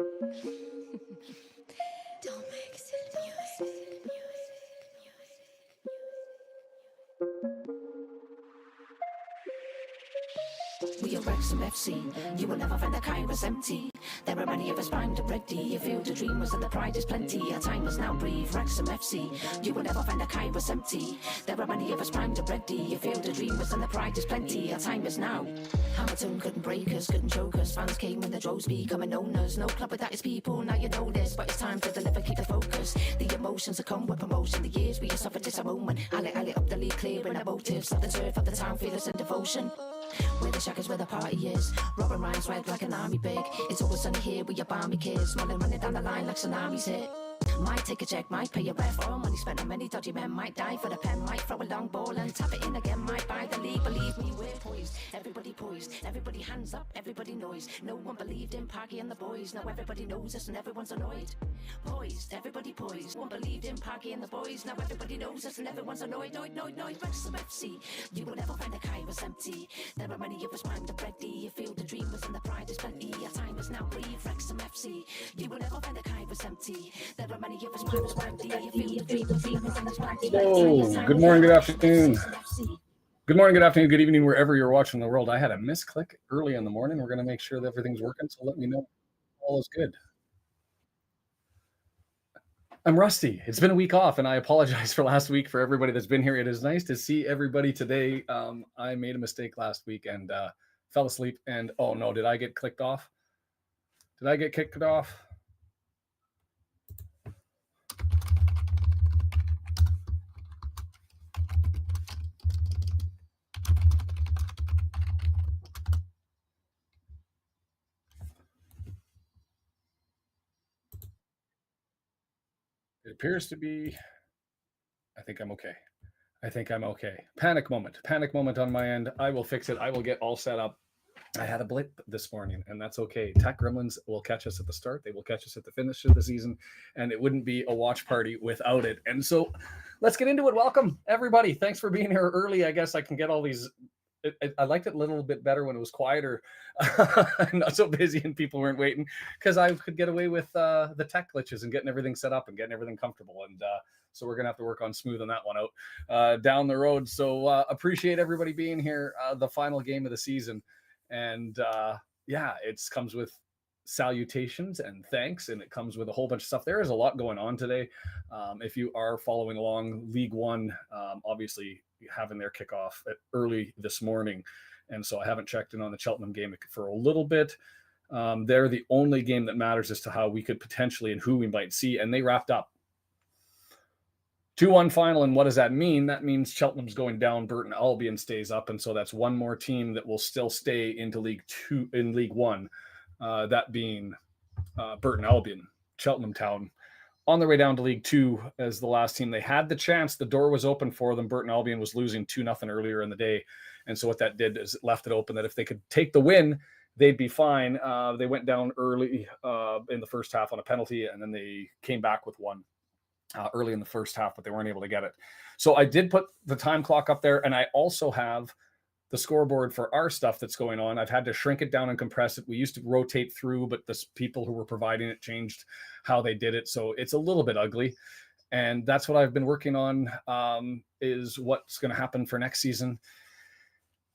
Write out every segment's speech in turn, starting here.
Don't make it music. We are Wrexham FC. You will never find the kind was empty. There are many of us primed and ready. You feel the dream was and the pride is plenty. Our time is now. Breathe Wrexham FC. You will never find the kind was empty. There are many of us primed and ready. You feel the dream was and the pride is plenty. Our time is now. Hamilton couldn't break us, couldn't choke us. Fans came in the droves, becoming owners. No club without its people. Now you know this, but it's time to deliver. Keep the focus. The emotions that come with promotion. The years we have suffered this a moment. Alley up the league, clearing our motives. Up the turf of the town, feel us in devotion. Where the shack is where the party is. Robin rhymes red like an army big. It's always sunny here with your balmy kids. Smiling running down the line like tsunamis hit. Might take a check, might pay a ref. All money spent on many dodgy men. Might die for the pen, might throw a long ball and tap it in again. Might buy the league, believe me, we're poised. Everybody poised, everybody hands up, everybody noise. No one believed in Paggy and the boys. Now everybody knows us and everyone's annoyed. Poised, everybody poised. One believed in Paggy and the boys. Now everybody knows us and everyone's annoyed. Noid, Wrexham FC. You will never find a Kairos empty. There are many of us primed and ready. You feel the dream was and the pride is plenty. Our time is now. Breathe Wrexham FC. You will never find a Kairos empty. There are many of us primed and ready. You feel the dream was and the pride is plenty. Whoa, good morning, good afternoon. Good morning, good afternoon, good evening, wherever you're watching the world. I had a misclick early in the morning. We're going to make sure that everything's working, so let me know all is good. I'm rusty. It's been a week off, and I apologize for last week for everybody that's been here. It is nice to see everybody today. I made a mistake last week and fell asleep, and oh no, did I get clicked off? Did I get kicked off? It appears to be. I think I'm okay. Panic moment on my end. I will fix it. I will get all set up. I had a blip this morning, and that's okay. Tech Gremlins will catch us at the start. They will catch us at the finish of the season, and it wouldn't be a watch party without it. And so let's get into it. Welcome, everybody. Thanks for being here early. I guess I can get all these. I liked it a little bit better when it was quieter, not so busy, and people weren't waiting, because I could get away with the tech glitches and getting everything set up and getting everything comfortable. And so we're going to have to work on smoothing that one out down the road. So appreciate everybody being here. The final game of the season. And yeah, it comes with salutations and thanks, and it comes with a whole bunch of stuff. There is a lot going on today. If you are following along, League One, obviously having their kickoff early this morning. And so I haven't checked in on the Cheltenham game for a little bit. They're the only game that matters as to how we could potentially and who we might see. And they wrapped up 2-1 final. And what does that mean? That means Cheltenham's going down, Burton Albion stays up. And so that's one more team that will still stay into League One. That being Burton Albion, Cheltenham Town, on their way down to League Two as the last team. They had the chance. The door was open for them. Burton Albion was losing 2-0 earlier in the day. And so what that did is it left it open that if they could take the win, they'd be fine. They went down early in the first half on a penalty, and then they came back with one early in the first half, but they weren't able to get it. So I did put the time clock up there, and I also have the scoreboard for our stuff that's going on. I've had to shrink it down and compress it. We used to rotate through, but the people who were providing it changed how they did it. So it's a little bit ugly. And that's what I've been working on, is what's going to happen for next season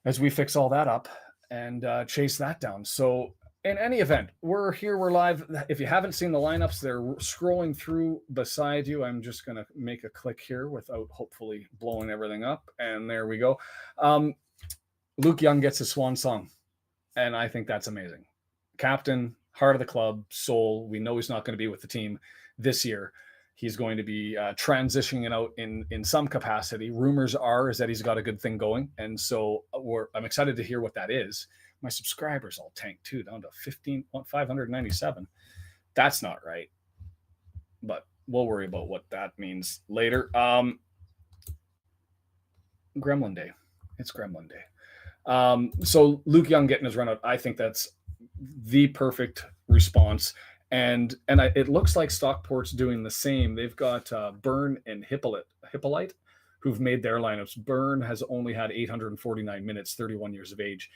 as we fix all that up and chase that down. So in any event, we're here, we're live. If you haven't seen the lineups, they're scrolling through beside you. I'm just going to make a click here without hopefully blowing everything up. And there we go. Luke Young gets his swan song, and I think that's amazing. Captain, heart of the club, soul. We know he's not going to be with the team this year. He's going to be transitioning out in some capacity. Rumors are is that he's got a good thing going, and so I'm excited to hear what that is. My subscribers all tanked too, down to 597. That's not right, but we'll worry about what that means later. Gremlin Day. It's Gremlin Day. So Luke Young getting his run out, I think that's the perfect response. And it looks like Stockport's doing the same. They've got Byrne and Hippolyte, who've made their lineups. Byrne has only had 849 minutes, 31 years of age.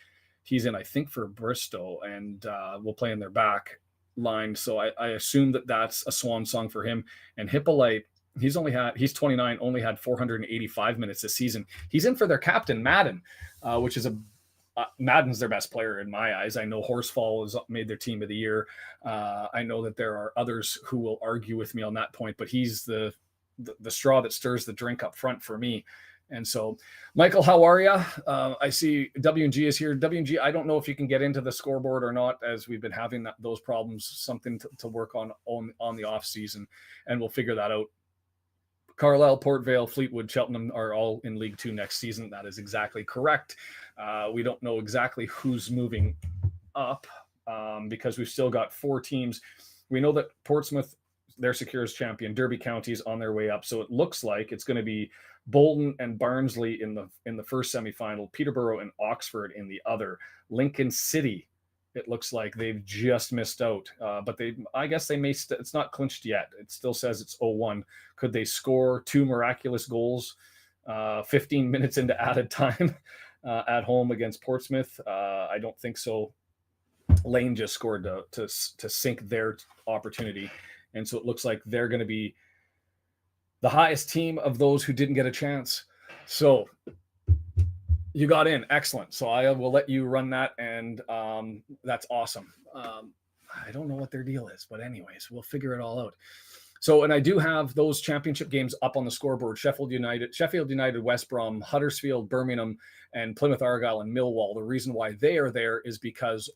He's in, I think, for Bristol, and will play in their back. line. So I assume that that's a swan song for him. And Hippolyte, he's 29, only had 485 minutes this season. He's in for their captain, Madden, which is Madden's their best player in my eyes. I know Horsfall has made their team of the year. I know that there are others who will argue with me on that point, but he's the straw that stirs the drink up front for me. And so, Michael, how are you? I see W&G is here. W&G, I don't know if you can get into the scoreboard or not, as we've been having those problems, something to work on the off season, and we'll figure that out. Carlisle, Port Vale, Fleetwood, Cheltenham are all in League Two next season. That is exactly correct. We don't know exactly who's moving up because we've still got 4 teams. We know that Portsmouth, they're secure as champion. Derby County's on their way up. So it looks like it's going to be Bolton and Barnsley in the first semifinal, Peterborough and Oxford in the other. Lincoln City, it looks like they've just missed out. But I guess they may, it's not clinched yet. It still says it's 0-1. Could they score 2 miraculous goals 15 minutes into added time at home against Portsmouth? I don't think so. Lane just scored to sink their opportunity. And so it looks like they're going to be the highest team of those who didn't get a chance. So you got in. Excellent. So I will let you run that. And that's awesome. I don't know what their deal is, but anyways, we'll figure it all out. So, and I do have those championship games up on the scoreboard: Sheffield United, West Brom, Huddersfield, Birmingham, and Plymouth Argyle and Millwall. The reason why they are there is because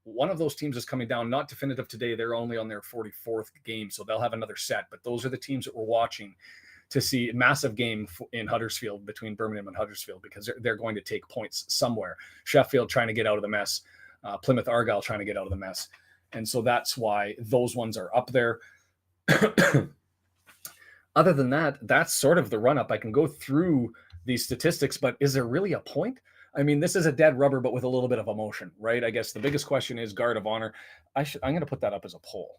one of those teams is coming down, not definitive today. They're only on their 44th game, so they'll have another set. But those are the teams that we're watching to see. Massive game in Huddersfield between Birmingham and Huddersfield, because they're going to take points somewhere. Sheffield trying to get out of the mess. Plymouth Argyle trying to get out of the mess. And so that's why those ones are up there. Other than that, that's sort of the run-up. I can go through these statistics, but is there really a point? I mean, this is a dead rubber, but with a little bit of emotion, right? I guess the biggest question is guard of honor. I'm going to put that up as a poll.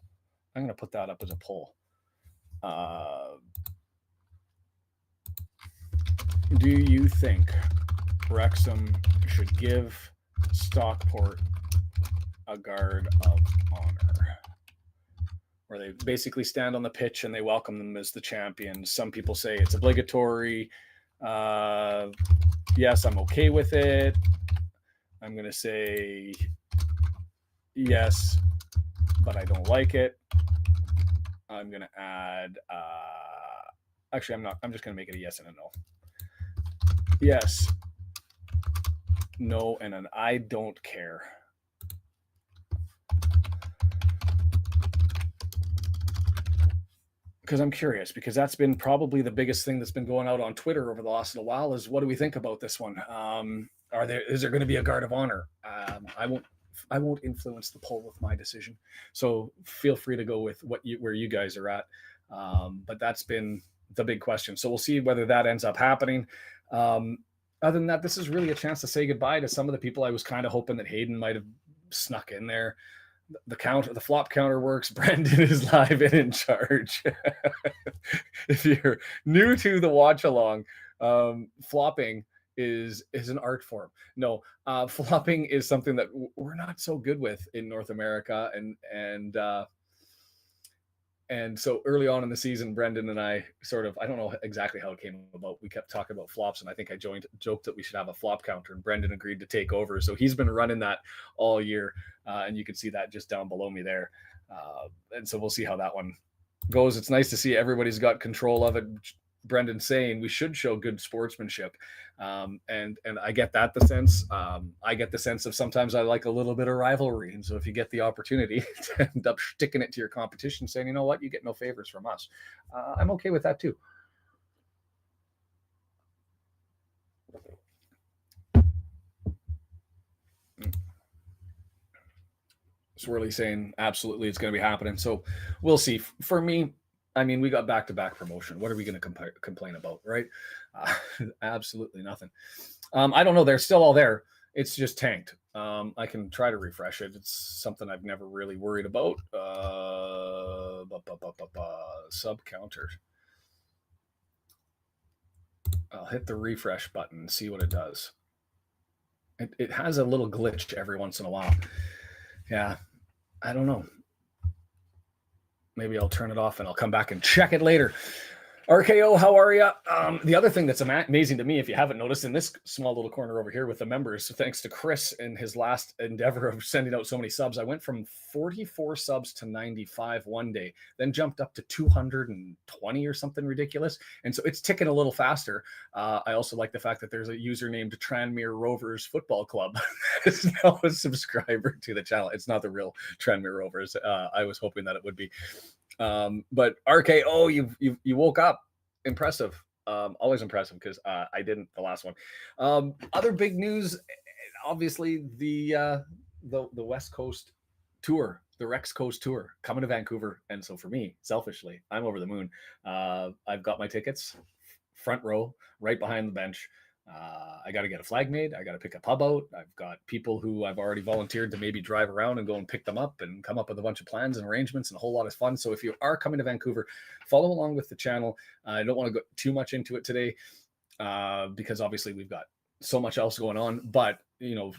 Do you think Wrexham should give Stockport a guard of honor, where they basically stand on the pitch and they welcome them as the champions? Some people say it's obligatory. Yes, I'm okay with it. I'm going to say yes, but I don't like it. I'm going to add, actually, I'm not. I'm just going to make it a yes and a no. Yes, no, and an I don't care. Because I'm curious, because that's been probably the biggest thing that's been going out on Twitter over the last little while is, what do we think about this one? Is there going to be a guard of honor? I won't influence the poll with my decision. So feel free to go with where you guys are at. But that's been the big question. So we'll see whether that ends up happening. Other than that, this is really a chance to say goodbye to some of the people I was kind of hoping that Hayden might have snuck in there. The flop counter works. Brendan is live and in charge. If you're new to the watch along, flopping is an art form. No, flopping is something that we're not so good with in North America, and so early on in the season, Brendan and I I don't know exactly how it came about. We kept talking about flops, and I think I joked that we should have a flop counter, and Brendan agreed to take over. So he's been running that all year, and you can see that just down below me there. And so we'll see how that one goes. It's nice to see everybody's got control of it. Brendan saying we should show good sportsmanship, and I get that sense. I get the sense of sometimes I like a little bit of rivalry, and so if you get the opportunity to end up sticking it to your competition, saying, you know what, you get no favors from us, I'm okay with that too. Swirly saying absolutely it's going to be happening. So we'll see. For me, I mean, we got back-to-back promotion. What are we going to complain about, right? Absolutely nothing. I don't know. They're still all there. It's just tanked. I can try to refresh it. It's something I've never really worried about. Sub counter. I'll hit the refresh button and see what it does. It has a little glitch every once in a while. Yeah, I don't know. maybe I'll turn it off and I'll come back and check it later. RKO, how are you? The other thing that's amazing to me, if you haven't noticed, in this small little corner over here with the members, thanks to Chris and his last endeavor of sending out so many subs, I went from 44 subs to 95 one day, then jumped up to 220 or something ridiculous. And so it's ticking a little faster. I also like the fact that there's a user named Tranmere Rovers Football Club is now a subscriber to the channel. It's not the real Tranmere Rovers. I was hoping that it would be. But RKO, you woke up. Impressive. Always impressive, because I didn't the last one. Other big news, obviously the West Coast Tour, the WrexCoast Tour, coming to Vancouver. And so for me, selfishly, I'm over the moon. I've got my tickets, front row, right behind the bench. I got to get a flag made. I got to pick a pub out. I've got people who I've already volunteered to maybe drive around and go and pick them up and come up with a bunch of plans and arrangements and a whole lot of fun. So if you are coming to Vancouver, follow along with the channel. I don't want to go too much into it today because obviously we've got so much else going on, but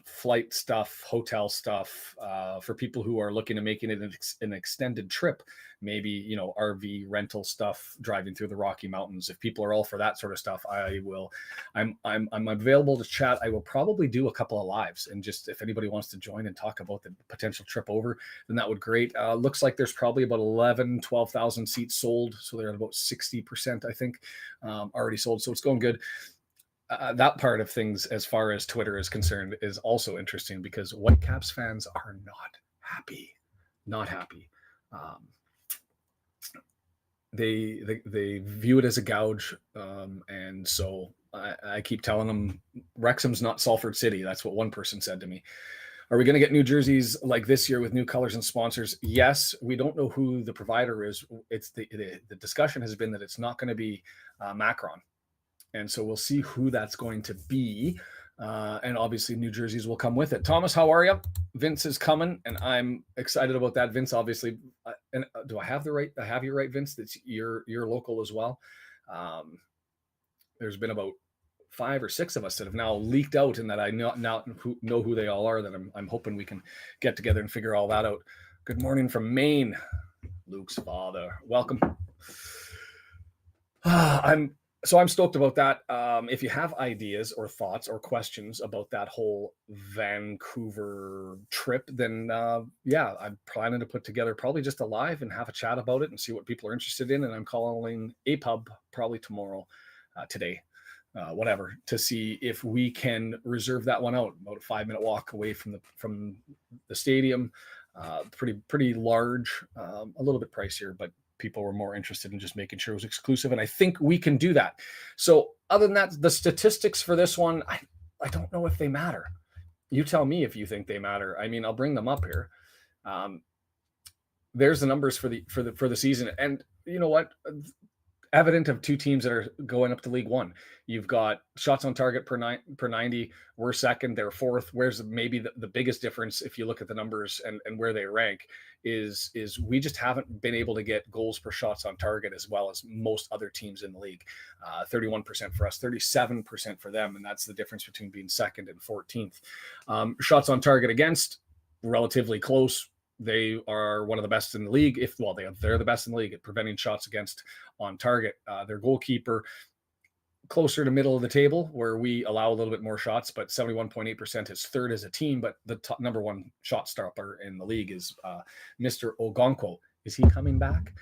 flight stuff, hotel stuff, for people who are looking to making it an extended trip, maybe, RV rental stuff, driving through the Rocky Mountains. If people are all for that sort of stuff, I'm available to chat. I will probably do a couple of lives, and just if anybody wants to join and talk about the potential trip over, then that would great. Looks like there's probably about 12,000 seats sold. So they're at about 60%, I think, already sold. So it's going good. That part of things, as far as Twitter is concerned, is also interesting, because Whitecaps fans are not happy. They view it as a gouge, and so I keep telling them Wrexham's not Salford City. That's what one person said to me. Are we going to get new jerseys like this year with new colors and sponsors? Yes. We don't know who the provider is. It's the discussion has been that it's not going to be Macron. And so we'll see who that's going to be. And obviously new jerseys will come with it. Thomas, how are you? Vince is coming, and I'm excited about that. Vince, obviously, and do I have you right, Vince? That's you're local as well. There's been about 5 or 6 of us that have now leaked out, and that I know who they all are. That I'm hoping we can get together and figure all that out. Good morning from Maine, Luke's father. Welcome. I'm stoked about that. If you have ideas or thoughts or questions about that whole Vancouver trip, then I'm planning to put together probably just a live and have a chat about it and see what people are interested in. And I'm calling a pub probably tomorrow, today, whatever, to see if we can reserve that one out. About a 5-minute walk away from the stadium. Pretty large, a little bit pricier, but people were more interested in just making sure it was exclusive, and I think we can do that. So other than that, the statistics for this one, I don't know if they matter. You tell me if you think they matter. I mean, I'll bring them up here. There's the numbers for the season, and you know what? Evident of 2 teams that are going up to League One. You've got shots on target per 90. We're second, they're fourth. Where's maybe the biggest difference, if you look at the numbers and where they rank, is we just haven't been able to get goals per shots on target as well as most other teams in the league. 31% for us, 37% for them, and that's the difference between being second and 14th. Shots on target against, relatively close. They are one of the best in the league. They're the best in the league at preventing shots against on target. Their goalkeeper, closer to middle of the table, where we allow a little bit more shots, but 71.8% is third as a team. But the top, number one shot stopper in the league is Mr. Ogonkwo. Is he coming back?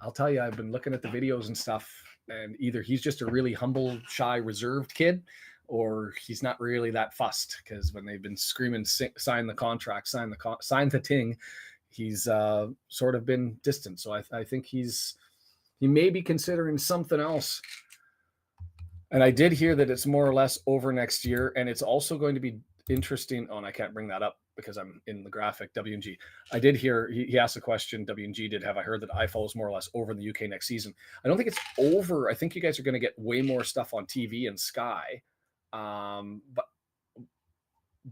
I'll tell you, I've been looking at the videos and stuff, and either he's just a really humble, shy, reserved kid, or he's not really that fussed, because when they've been screaming, sign the contract, sign the ting, he's sort of been distant. So I think he may be considering something else. And I did hear that it's more or less over next year, and it's also going to be interesting. Oh, and I can't bring that up because I'm in the graphic. WNG. I did hear he asked a question. WNG did. Have I heard that iFollow is more or less over in the UK next season? I don't think it's over. I think you guys are going to get way more stuff on TV and Sky.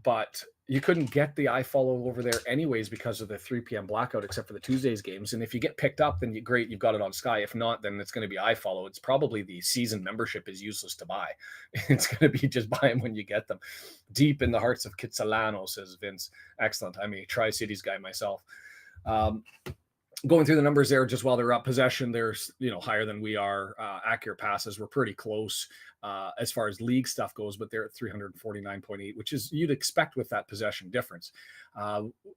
But you couldn't get the iFollow over there anyways because of the 3 p.m. blackout, except for the Tuesdays games. And if you get picked up, then great, you've got it on Sky. If not, then it's going to be iFollow. It's probably the season membership is useless to buy. It's going to be just buy them when you get them. Deep in the hearts of Kitsilano, says Vince. Excellent. I'm a Tri-Cities guy myself. going through the numbers there, just while they're up, possession, they're higher than we are. Accurate passes, we're pretty close as far as league stuff goes, but they're at 349.8, which is you'd expect with that possession difference.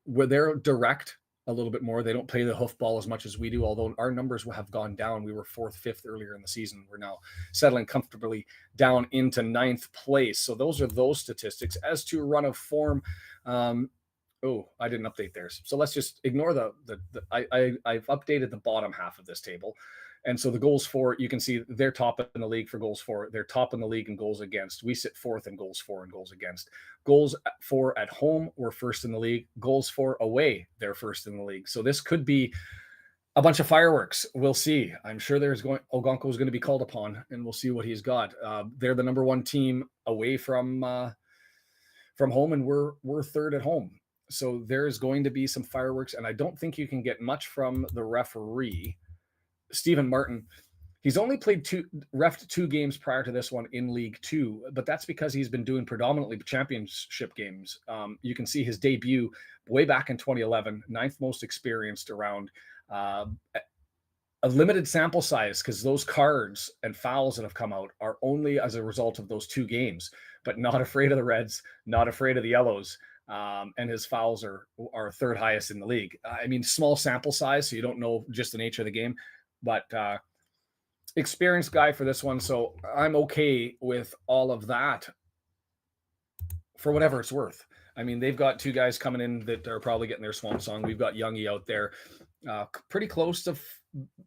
Where they're direct a little bit more, they don't play the hoofball as much as we do. Although our numbers have gone down, we were 4th, 5th earlier in the season. We're now settling comfortably down into 9th place. So those are those statistics. As to run of form. Oh, I didn't update theirs. So let's just ignore I've updated the bottom half of this table. And so the goals for, you can see they're top in the league for goals for. They're top in the league in goals against. We sit 4th in goals for and goals against. Goals for at home, we're 1st in the league. Goals for away, they're 1st in the league. So this could be a bunch of fireworks. We'll see. I'm sure Ogonko is going to be called upon, and we'll see what he's got. They're the number 1 team away from home, and we're 3rd at home. So there's going to be some fireworks, and I don't think you can get much from the referee, Stephen Martin. He's only played 2 games prior to this one in League 2, but that's because he's been doing predominantly championship games. You can see his debut way back in 2011, 9th most experienced around. A limited sample size because those cards and fouls that have come out are only as a result of those 2 games, but not afraid of the Reds, not afraid of the Yellows. And his fouls are 3rd highest in the league. I mean, small sample size, so you don't know just the nature of the game, but experienced guy for this one. So I'm okay with all of that for whatever it's worth. I mean, they've got 2 guys coming in that are probably getting their swan song. We've got Youngie out there, pretty close to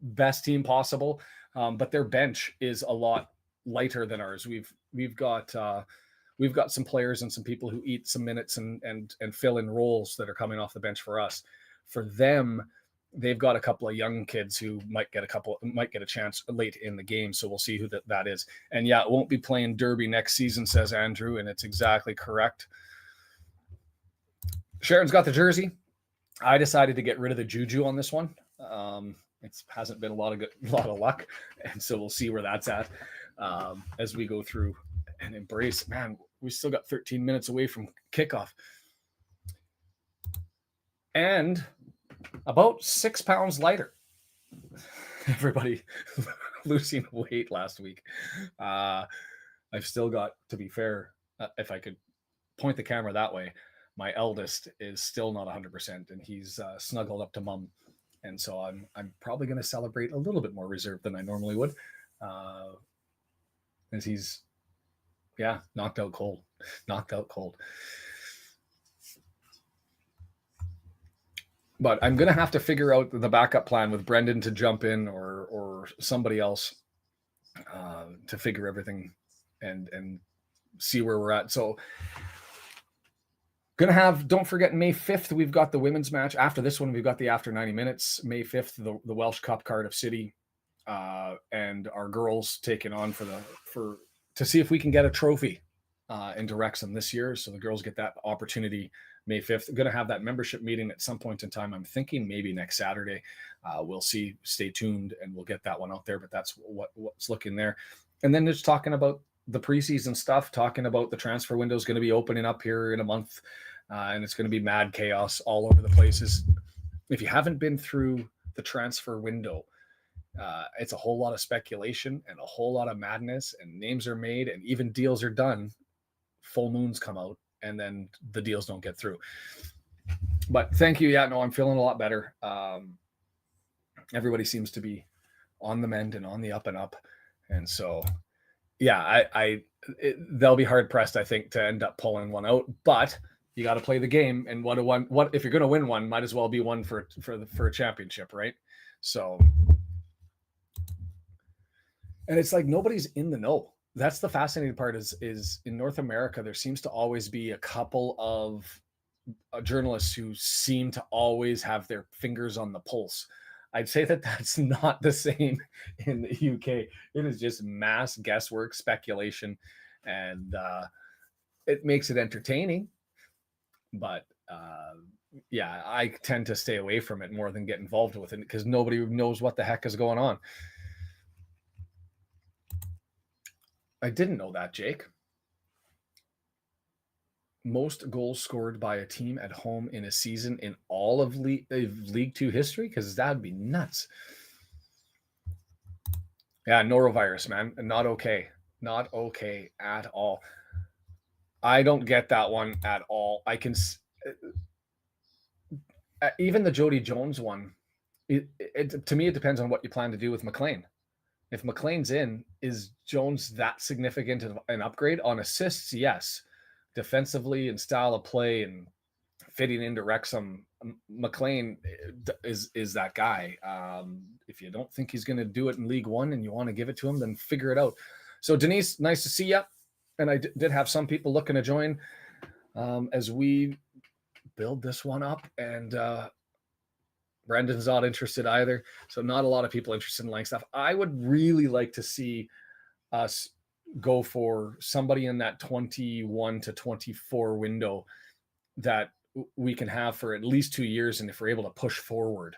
best team possible, but their bench is a lot lighter than ours. We've got some players and some people who eat some minutes and fill in roles that are coming off the bench for us. For them, they've got a couple of young kids who might get a chance late in the game. So we'll see who that is. And yeah, it won't be playing Derby next season, says Andrew, and it's exactly correct. Sharon's got the jersey. I decided to get rid of the juju on this one. It hasn't been a lot of luck, and so we'll see where that's at as we go through and embrace. Man, we still got 13 minutes away from kickoff, and about 6 pounds lighter. Everybody losing weight last week. I've still got, to be fair, if I could point the camera that way, my eldest is still not 100%, and he's snuggled up to mom. And so I'm probably going to celebrate a little bit more reserved than I normally would, as he's, knocked out cold. But I'm going to have to figure out the backup plan with Brendan to jump in or somebody else to figure everything and see where we're at. So don't forget May 5th, we've got the women's match. After this one, we've got the after 90 minutes, May 5th, the Welsh Cup, Cardiff City, and our girls taking on to see if we can get a trophy into Wrexham this year. So the girls get that opportunity May 5th. I'm going to have that membership meeting at some point in time. I'm thinking maybe next Saturday. We'll see. Stay tuned, and we'll get that one out there. But that's what's looking there. And then just talking about the preseason stuff, talking about the transfer window is going to be opening up here in a month, and it's going to be mad chaos all over the places. If you haven't been through the transfer window, it's a whole lot of speculation and a whole lot of madness, and names are made and even deals are done. Full moons come out, and then the deals don't get through. But thank you. Yeah, no, I'm feeling a lot better. Everybody seems to be on the mend and on the up and up. And so, yeah, they'll be hard pressed, I think, to end up pulling one out, but you got to play the game. And what if you're going to win one, might as well be one for a championship, right? So, and it's like nobody's in the know. That's the fascinating part is in North America, there seems to always be a couple of journalists who seem to always have their fingers on the pulse. I'd say that that's not the same in the UK. It is just mass guesswork, speculation, and it makes it entertaining. But I tend to stay away from it more than get involved with it because nobody knows what the heck is going on. I didn't know that, Jake. most goals scored by a team at home in a season in all of League Two history? Because that'd be nuts. Yeah, norovirus, man. Not okay. Not okay at all. I don't get that one at all. I can even the Jody Jones one. To me, it depends on what you plan to do with McLean. If McLean's in, is Jones that significant an upgrade on assists? Yes. Defensively and style of play and fitting into Wrexham, McLean is that guy. If you don't think he's going to do it in League One and you want to give it to him, then figure it out. So Denise, nice to see you. And I did have some people looking to join as we build this one up. And Brendan's not interested either. So not a lot of people interested in Langstaff. I would really like to see us go for somebody in that 21 to 24 window that we can have for at least 2 years. And if we're able to push forward,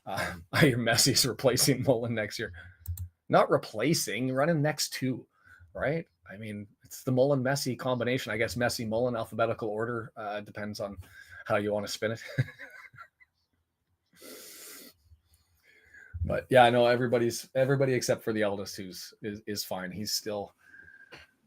I hear Messi's replacing Mullen next year. Not replacing, running next to, right? I mean, it's the Mullen-Messi combination. I guess Messi-Mullen, alphabetical order, depends on how you want to spin it. But yeah, I know everybody except for the eldest is fine. He's still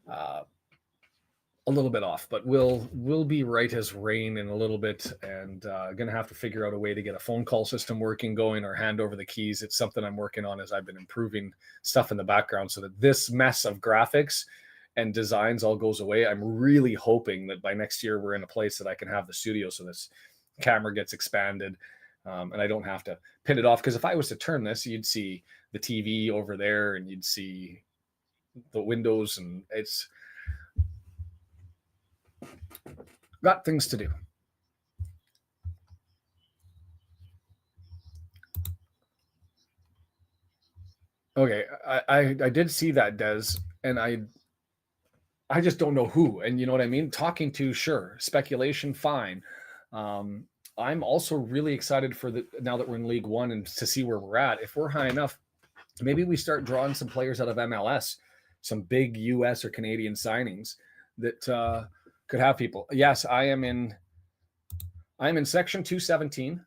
a little bit off, but we'll be right as rain in a little bit, and gonna have to figure out a way to get a phone call system going or hand over the keys. It's something I'm working on as I've been improving stuff in the background so that this mess of graphics and designs all goes away. I'm really hoping that by next year we're in a place that I can have the studio so this camera gets expanded. And I don't have to pin it off, because if I was to turn this, you'd see the TV over there and you'd see the windows, and it's got things to do. Okay, I did see that, Des, and I just don't know who, and you know what I mean? Talking to, sure, speculation, fine. I'm also really excited for now that we're in League One and to see where we're at. If we're high enough, maybe we start drawing some players out of MLS, some big US or Canadian signings that could have people. Yes, I am in section 217.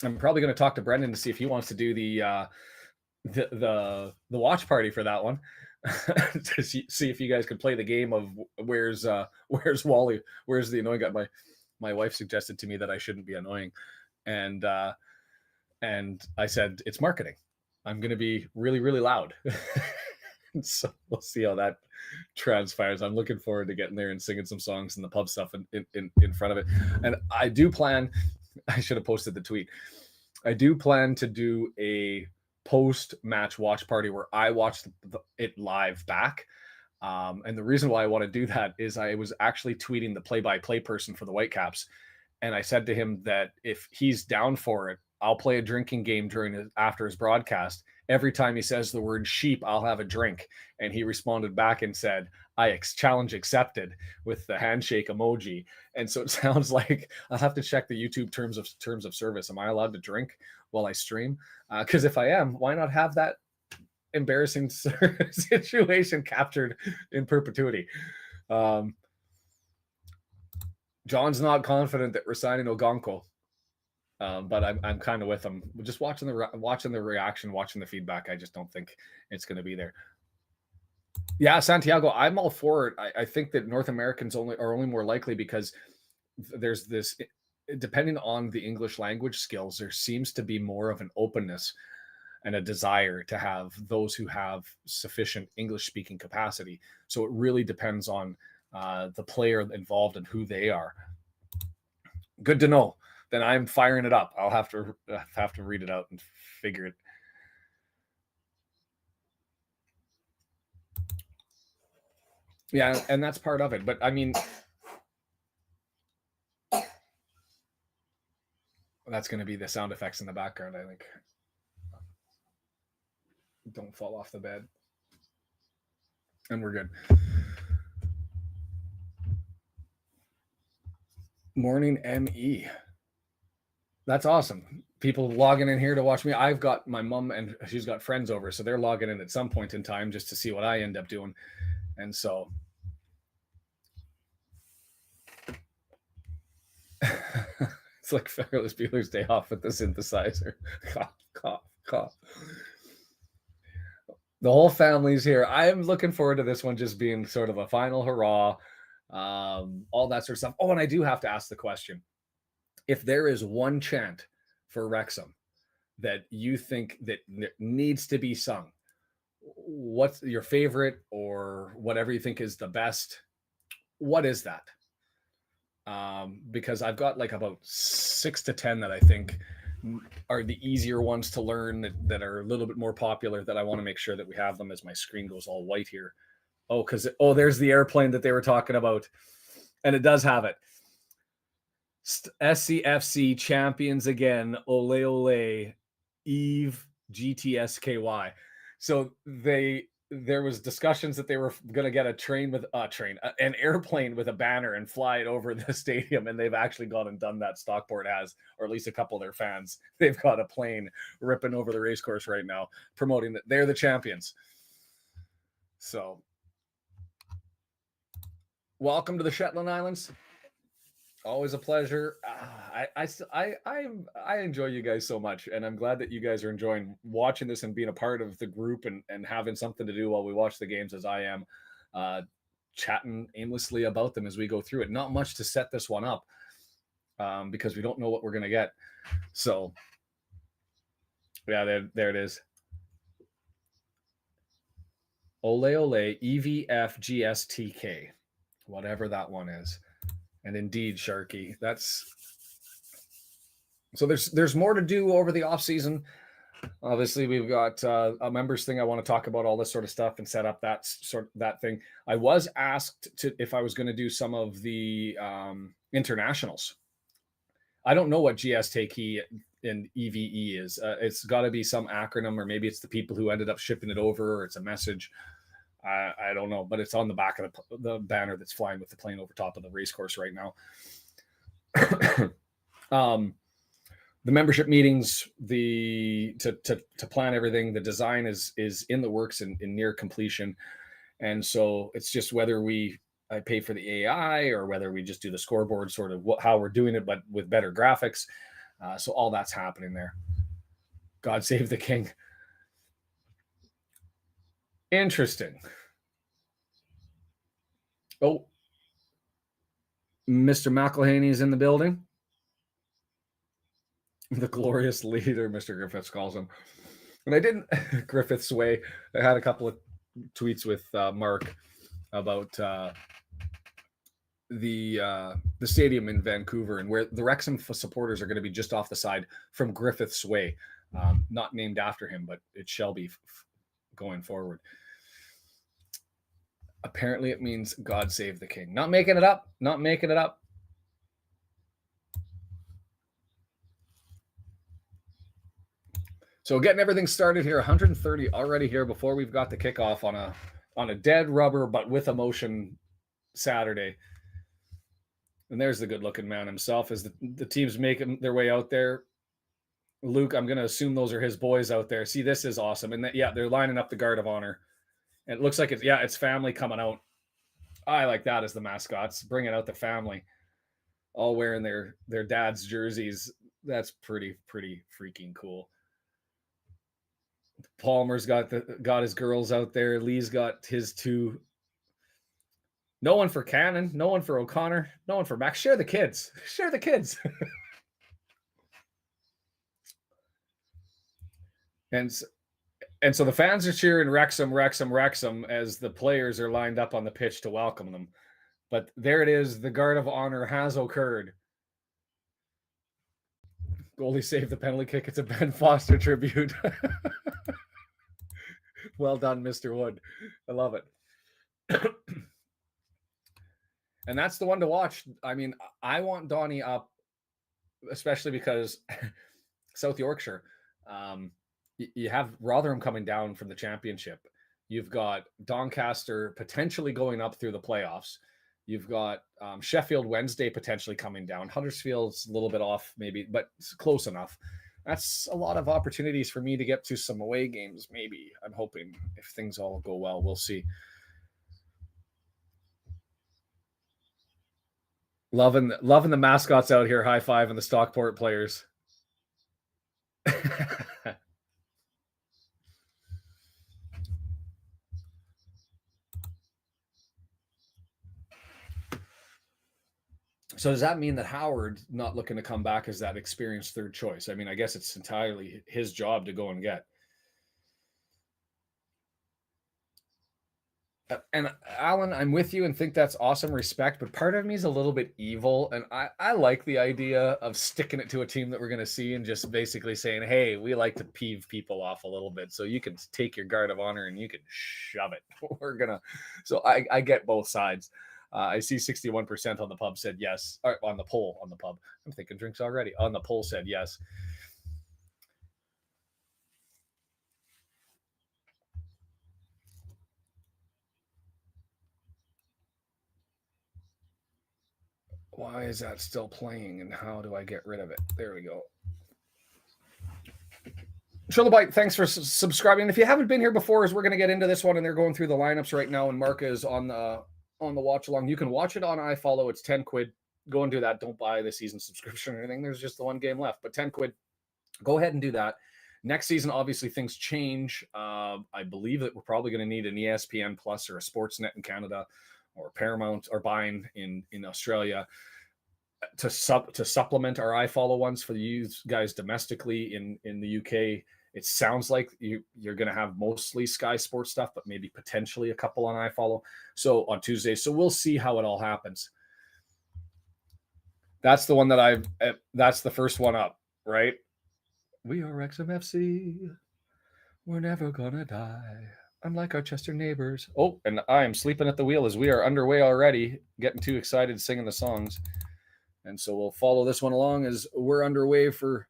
I'm probably going to talk to Brendan to see if he wants to do the watch party for that one. To see if you guys could play the game of where's Wally, where's the annoying guy. My wife suggested to me that I shouldn't be annoying, and I said it's marketing. I'm going to be really, really loud. So we'll see how that transpires. I'm looking forward to getting there and singing some songs and the pub stuff in front of it. And I do plan, I should have posted the tweet. I do plan to do a post-match watch party where I watch it live back. And the reason why I want to do that is I was actually tweeting the play-by-play person for the Whitecaps. And I said to him that if he's down for it, I'll play a drinking game after his broadcast. Every time he says the word sheep, I'll have a drink. And he responded back and said, challenge accepted, with the handshake emoji. And so it sounds like I'll have to check the YouTube terms of service. Am I allowed to drink while I stream? Because if I am, why not have that embarrassing situation captured in perpetuity? John's not confident that we're signing Ogonko. But I'm kind of with him. Just watching the reaction, watching the feedback. I just don't think it's going to be there. Yeah, Santiago, I'm all for it. I think that North Americans are only more likely because there's this, depending on the English language skills, there seems to be more of an openness and a desire to have those who have sufficient English speaking capacity. So it really depends on the player involved and who they are. Good to know. Then I'm firing it up. I'll have to read it out and figure it. Yeah, and that's part of it. But I mean, that's going to be the sound effects in the background, I think. Don't fall off the bed. And we're good. Morning ME. That's awesome. People logging in here to watch me. I've got my mom and she's got friends over, so they're logging in at some point in time just to see what I end up doing. And so like Ferris Bueller's Day Off with the synthesizer. Cough, cough, cough. The whole family's here. I am looking forward to this one just being sort of a final hurrah, all that sort of stuff. Oh, and I do have to ask the question. If there is one chant for Wrexham that you think that needs to be sung, what's your favorite or whatever you think is the best? What is that? Because I've got like about 6 to 10 that I think are the easier ones to learn that are a little bit more popular that I want to make sure that we have them as my screen goes all white here. There's the airplane that they were talking about. And it does have it. SCFC champions again. Ole ole. Eve GTSKY. So there was discussions that they were going to get an airplane with a banner and fly it over the stadium. And they've actually gone and done that. Stockport has, or at least a couple of their fans. They've got a plane ripping over the racecourse right now, promoting that they're the champions. So welcome to the Shetland Islands. Always a pleasure. I enjoy you guys so much, and I'm glad that you guys are enjoying watching this and being a part of the group and having something to do while we watch the games, as I am, chatting aimlessly about them as we go through it. Not much to set this one up because we don't know what we're going to get. So, yeah, there it is. Ole ole EVFGSTK, whatever that one is. And indeed, Sharky, so there's more to do over the off season. Obviously, we've got a members thing. I want to talk about all this sort of stuff and set up that thing. I was asked if I was going to do some of the internationals. I don't know what GSTK and EVE is. It's got to be some acronym, or maybe it's the people who ended up shipping it over, or it's a message. I don't know, but it's on the back of the banner that's flying with the plane over top of the racecourse right now. The membership meetings, to plan everything, the design is in the works and in near completion, and so it's just whether I pay for the AI or whether we just do the scoreboard, sort of how we're doing it, but with better graphics. So all that's happening there. God save the king. Interesting. Oh, Mr. McElhaney is in the building. The glorious leader, Mr. Griffiths calls him. And I didn't Griffiths way. I had a couple of tweets with Mark about the stadium in Vancouver, and where the Wrexham supporters are going to be just off the side from Griffiths Way. Not named after him, but it shall be going forward. Apparently it means God save the king. Not making it up. Not making it up. So getting everything started here, 130 already here before we've got the kickoff on a dead rubber but with emotion Saturday. And there's the good-looking man himself as the team's making their way out there. Luke, I'm going to assume those are his boys out there. See, this is awesome. And they're lining up the guard of honor. And it looks like it's family coming out. I like that as the mascots, bringing out the family, all wearing their dad's jerseys. That's pretty freaking cool. Palmer's got his girls out there. Lee's got his two. No one for Cannon. No one for O'Connor. No one for Max. Share the kids. Share the kids. And so the fans are cheering Wrexham, Wrexham, Wrexham as the players are lined up on the pitch to welcome them. But there it is. The guard of honor has occurred. Goalie saved the penalty kick. It's a Ben Foster tribute. Well done, Mr. Wood. I love it. And that's the one to watch. I mean, I want Donnie up, especially because South Yorkshire, you have Rotherham coming down from the championship. You've got Doncaster potentially going up through the playoffs. You've got Sheffield Wednesday potentially coming down. Huddersfield's a little bit off maybe, but it's close enough. That's a lot of opportunities for me to get to some away games, maybe. I'm hoping if things all go well, we'll see. Loving the mascots out here, high five and the Stockport players. So does that mean that Howard not looking to come back as that experienced third choice? I mean, I guess it's entirely his job to go and get. And Alan, I'm with you and think that's awesome, respect, but part of me is a little bit evil. And I like the idea of sticking it to a team that we're going to see and just basically saying, hey, we like to peeve people off a little bit. So you can take your guard of honor and you can shove it. We're going to. So I get both sides. I see 61% on the pub said yes, or on the poll on the pub. I'm thinking drinks already. On the poll said yes. Why is that still playing and how do I get rid of it? There we go. Trilobite, thanks for subscribing. If you haven't been here before, as we're going to get into this one and they're going through the lineups right now and Mark is on the watch along, you can watch it on iFollow. It's 10 quid. Go and do that. Don't buy the season subscription or anything. There's just the one game left, but 10 quid. Go ahead and do that. Next season, obviously things change. I believe that we're probably going to need an ESPN Plus or a Sportsnet in Canada or Paramount or Buying in Australia to supplement our iFollow ones for you guys domestically in the UK. It sounds like you're going to have mostly Sky Sports stuff, but maybe potentially a couple on iFollow. So on Tuesday. So we'll see how it all happens. That's the one that that's the first one up, right? We are Wrexham FC. We're never gonna die. Unlike our Chester neighbors. Oh, and I am sleeping at the wheel as we are underway already, getting too excited singing the songs. And so we'll follow this one along as we're underway. For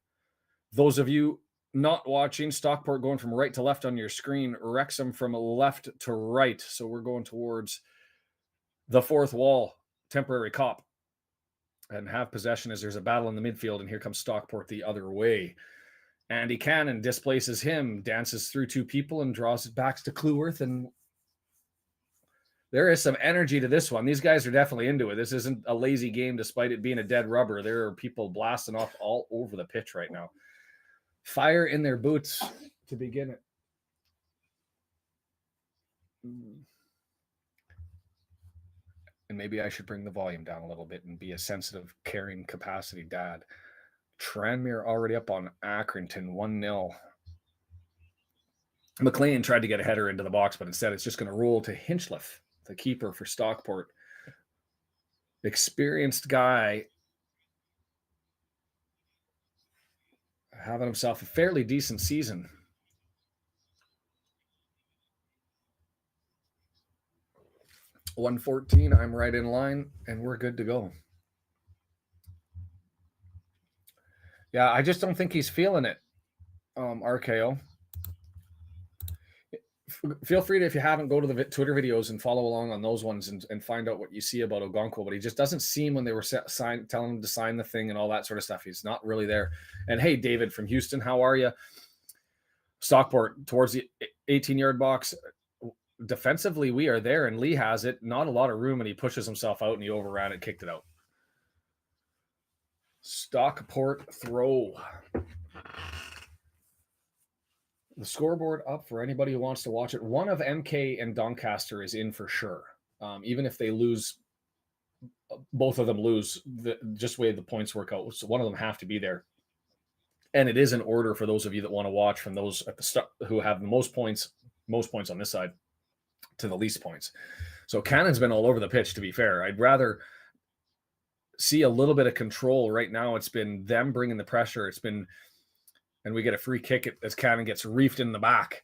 those of you not watching, Stockport going from right to left on your screen, Wrexham from left to right. So we're going towards the fourth wall, temporary cop, and have possession as there's a battle in the midfield. And here comes Stockport the other way. Andy Cannon displaces him, dances through two people and draws it back to Cleworth. And there is some energy to this one. These guys are definitely into it. This isn't a lazy game despite it being a dead rubber. There are people blasting off all over the pitch right now. Fire in their boots to begin it. And maybe I should bring the volume down a little bit and be a sensitive, caring capacity dad. Tranmere already up on Accrington, 1-0. McLean tried to get a header into the box, but instead it's just going to roll to Hinchliffe, the keeper for Stockport. Experienced guy, having himself a fairly decent season. $114, I'm right in line, and we're good to go. Yeah, I just don't think he's feeling it, RKO. Feel free to, if you haven't, go to the Twitter videos and follow along on those ones and find out what you see about Ogonquo. But he just doesn't seem, when they were telling him to sign the thing and all that sort of stuff, he's not really there. And hey, David from Houston, how are you? Stockport towards the 18-yard box. Defensively, we are there, and Lee has it. Not a lot of room, and he pushes himself out, and he overran it, kicked it out. Stockport throw. The scoreboard up for anybody who wants to watch it. One of MK and Doncaster is in for sure. Even if they lose, both of them lose, just the way the points work out. So one of them have to be there. And it is in order for those of you that want to watch, from those at the start who have the most points on this side to the least points. So Cannon's been all over the pitch, to be fair. I'd rather see a little bit of control. Right now it's been them bringing the pressure. It's been, and we get a free kick as Cannon gets reefed in the back.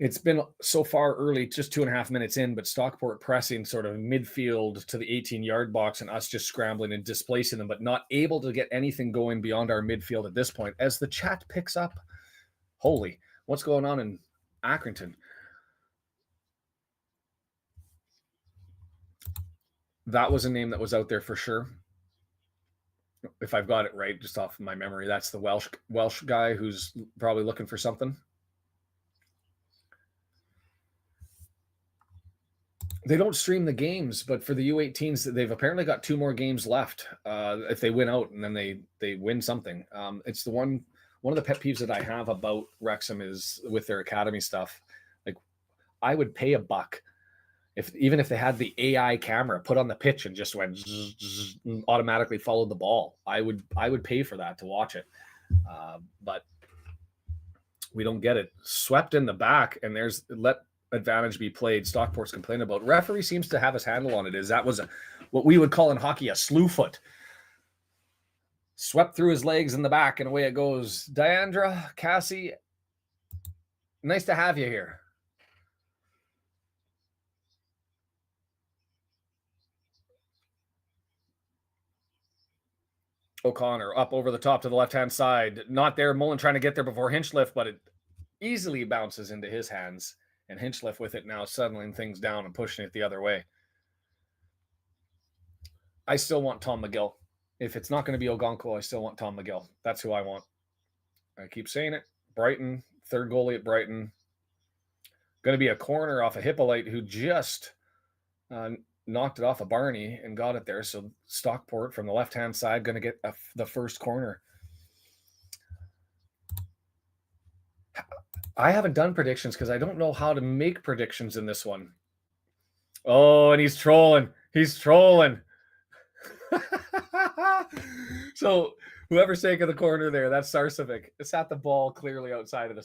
It's been so far early, just 2.5 minutes in, but Stockport pressing sort of midfield to the 18-yard box and us just scrambling and displacing them, but not able to get anything going beyond our midfield at this point. As the chat picks up, holy, what's going on in Accrington? That was a name that was out there for sure. If I've got it right, just off of my memory, that's the Welsh guy who's probably looking for something. They don't stream the games, but for the U18s, they've apparently got 2 more games left. If they win out and then they win something. It's the one of the pet peeves that I have about Wrexham is with their academy stuff. Like, I would pay $1 even if they had the AI camera put on the pitch and just went zzz, zzz, and automatically followed the ball. I would pay for that to watch it, but we don't get it. Swept in the back, and there's let advantage be played. Stockport's complaining about. Referee seems to have his handle on it. That was what we would call in hockey a slew foot. Swept through his legs in the back, and away it goes. Diandra, Cassie, nice to have you here. O'Connor up over the top to the left-hand side. Not there. Mullen trying to get there before Hinchliffe, but it easily bounces into his hands. And Hinchliffe with it now, settling things down and pushing it the other way. I still want Tom McGill. If it's not going to be Ogonko, I still want Tom McGill. That's who I want. I keep saying it. Brighton, third goalie at Brighton. Going to be a corner off of Hippolyte, who just knocked it off of Barney and got it there. So Stockport from the left-hand side going to get the first corner. I haven't done predictions because I don't know how to make predictions in this one. Oh, and he's trolling. He's trolling. So whoever's taking the corner there, that's Sarcevic. It's at the ball clearly outside of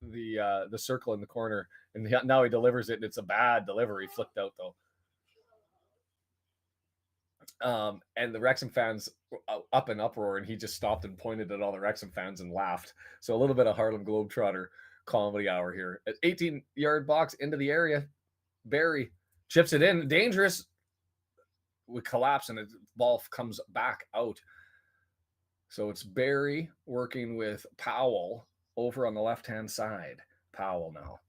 the circle in the corner. And now he delivers it, and it's a bad delivery. Flicked out, though. And the Wrexham fans up in uproar, and he just stopped and pointed at all the Wrexham fans and laughed. So a little bit of Harlem Globetrotter comedy hour here. At 18-yard box into the area, Barry chips it in. Dangerous. We collapse, and the ball comes back out. So it's Barry working with Powell over on the left-hand side. Powell now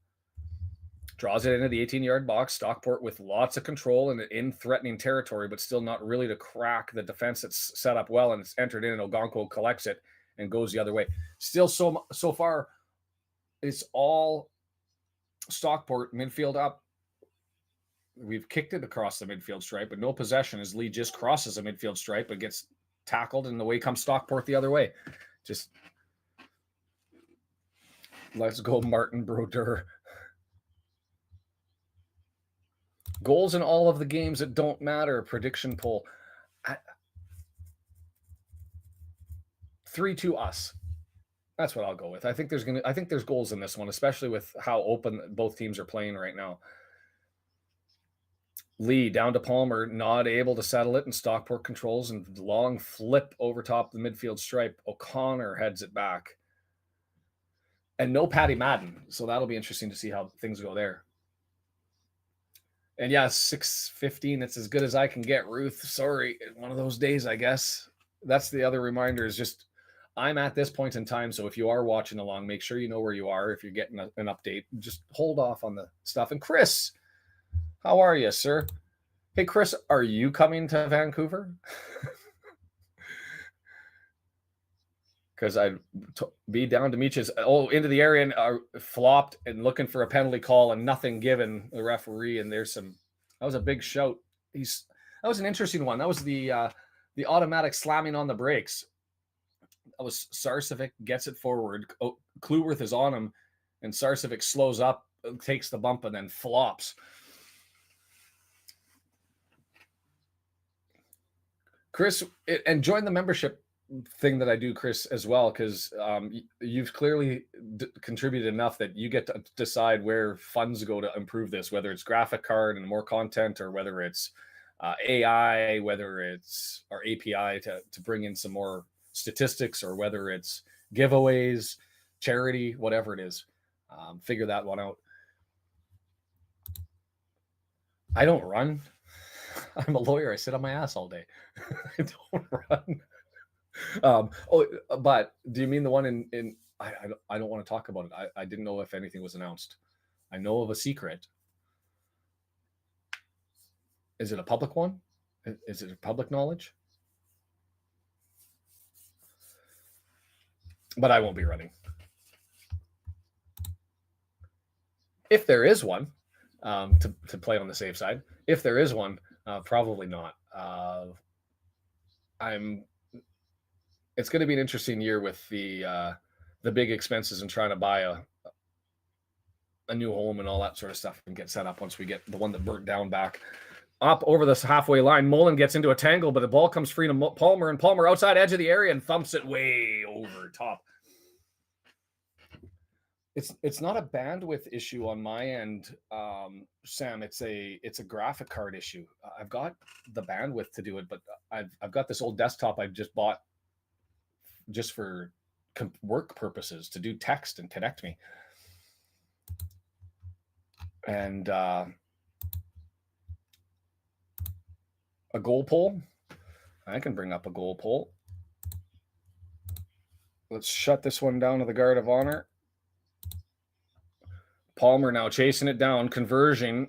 draws it into the 18-yard box. Stockport with lots of control and in threatening territory, but still not really to crack the defense that's set up well, and it's entered in, and Ogonko collects it and goes the other way. Still so far, it's all Stockport midfield up. We've kicked it across the midfield stripe, but no possession as Lee just crosses the midfield stripe but gets tackled, and away comes Stockport the other way. Just let's go, Martin Brodeur. Goals in all of the games that don't matter. Prediction poll. 3-2 us. That's what I'll go with. I think there's goals in this one, especially with how open both teams are playing right now. Lee down to Palmer, not able to settle it, and Stockport controls, and long flip over top the midfield stripe. O'Connor heads it back. And no Paddy Madden, so that'll be interesting to see how things go there. And yeah, 6:15, it's as good as I can get, Ruth. Sorry, one of those days, I guess. That's the other reminder, is just I'm at this point in time, so if you are watching along, make sure you know where you are. If you're getting an update, just hold off on the stuff. And Chris, how are you, sir? Hey, Chris, are you coming to Vancouver? Because I'd be down to meet you. Into the area and flopped and looking for a penalty call and nothing given the referee. And that was a big shout. That was an interesting one. That was the automatic slamming on the brakes. That was Sarcevic gets it forward. Kluwerth is on him, and Sarcevic slows up, takes the bump, and then flops. Chris, and join the membership thing that I do, Chris, as well, because you've clearly contributed enough that you get to decide where funds go to improve this, whether it's graphic card and more content, or whether it's AI, whether it's our API to bring in some more statistics, or whether it's giveaways, charity, whatever it is. Figure that one out. I don't run. I'm a lawyer. I sit on my ass all day. I don't run. But do you mean the one in I don't want to talk about it. I didn't know if anything was announced. I know of a secret. Is it a public one? Is it public knowledge? But I won't be running. If there is one, to play on the safe side. If there is one, probably not. It's going to be an interesting year with the big expenses and trying to buy a new home and all that sort of stuff and get set up once we get the one that burnt down back. Up over this halfway line, Mullen gets into a tangle, but the ball comes free to Palmer, and Palmer outside edge of the area and thumps it way over top. It's not a bandwidth issue on my end, Sam. It's a graphic card issue. I've got the bandwidth to do it, but I've got this old desktop I just bought just for work purposes to do text and connect me. And a goal pole. I can bring up a goal pole. Let's shut this one down to the guard of honor. Palmer now chasing it down, conversion,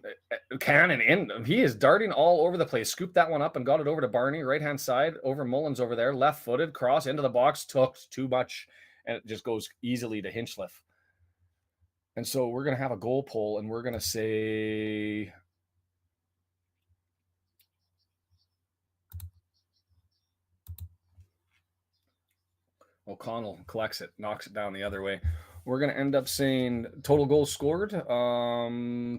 cannon in. He is darting all over the place. Scooped that one up and got it over to Barney, right-hand side, over Mullins over there, left-footed, cross into the box, took too much, and it just goes easily to Hinchliffe. And so we're going to have a goal pole, and we're going to say... O'Connell collects it, knocks it down the other way. We're going to end up saying total goals scored. Score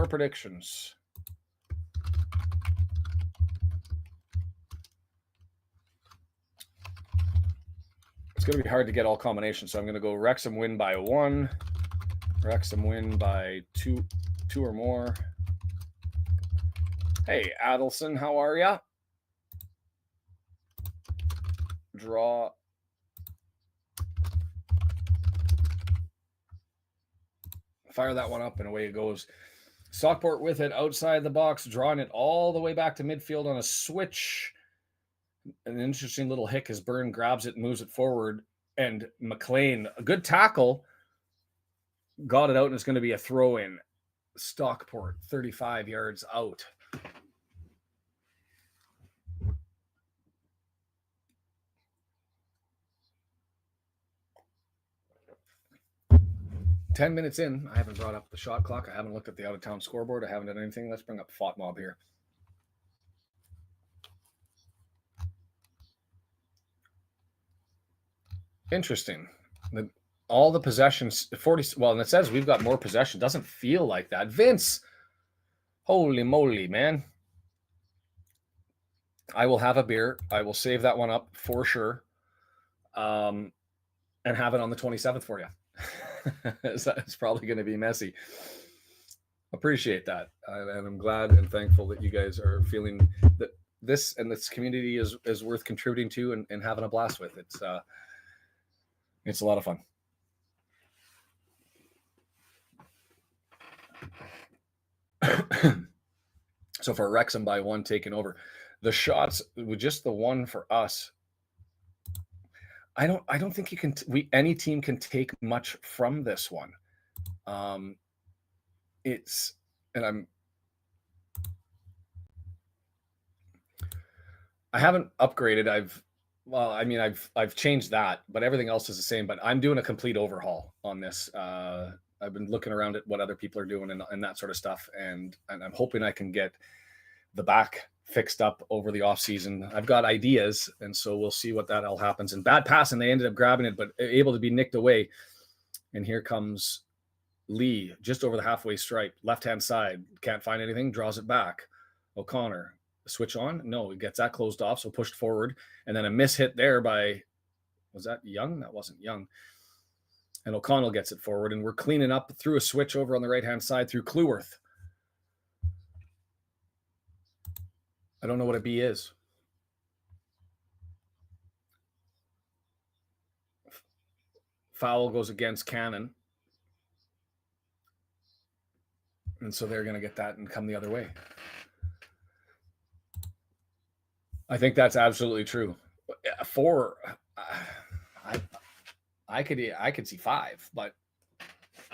predictions. It's going to be hard to get all combinations, so I'm going to go Wrexham win by 1. Wrexham win by 2 or more. Hey, Adelson, how are ya? Draw. Fire that one up and away it goes. Stockport with it outside the box, drawing it all the way back to midfield on a switch. An interesting little hick as Byrne grabs it and moves it forward. And McLean, a good tackle, got it out, and it's going to be a throw in. Stockport, 35 yards out. Ten minutes in, I haven't brought up the shot clock. I haven't looked at the out-of-town scoreboard. I haven't done anything. Let's bring up FOTMob here. Interesting. All the possessions, 40. Well, and it says we've got more possession. Doesn't feel like that. Vince, holy moly, man. I will have a beer. I will save that one up for sure, and have it on the 27th for you. It's probably going to be messy. Appreciate that, and I'm glad and thankful that you guys are feeling that this community is worth contributing to and having a blast with. It's a lot of fun. So for Wrexham by 1 taking over, the shots with just the one for us. I don't think you can. Any team can take much from this one. I haven't upgraded. I've changed that, but everything else is the same. But I'm doing a complete overhaul on this. I've been looking around at what other people are doing and that sort of stuff, and I'm hoping I can get the back fixed up over the off season. I've got ideas, and so we'll see what that all happens. And bad pass, and they ended up grabbing it, but able to be nicked away. And here comes Lee, just over the halfway stripe, left-hand side. Can't find anything, draws it back. O'Connor, switch on? No, he gets that closed off, so pushed forward. And then a miss hit there by, was that Young? That wasn't Young. And O'Connell gets it forward, and we're cleaning up through a switch over on the right-hand side through Cleworth. I don't know what a B is. Foul goes against Cannon. And so they're going to get that and come the other way. I think that's absolutely true. 4, I could see 5, but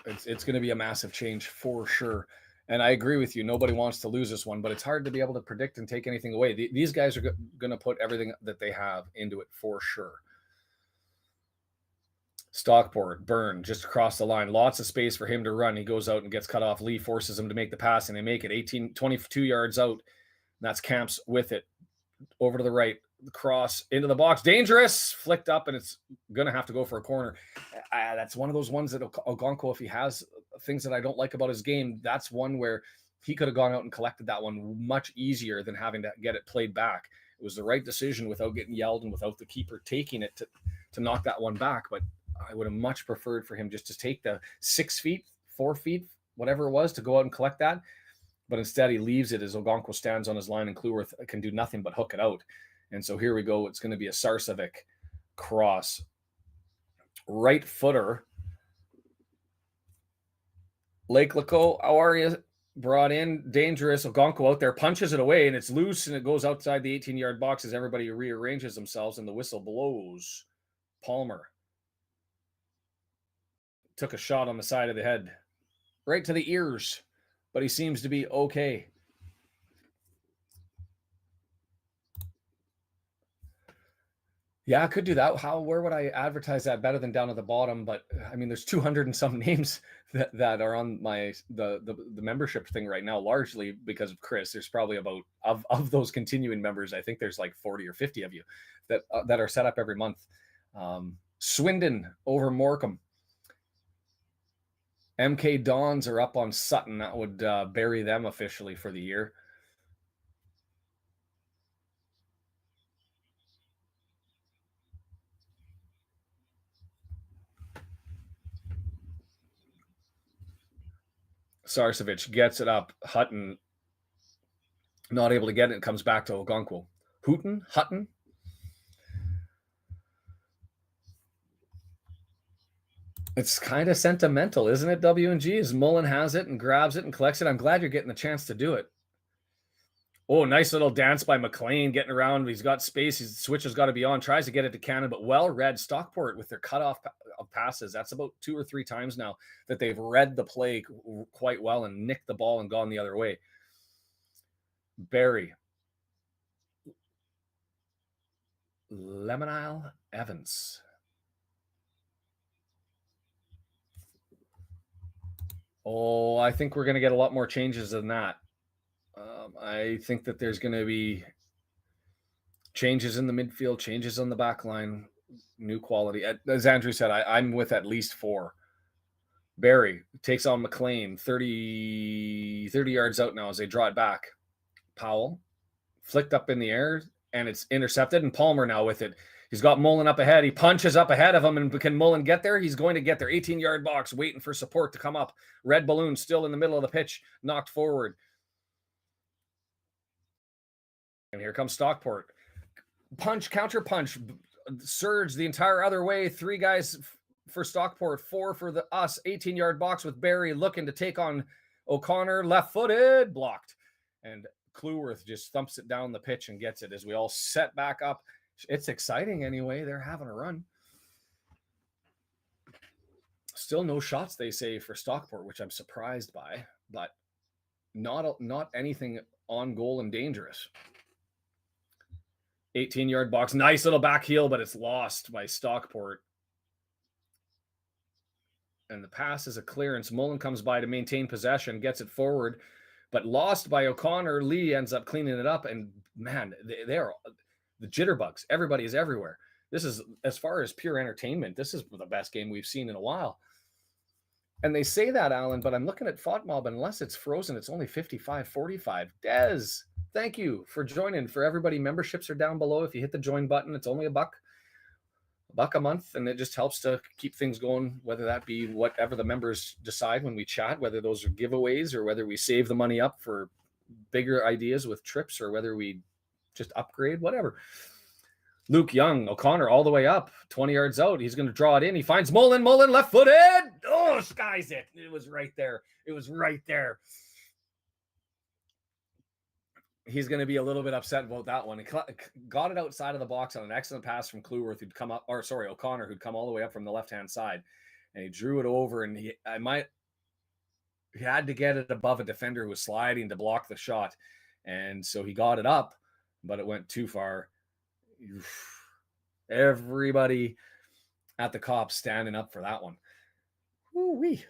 it's going to be a massive change for sure. And I agree with you. Nobody wants to lose this one, but it's hard to be able to predict and take anything away. These guys are going to put everything that they have into it for sure. Stockport, Byrne, just across the line. Lots of space for him to run. He goes out and gets cut off. Lee forces him to make the pass, and they make it 22 yards out. That's Camps with it. Over to the right. The cross into the box. Dangerous. Flicked up, and it's going to have to go for a corner. That's one of those ones that Ogonko, if he has things that I don't like about his game, that's one where he could have gone out and collected that one much easier than having to get it played back. It was the right decision without getting yelled and without the keeper taking it to knock that one back. But I would have much preferred for him just to take the 6 feet, 4 feet, whatever it was, to go out and collect that. But instead, he leaves it as Ogonko stands on his line, and Kluwerth can do nothing but hook it out. And so here we go. It's going to be a Sarcevic cross. Right footer. Lake Laco, how are you? Brought in. Dangerous. Ogonko out there punches it away, and it's loose, and it goes outside the 18-yard box as everybody rearranges themselves, and the whistle blows. Palmer took a shot on the side of the head, right to the ears, but he seems to be okay. Yeah, I could do that. Where would I advertise that better than down at the bottom? But I mean, there's 200 and some names that are on the membership thing right now, largely because of Chris. There's probably about of those continuing members, I think there's like 40 or 50 of you that are set up every month. Swindon over Morecambe. MK Dons are up on Sutton. That would bury them officially for the year. Sarcevic gets it up. Hutton not able to get it. It comes back to Ogonko. Hutton. It's kind of sentimental, isn't it, W&G? As Mullen has it and grabs it and collects it. I'm glad you're getting the chance to do it. Oh, nice little dance by McLean getting around. He's got space. His switch has got to be on. Tries to get it to Cannon, but well read. Stockport with their cutoff of passes. That's about 2 or 3 times now that they've read the play quite well and nicked the ball and gone the other way. Barry. Lemonile Evans. Oh, I think we're going to get a lot more changes than that. I think that there's going to be changes in the midfield, changes on the back line, new quality. As Andrew said, I'm with at least 4. Barry takes on McLean, 30 yards out now as they draw it back. Powell flicked up in the air, and it's intercepted, and Palmer now with it. He's got Mullen up ahead. He punches up ahead of him, and can Mullen get there? He's going to get there. 18-yard box, waiting for support to come up. Red balloon still in the middle of the pitch, knocked forward. And here comes Stockport. Punch, counter punch, surge the entire other way. 3 guys for Stockport, 4 for us. 18-yard box with Barry looking to take on O'Connor. Left-footed, blocked. And Kluwerth just thumps it down the pitch and gets it as we all set back up. It's exciting anyway. They're having a run. Still no shots, they say, for Stockport, which I'm surprised by, but not anything on goal and dangerous. 18-yard box. Nice little back heel, but it's lost by Stockport. And the pass is a clearance. Mullen comes by to maintain possession, gets it forward, but lost by O'Connor. Lee ends up cleaning it up, and man, they're the jitterbugs. Everybody is everywhere. This is, as far as pure entertainment, this is the best game we've seen in a while. And they say that, Alan, but I'm looking at FOTMob, unless it's frozen, it's only 55.45. Des, thank you for joining. For everybody, memberships are down below. If you hit the join button, it's only $1 a month, and it just helps to keep things going, whether that be whatever the members decide when we chat, whether those are giveaways or whether we save the money up for bigger ideas with trips or whether we just upgrade, whatever. Luke Young, O'Connor all the way up, 20 yards out. He's going to draw it in. He finds Mullen, left-footed. Oh, skies it. It was right there. He's going to be a little bit upset about that one. He got it outside of the box on an excellent pass from Kluwerth, O'Connor, who'd come all the way up from the left-hand side. And he drew it over, and he had to get it above a defender who was sliding to block the shot. And so he got it up, but it went too far. Everybody at the cops standing up for that one. Woo-wee.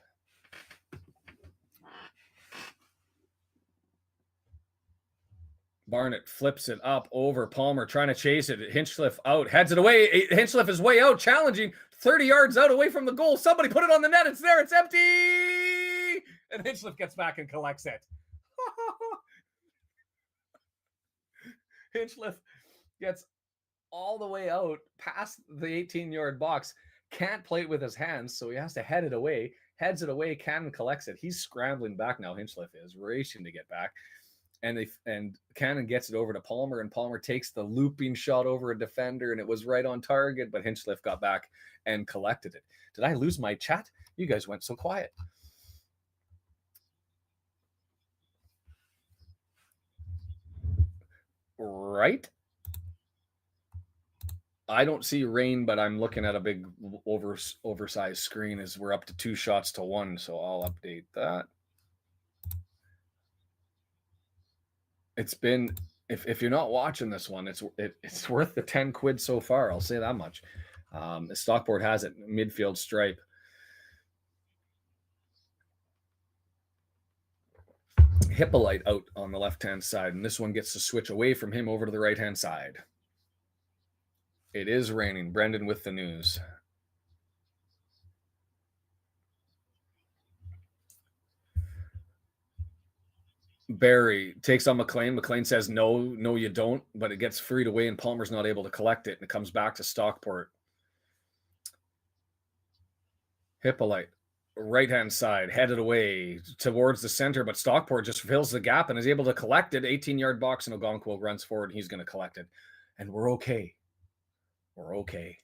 Barnett flips it up over Palmer, trying to chase it. Hinchcliffe out, heads it away. Hinchcliffe is way out, challenging 30 yards out away from the goal. Somebody put it on the net. It's there. It's empty. And Hinchcliffe gets back and collects it. Hinchcliffe gets all the way out past the 18-yard box. Can't play it with his hands, so he has to head it away. Heads it away. Cannon collects it. He's scrambling back now. Hinchcliffe is racing to get back. And Cannon gets it over to Palmer, and Palmer takes the looping shot over a defender, and it was right on target, but Hinchcliffe got back and collected it. Did I lose my chat? You guys went so quiet. Right? I don't see rain, but I'm looking at a big oversized screen as we're up to 2 shots to 1, so I'll update that. It's been, if you're not watching this one, it's worth the 10 quid so far. I'll say that much. Stockport has it, midfield stripe. Hippolyte out on the left-hand side, and this one gets to switch away from him over to the right-hand side. It is raining. Brendan with the news. Barry takes on McLean. McLean says, no, you don't, but it gets freed away and Palmer's not able to collect it, and it comes back to Stockport. Hippolyte, right-hand side, headed away towards the center, but Stockport just fills the gap and is able to collect it. 18-yard box, and Ogonkwo runs forward, and he's going to collect it. And we're okay. We're okay.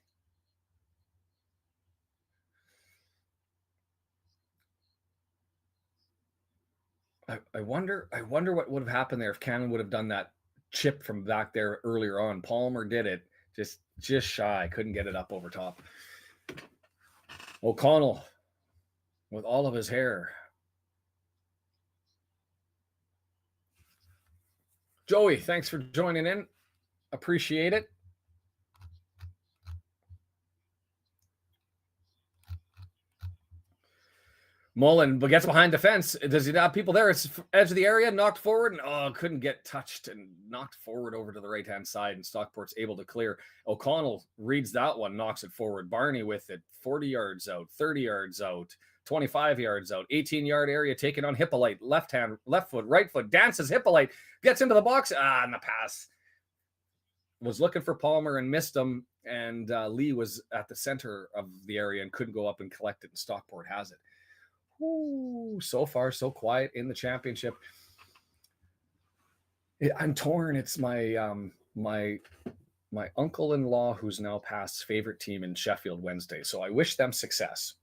I wonder what would have happened there if Cannon would have done that chip from back there earlier on. Palmer did it just shy, couldn't get it up over top. O'Connell with all of his hair. Joey, thanks for joining in. Appreciate it. Mullen gets behind the fence. Does he have people there? It's edge of the area, knocked forward, and couldn't get touched and knocked forward over to the right-hand side, and Stockport's able to clear. O'Connell reads that one, knocks it forward. Barney with it, 40 yards out, 30 yards out, 25 yards out, 18-yard area taken on Hippolyte. Left hand, left foot, right foot, dances Hippolyte, gets into the box. And the pass was looking for Palmer and missed him, and Lee was at the center of the area and couldn't go up and collect it, and Stockport has it. Ooh, so far so quiet in the championship. I'm torn. It's my my uncle-in-law, who's now past favorite team in Sheffield Wednesday. So I wish them success,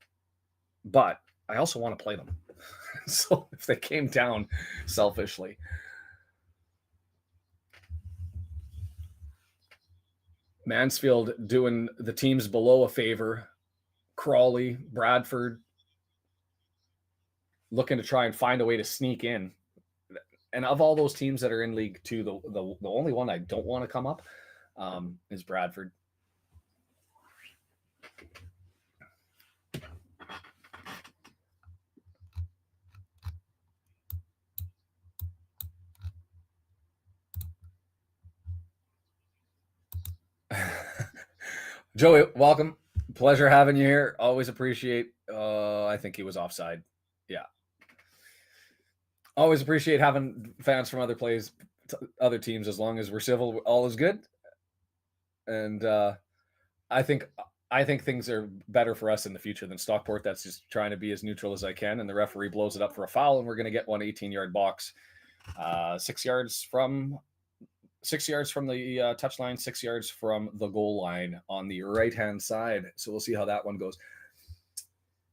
but I also want to play them. So if they came down selfishly. Mansfield doing the teams below a favor. Crawley, Bradford, looking to try and find a way to sneak in. And of all those teams that are in League Two, the only one I don't want to come up is Bradford. Joey, welcome. Pleasure having you here. Always appreciate. I think he was offside. Yeah. Always appreciate having fans from other teams, as long as we're civil, all is good. And I think things are better for us in the future than Stockport. That's just trying to be as neutral as I can, and the referee blows it up for a foul, and we're going to get one 18-yard box, 6 yards from the touchline, 6 yards from the goal line on the right-hand side. So we'll see how that one goes.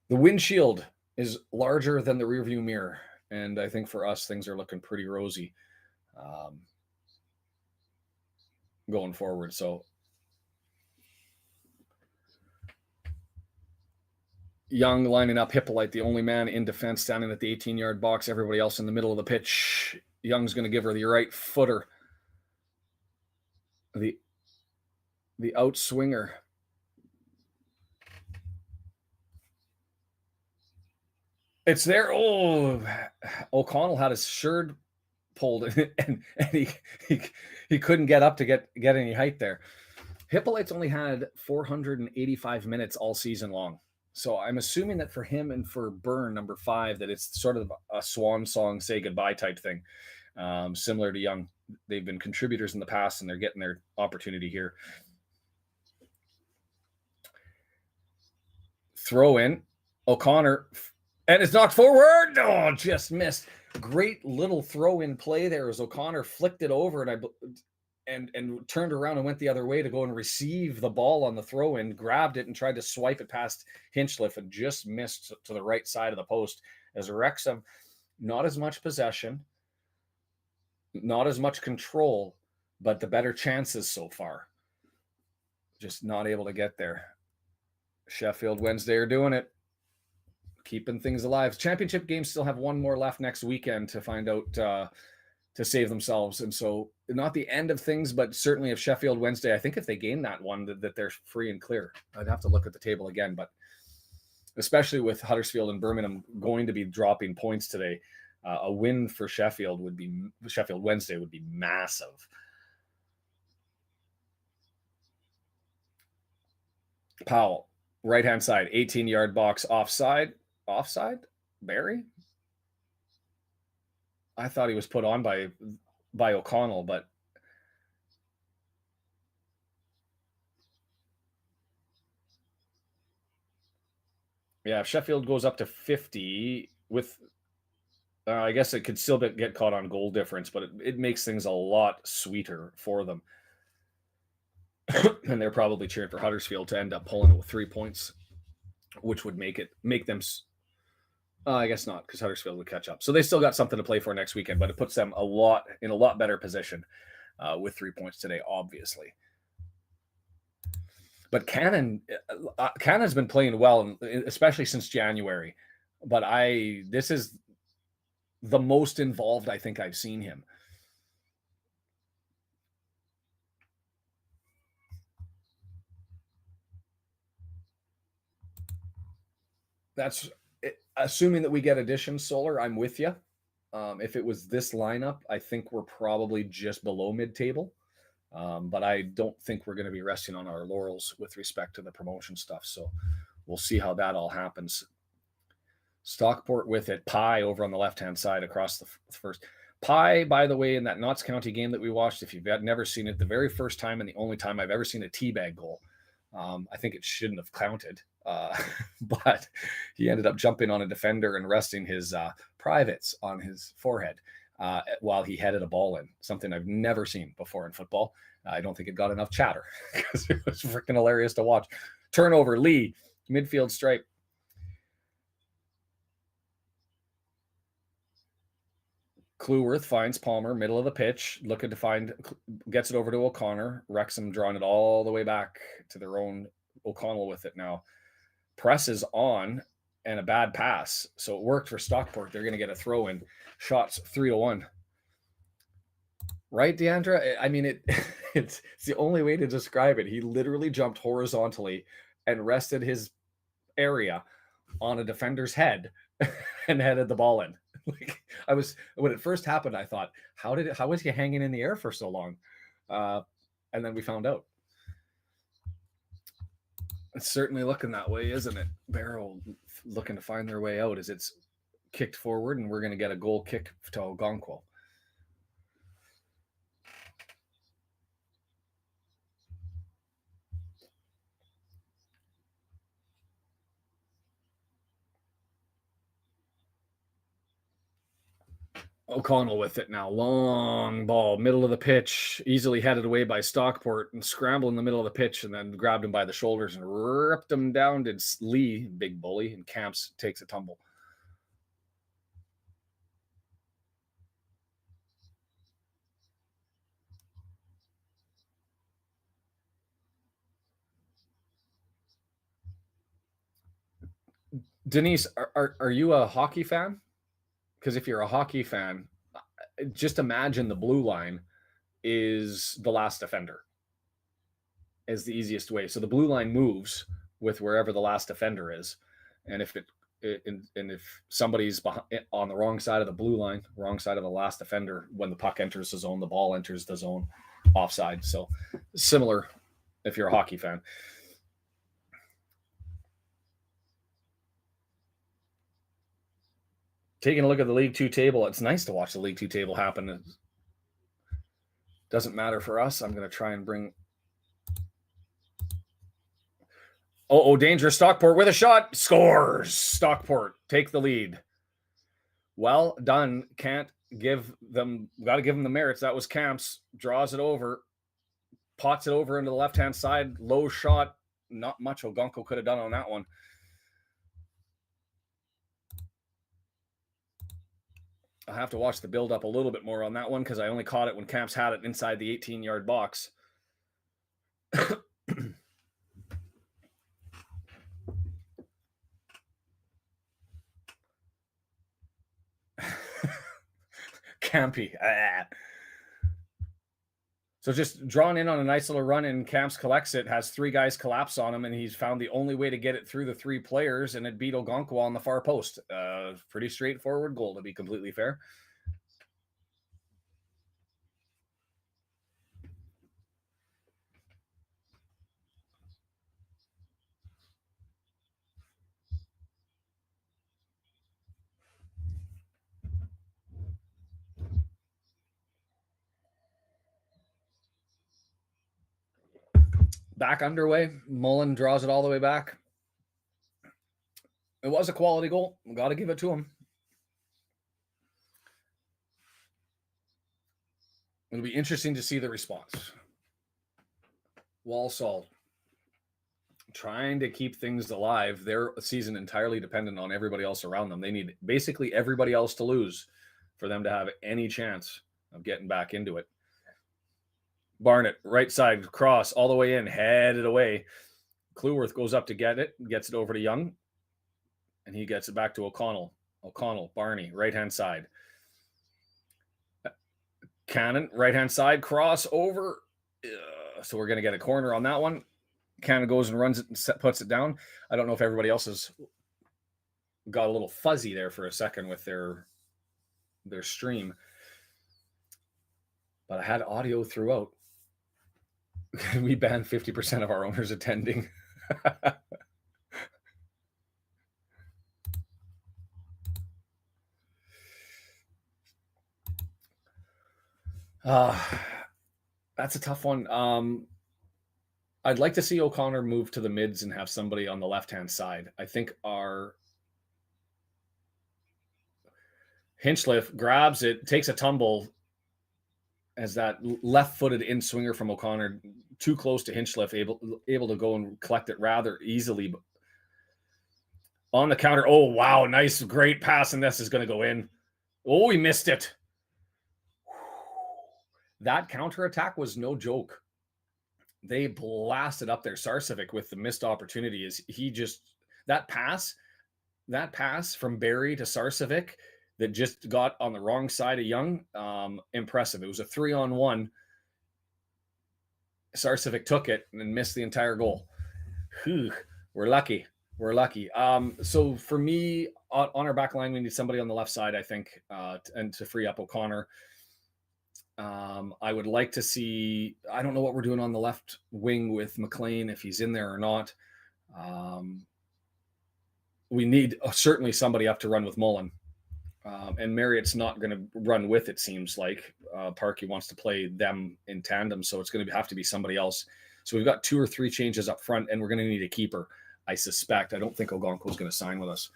The windshield is larger than the rearview mirror, and I think for us, things are looking pretty rosy going forward. So Young lining up, Hippolyte, the only man in defense, standing at the 18-yard box. Everybody else in the middle of the pitch. Young's going to give her the right footer. The outswinger. It's there. Oh, O'Connell had his shirt pulled and he couldn't get up to get any height there. Hippolyte's only had 485 minutes all season long. So I'm assuming that for him and for Byrne, number 5, that it's sort of a swan song, say goodbye type thing. Similar to Young. They've been contributors in the past and they're getting their opportunity here. Throw in. O'Connor. And it's knocked forward. Oh, just missed. Great little throw-in play there as O'Connor flicked it over and turned around and went the other way to go and receive the ball on the throw-in, grabbed it and tried to swipe it past Hinchliffe and just missed to the right side of the post. As Wrexham, not as much possession, not as much control, but the better chances so far. Just not able to get there. Sheffield Wednesday are doing it. Keeping things alive. Championship games still have one more left next weekend to find out to save themselves. And so not the end of things, but certainly if Sheffield Wednesday, I think if they gain that one, that they're free and clear. I'd have to look at the table again, but especially with Huddersfield and Birmingham going to be dropping points today, a win for Sheffield Wednesday would be massive. Powell, right-hand side, 18-yard box, offside. Barry? I thought he was put on by O'Connell, but yeah, if Sheffield goes up to 50 with, I guess it could still get caught on goal difference, but it makes things a lot sweeter for them. And they're probably cheering for Huddersfield to end up pulling it with 3 points, which would make them. I guess not, because Huddersfield would catch up. So they still got something to play for next weekend, but it puts them in a lot better position with 3 points today, obviously. But Cannon's been playing well, especially since January. But this is the most involved I think I've seen him. That's assuming that we get additions, Solar. I'm with you. If it was this lineup, I think we're probably just below mid-table. But I don't think we're going to be resting on our laurels with respect to the promotion stuff. So we'll see how that all happens. Stockport with it. Pye over on the left-hand side across the first. Pye, by the way, in that Notts County game that we watched, if you've never seen it, the very first time and the only time I've ever seen a teabag goal. I think it shouldn't have counted, but he ended up jumping on a defender and resting his privates on his forehead while he headed a ball in, something I've never seen before in football. I don't think it got enough chatter because it was freaking hilarious to watch. Turnover, Lee, midfield stripe. Cleworth finds Palmer, middle of the pitch, looking to gets it over to O'Connor. Wrexham drawing it all the way back to their own. O'Connell with it now. Presses on and a bad pass. So it worked for Stockport. They're going to get a throw in. Shots 3-1. Right, Deandra? I mean, it's the only way to describe it. He literally jumped horizontally and rested his area on a defender's head and headed the ball in. When it first happened, I thought, how was he hanging in the air for so long? And then we found out. It's certainly looking that way, isn't it? Barrow looking to find their way out as it's kicked forward, and we're going to get a goal kick to Ogonkwo. O'Connell with it now. Long ball, middle of the pitch, easily headed away by Stockport and scrambled in the middle of the pitch and then grabbed him by the shoulders and ripped him down. Did Lee, big bully, and Camps takes a tumble. Denise, are you a hockey fan? Because if you're a hockey fan, just imagine the blue line is the last defender is the easiest way. So the blue line moves with wherever the last defender is. And if and if somebody's on the wrong side of the blue line, wrong side of the last defender, when the puck enters the zone, the ball enters the zone, offside. So similar if you're a hockey fan. Taking a look at the League Two table, it's nice to watch the League Two table happen. It doesn't matter for us. I'm going to try and bring... Oh, dangerous. Stockport with a shot. Scores. Stockport take the lead. Well done. Got to give them the merits. That was Camps. Draws it over. Pots it over into the left-hand side. Low shot. Not much Ogonko could have done on that one. I'll have to watch the build-up a little bit more on that one because I only caught it when Camps had it inside the 18-yard box. Campy. So just drawn in on a nice little run, and Camps collects it, has three guys collapse on him, and he's found the only way to get it through the three players, and it beat Ogonko on the far post. Pretty straightforward goal, to be completely fair. Back underway. Mullen draws it all the way back. It was a quality goal. Got to give it to him. It'll be interesting to see the response. Walsall trying to keep things alive. Their season entirely dependent on everybody else around them. They need basically everybody else to lose for them to have any chance of getting back into it. Barnett, right side, cross, all the way in, headed away. Cluworth goes up to get it, gets it over to Young, and he gets it back to O'Connell. Barney, right-hand side. Cannon, right-hand side, cross over. So we're going to get a corner on that one. Cannon goes and runs it and puts it down. I don't know if everybody else has got a little fuzzy there for a second with their stream. But I had audio throughout. We banned 50% of our owners attending. That's a tough one. I'd like to see O'Connor move to the mids and have somebody on the left-hand side. I think our Hinchcliffe grabs it, takes a tumble as that left-footed in-swinger from O'Connor, too close to Hinchcliffe, able to go and collect it rather easily. On the counter, oh, wow, nice, great pass, and this is going to go in. Oh, he missed it. That counterattack was no joke. They blasted up there. Sarcevic with the missed opportunity is that pass from Barry to Sarcevic that just got on the wrong side of Young. Impressive. It was a 3-on-1. Sarcevic took it and missed the entire goal. Whew, we're lucky. So for me, on our back line, we need somebody on the left side, I think, and to free up O'Connor. I would like to see, I don't know what we're doing on the left wing with McLean, if he's in there or not. We need certainly somebody up to run with Mullen. And Marriott's not going to run with, it seems like. Parkey wants to play them in tandem, so it's going to have to be somebody else. So we've got 2 or 3 changes up front, and we're going to need a keeper, I suspect. I don't think Ogonko's going to sign with us.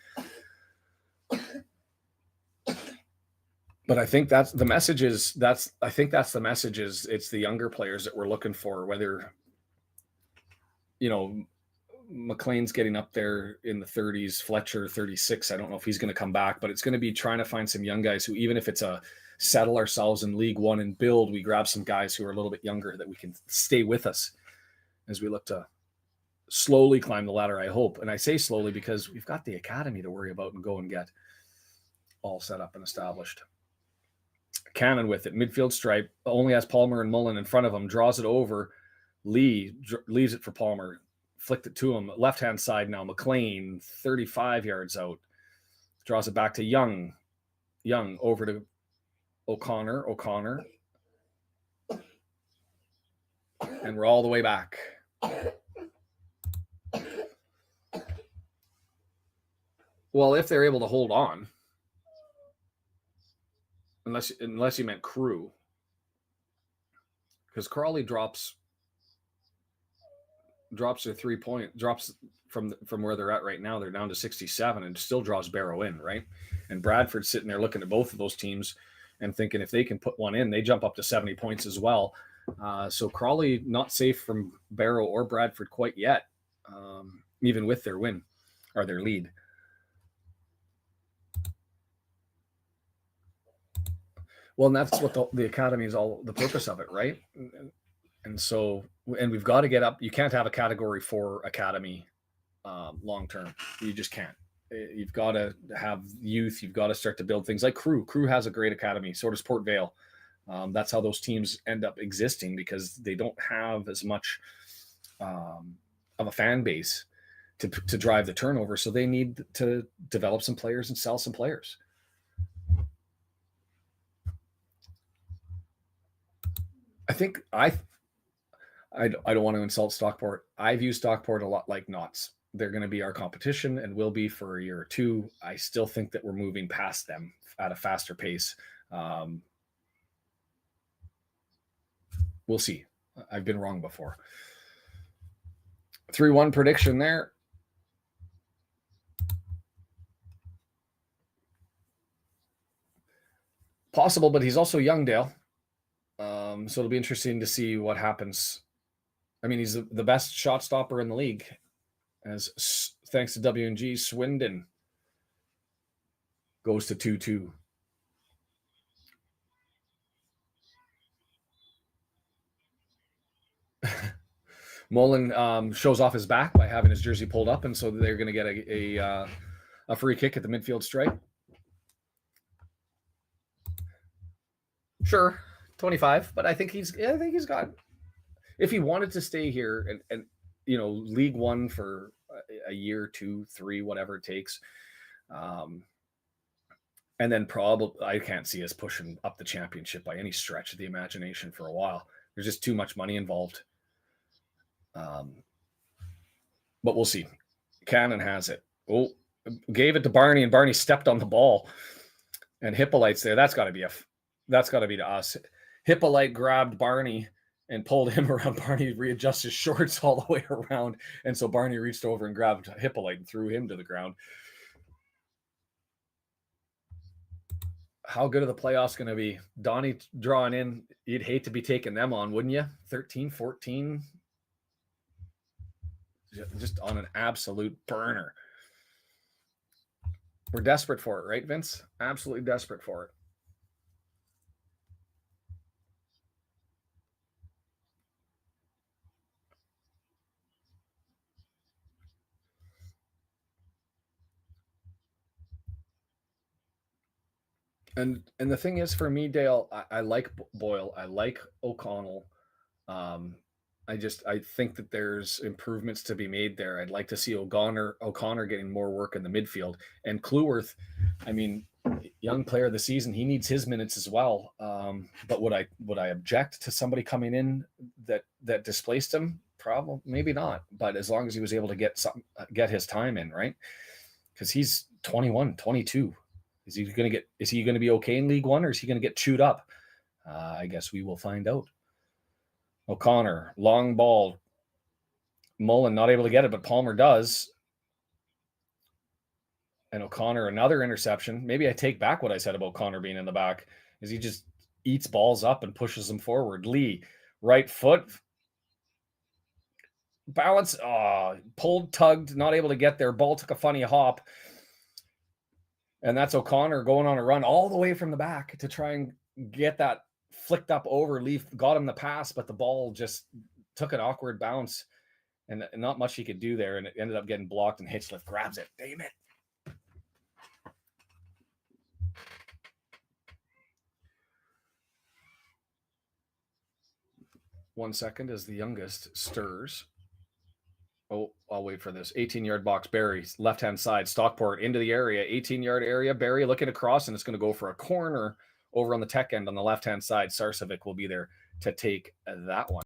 But I think that's the message it's the younger players that we're looking for, whether, McLean's getting up there in the 30s, Fletcher 36. I don't know if he's going to come back, but it's going to be trying to find some young guys who, even if it's a settle ourselves in League One and build, we grab some guys who are a little bit younger that we can stay with us as we look to slowly climb the ladder, I hope. And I say slowly because we've got the academy to worry about and go and get all set up and established. Cannon with it, midfield stripe, only has Palmer and Mullen in front of him, draws it over. Lee leaves it for Palmer, flicked it to him. Left-hand side now, McLean, 35 yards out. Draws it back to Young. Young over to O'Connor. O'Connor. And we're all the way back. Well, if they're able to hold on, unless you meant Crew, because Crawley drops their 3 point, drops from where they're at right now. They're down to 67 and still draws Barrow in, right? And Bradford's sitting there looking at both of those teams and thinking if they can put one in, they jump up to 70 points as well. So Crawley not safe from Barrow or Bradford quite yet, even with their win or their lead. Well, and that's what the academy is all the purpose of it, right? And so, and we've got to get up. You can't have a Category 4 academy long term. You just can't. You've got to have youth. You've got to start to build things like Crew. Crew has a great academy. So does Port Vale. That's how those teams end up existing because they don't have as much of a fan base to drive the turnover. So they need to develop some players and sell some players. I think I don't want to insult Stockport. I view Stockport a lot like Knots. They're going to be our competition and will be for a year or two. I still think that we're moving past them at a faster pace. We'll see. I've been wrong before. 3-1 prediction there. Possible, but he's also young, Dale. So it'll be interesting to see what happens. I mean, he's the best shot stopper in the league, as thanks to W&G, Swindon goes to 2-2. Mullen shows off his back by having his jersey pulled up, and so they're going to get a free kick at the midfield stripe. Sure, 25, but I think he's got. If he wanted to stay here and League One for a year, 2, 3, whatever it takes, and then probably I can't see us pushing up the championship by any stretch of the imagination for a while. There's just too much money involved. But we'll see. Cannon has it. Oh, gave it to Barney, and Barney stepped on the ball. And Hippolyte's there. That's got to be to us. Hippolyte grabbed Barney and pulled him around. Barney readjusts his shorts all the way around. And so Barney reached over and grabbed Hippolyte and threw him to the ground. How good are the playoffs going to be? Donnie drawing in. You'd hate to be taking them on, wouldn't you? 13, 14. Just on an absolute burner. We're desperate for it, right, Vince? Absolutely desperate for it. And the thing is, for me, Dale, I like Boyle. I like O'Connell. I think that there's improvements to be made there. I'd like to see O'Connor getting more work in the midfield. And Cleworth, I mean, young player of the season, he needs his minutes as well. But would I object to somebody coming in that displaced him? Probably, maybe not. But as long as he was able to get his time in, right? Because he's 21, 22. Is he going to be okay in League One, or is he going to get chewed up? I guess we will find out. O'Connor, long ball. Mullen not able to get it, but Palmer does. And O'Connor, another interception. Maybe I take back what I said about O'Connor being in the back, is he just eats balls up and pushes them forward. Lee, right foot. Balance, pulled, tugged, not able to get there. Ball took a funny hop. And that's O'Connor going on a run all the way from the back to try and get that flicked up over. Leaf got him the pass, but the ball just took an awkward bounce and not much he could do there. And it ended up getting blocked, and Hitchcliffe grabs it. Damn it. One second as the youngest stirs. Oh, I'll wait for this. 18-yard box, Barry, left-hand side, Stockport into the area, 18-yard area. Barry looking across, and it's going to go for a corner over on the tech end on the left-hand side. Sarcevic will be there to take that one.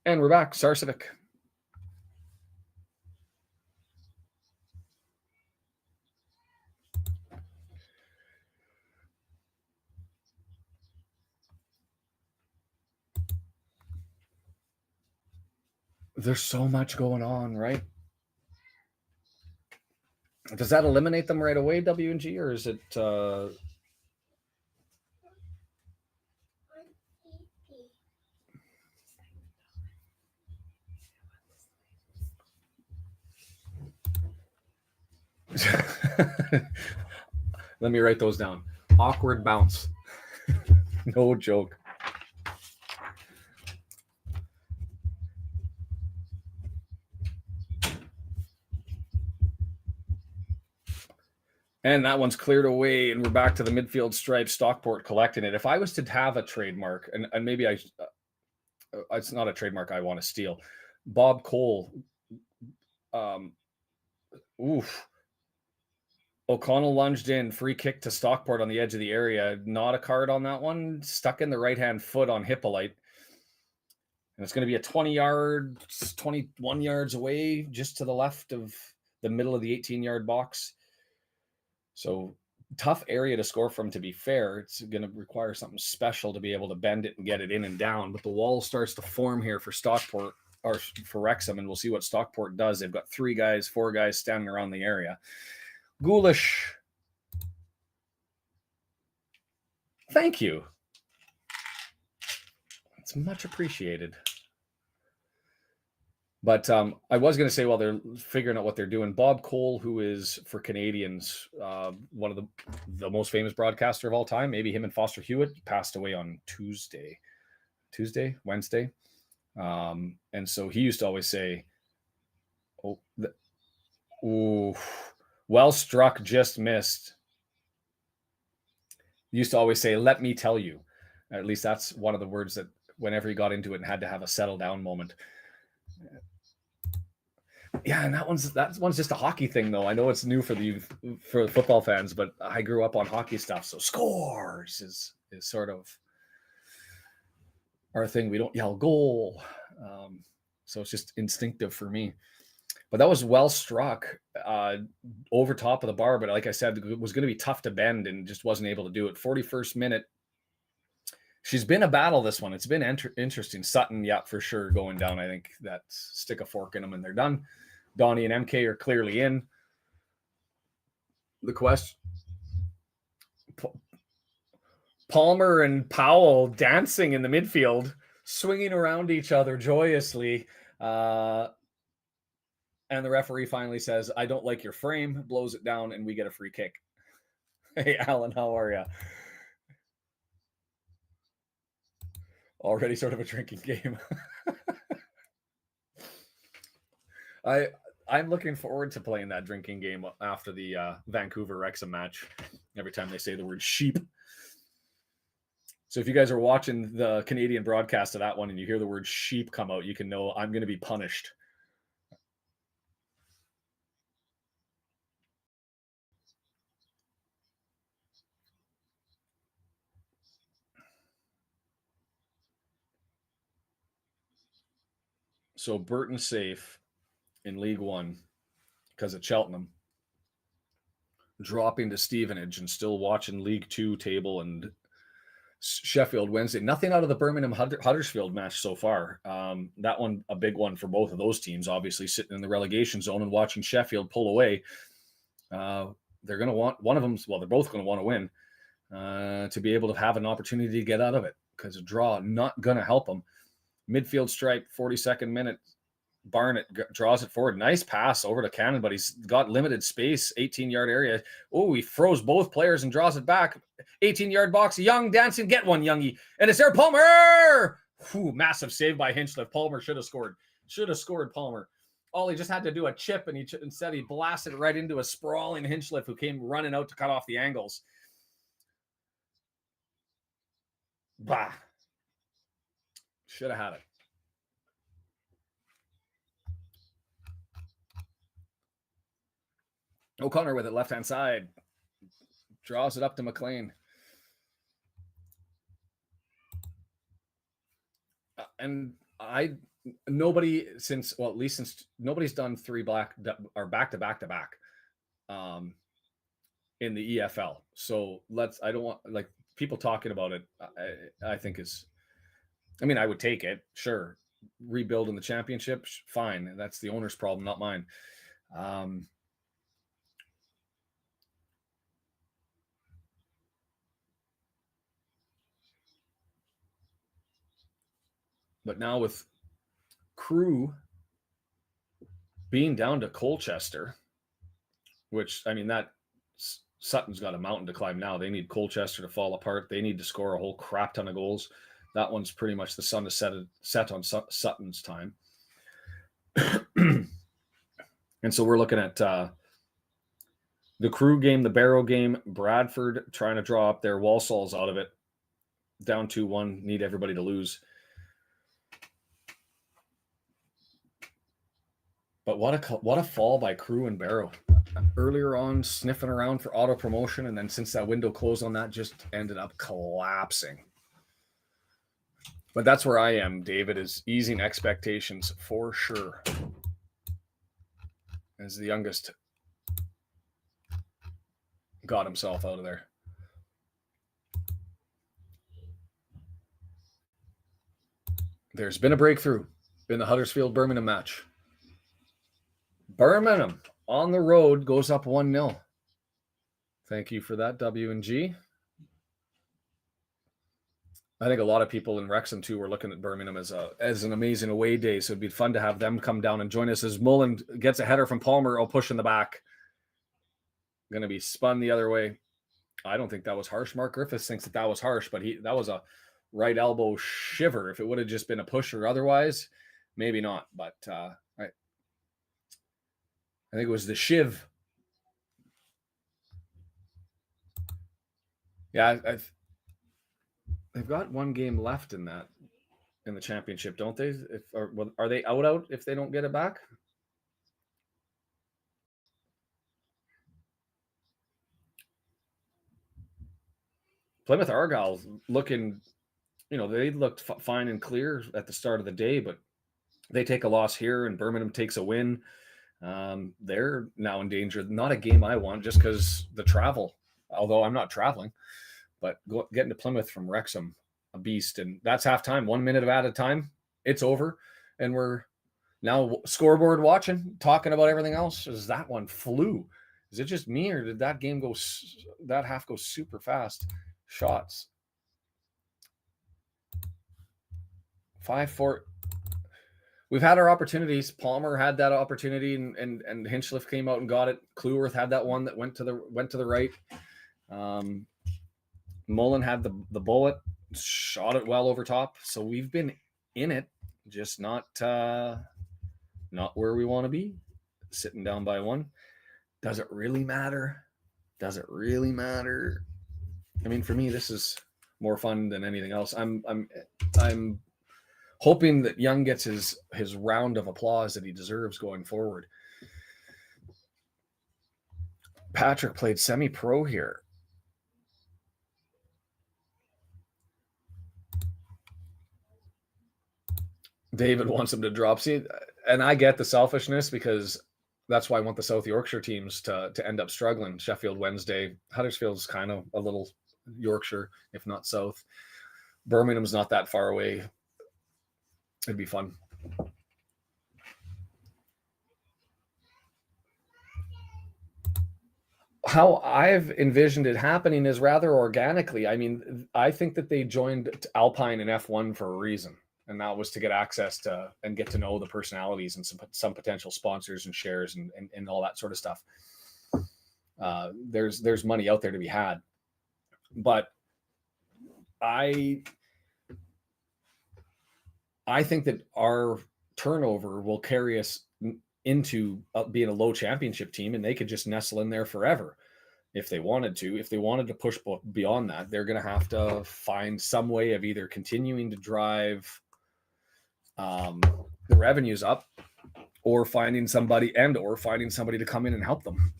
And we're back. Sarcevic. There's so much going on, right? Does that eliminate them right away, W&G, or is it... Let me write those down. Awkward bounce. No joke. And that one's cleared away, and we're back to the midfield stripe. Stockport collecting it. If I was to have a trademark, and maybe it's not a trademark I want to steal. Bob Cole. O'Connell lunged in, free kick to Stockport on the edge of the area. Not a card on that one. Stuck in the right-hand foot on Hippolyte. And it's going to be a 21 yards away, just to the left of the middle of the 18-yard box. So tough area to score from, to be fair. It's going to require something special to be able to bend it and get it in and down. But the wall starts to form here for Stockport, or for Wrexham, and we'll see what Stockport does. They've got 4 guys standing around the area. Ghoulish. Thank you. It's much appreciated. But I was going to say, while they're figuring out what they're doing, Bob Cole, who is, for Canadians, one of the most famous broadcaster of all time, maybe him and Foster Hewitt, passed away on Wednesday. And so he used to always say, well struck, just missed. He used to always say, let me tell you. At least that's one of the words that whenever he got into it and had to have a settle down moment. Yeah, and that one's just a hockey thing, though. I know it's new for the football fans, but I grew up on hockey stuff, so scores is sort of our thing. We don't yell goal, so it's just instinctive for me. But that was well struck over top of the bar, but like I said, it was going to be tough to bend and just wasn't able to do it. 41st minute. She's been a battle, this one. It's been interesting. Sutton, yeah, for sure, going down. I think that's stick a fork in them and they're done. Donnie and MK are clearly in. The question. Palmer and Powell dancing in the midfield, swinging around each other joyously. And the referee finally says, I don't like your frame, blows it down, and we get a free kick. Hey, Alan, how are you? Already sort of a drinking game. I'm looking forward to playing that drinking game after the Vancouver Wrexham match. Every time they say the word sheep. So if you guys are watching the Canadian broadcast of that one and you hear the word sheep come out, you can know I'm going to be punished. So Burton safe in League One because of Cheltenham, dropping to Stevenage and still watching League Two table and Sheffield Wednesday. Nothing out of the Birmingham Huddersfield match so far. That one, a big one for both of those teams, obviously sitting in the relegation zone and watching Sheffield pull away. They're going to want one of them. Well, they're both going to want to win to be able to have an opportunity to get out of it, because a draw not going to help them. Midfield stripe, 42nd minute. Barnett draws it forward. Nice pass over to Cannon, but he's got limited space, 18-yard area. Oh, he froze both players and draws it back. 18-yard box. Young dancing. Get one, Youngie. And it's there. Palmer! massive save by Hinchliffe. Palmer should have scored. Should have scored, Palmer. Ollie just had to do a chip, and instead he blasted it right into a sprawling Hinchliffe who came running out to cut off the angles. Bah. Should have had it. O'Connor with it, left-hand side. Draws it up to McLean. And nobody's done three back-to-back in the EFL. So I don't want, like, people talking about it, I think I would take it. Sure. Rebuild in the championship. Fine. That's the owner's problem, not mine. But now with Crew being down to Colchester, which, that Sutton's got a mountain to climb now. They need Colchester to fall apart. They need to score a whole crap ton of goals. That one's pretty much the sun is set on Sutton's time. And so we're looking at the Crew game, the Barrow game, Bradford trying to draw up their Walsall's out of it. Down 2-1, need everybody to lose. But what a fall by Crew and Barrow. Earlier on, sniffing around for auto promotion, and then since that window closed on that, just ended up collapsing. But that's where I am, David, is easing expectations for sure. As the youngest got himself out of there. There's been a breakthrough in the Huddersfield-Birmingham match. Birmingham on the road goes up 1-0. Thank you for that, W&G. I think a lot of people in Wrexham too were looking at Birmingham as an amazing away day. So it'd be fun to have them come down and join us as Mullen gets a header from Palmer. I'll push in the back. Going to be spun the other way. I don't think that was harsh. Mark Griffiths thinks that was harsh, but that was a right elbow shiver. If it would have just been a push or otherwise, maybe not. But I think it was the shiv. Yeah, they've got one game left in the championship, don't they? Are they out if they don't get it back? Plymouth Argyle looking, they looked fine and clear at the start of the day, but they take a loss here and Birmingham takes a win. They're now in danger. Not a game I want just because the travel, although I'm not traveling, but getting to Plymouth from Wrexham, a beast. And that's halftime, 1 minute at a time. It's over. And we're now scoreboard watching, talking about everything else. Is that one flew? Is it just me or did that half go super fast? Shots. 5-4. We've had our opportunities. Palmer had that opportunity, and Hinchliffe came out and got it. Kluworth had that one that went to the right. Mullen had the bullet, shot it well over top. So we've been in it, just not where we want to be. Sitting down by one. Does it really matter? Does it really matter? For me, this is more fun than anything else. I'm hoping that Young gets his round of applause that he deserves going forward. Patrick played semi-pro here. David wants him to drop. See, and I get the selfishness because that's why I want the South Yorkshire teams to end up struggling. Sheffield Wednesday, Huddersfield's kind of a little Yorkshire, if not South. Birmingham's not that far away. It'd be fun. How I've envisioned it happening is rather organically. I think that they joined Alpine and F1 for a reason, and that was to get access to and get to know the personalities and some potential sponsors and shares and all that sort of stuff. There's money out there to be had, but I think that our turnover will carry us into being a low championship team, and they could just nestle in there forever if they wanted to. If they wanted to push beyond that, they're going to have to find some way of either continuing to drive the revenues up, or finding somebody to come in and help them.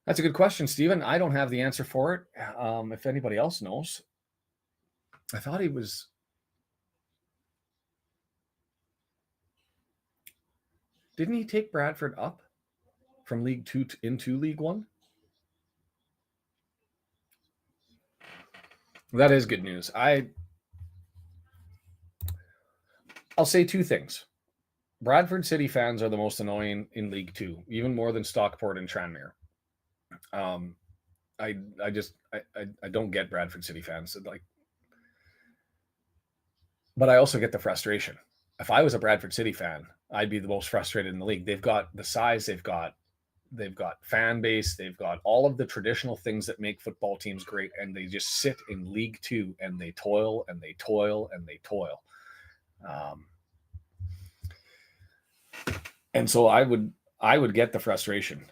That's a good question, Stephen. I don't have the answer for it. If anybody else knows. I thought he was... Didn't he take Bradford up from League 2 into League 1? That is good news. I'll say two things. Bradford City fans are the most annoying in League 2, even more than Stockport and Tranmere. I don't get Bradford City fans. But I also get the frustration. If I was a Bradford City fan, I'd be the most frustrated in the league. They've got the size, they've got fan base, they've got all of the traditional things that make football teams great, and they just sit in League 2 and they toil and they toil and they toil. And so I would get the frustration,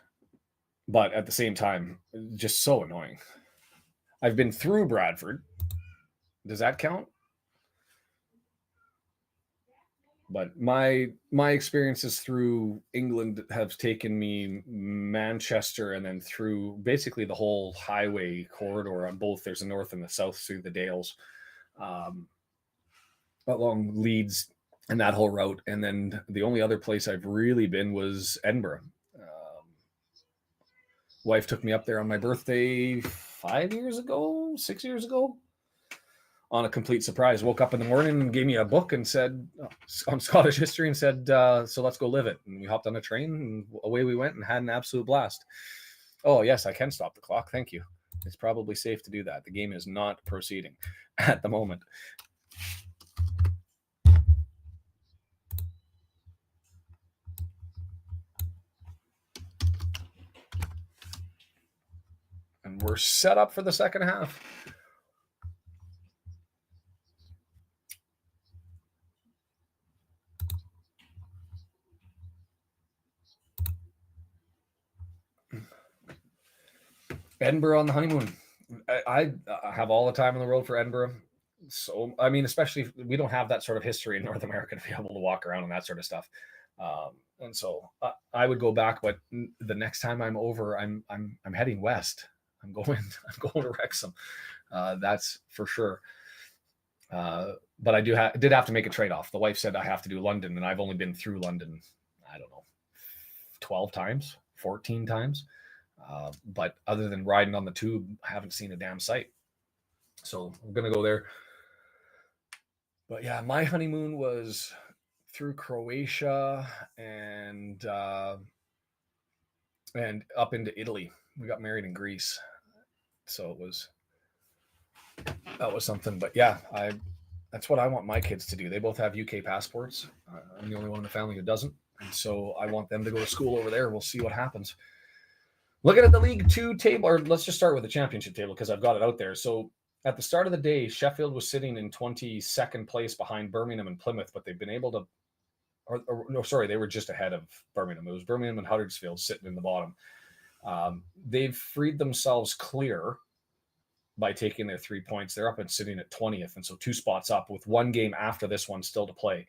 but at the same time, just so annoying. I've been through Bradford. Does that count? But my experiences through England have taken me Manchester and then through basically the whole highway corridor on both. There's a north and the south through the Dales, along Leeds and that whole route. And then the only other place I've really been was Edinburgh. Wife took me up there on my birthday 6 years ago, on a complete surprise. Woke up in the morning and gave me a book and said, on Scottish history, and said, so let's go live it. And we hopped on a train and away we went and had an absolute blast. Oh, yes, I can stop the clock. Thank you. It's probably safe to do that. The game is not proceeding at the moment. And we're set up for the second half. Edinburgh on the honeymoon. I have all the time in the world for Edinburgh. So, I mean, especially we don't have that sort of history in North America to be able to walk around and that sort of stuff. And so I would go back, but the next time I'm over, I'm heading west. I'm going to Wrexham. That's for sure. But I did have to make a trade-off. The wife said I have to do London, and I've only been through London, I don't know, 12 times, 14 times. But other than riding on the tube, I haven't seen a damn sight. So I'm going to go there. But yeah, my honeymoon was through Croatia and up into Italy. We got married in Greece. So that was something. But yeah, that's what I want my kids to do. They both have UK passports. I'm the only one in the family who doesn't. And so I want them to go to school over there. We'll see what happens. Looking at the League 2 table, or let's just start with the championship table because I've got it out there. So at the start of the day, Sheffield was sitting in 22nd place behind Birmingham and Plymouth, but they've been able to, they were just ahead of Birmingham. It was Birmingham and Huddersfield sitting in the bottom. They've freed themselves clear by taking their 3 points. They're up and sitting at 20th, and so 2 spots up with one game after this one still to play.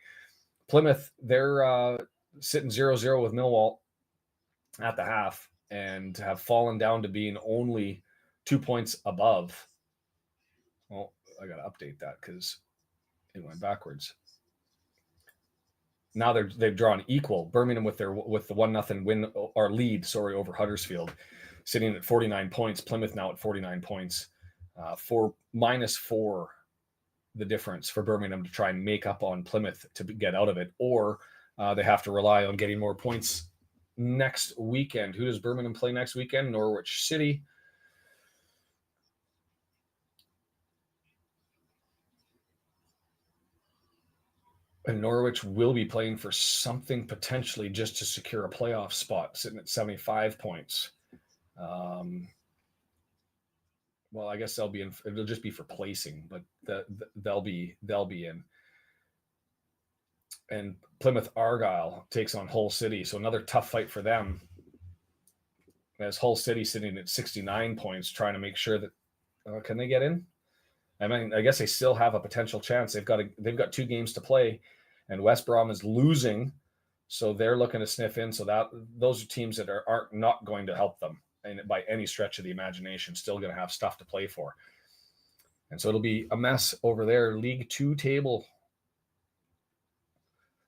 Plymouth, they're sitting 0-0 with Millwall at the half and have fallen down to being only 2 points above. Well, I got to update that because it went backwards. Now they've drawn equal. Birmingham with the 1-0 win or lead, over Huddersfield, sitting at 49 points. Plymouth now at 49 points. -4 the difference for Birmingham to try and make up on Plymouth to get out of it, or they have to rely on getting more points next weekend. Who does Birmingham play next weekend? Norwich City. And Norwich will be playing for something potentially just to secure a playoff spot, sitting at 75 points. well, I guess they'll be in. It'll just be for placing, but they'll be in. And Plymouth Argyle takes on Hull City, so another tough fight for them. As Hull City sitting at 69 points, trying to make sure that can they get in? I mean, I guess they still have a potential chance. They've got 2 games to play, and West Brom is losing, so they're looking to sniff in. So that those are teams that aren't not going to help them, and by any stretch of the imagination, still going to have stuff to play for. And so it'll be a mess over there. League 2 table.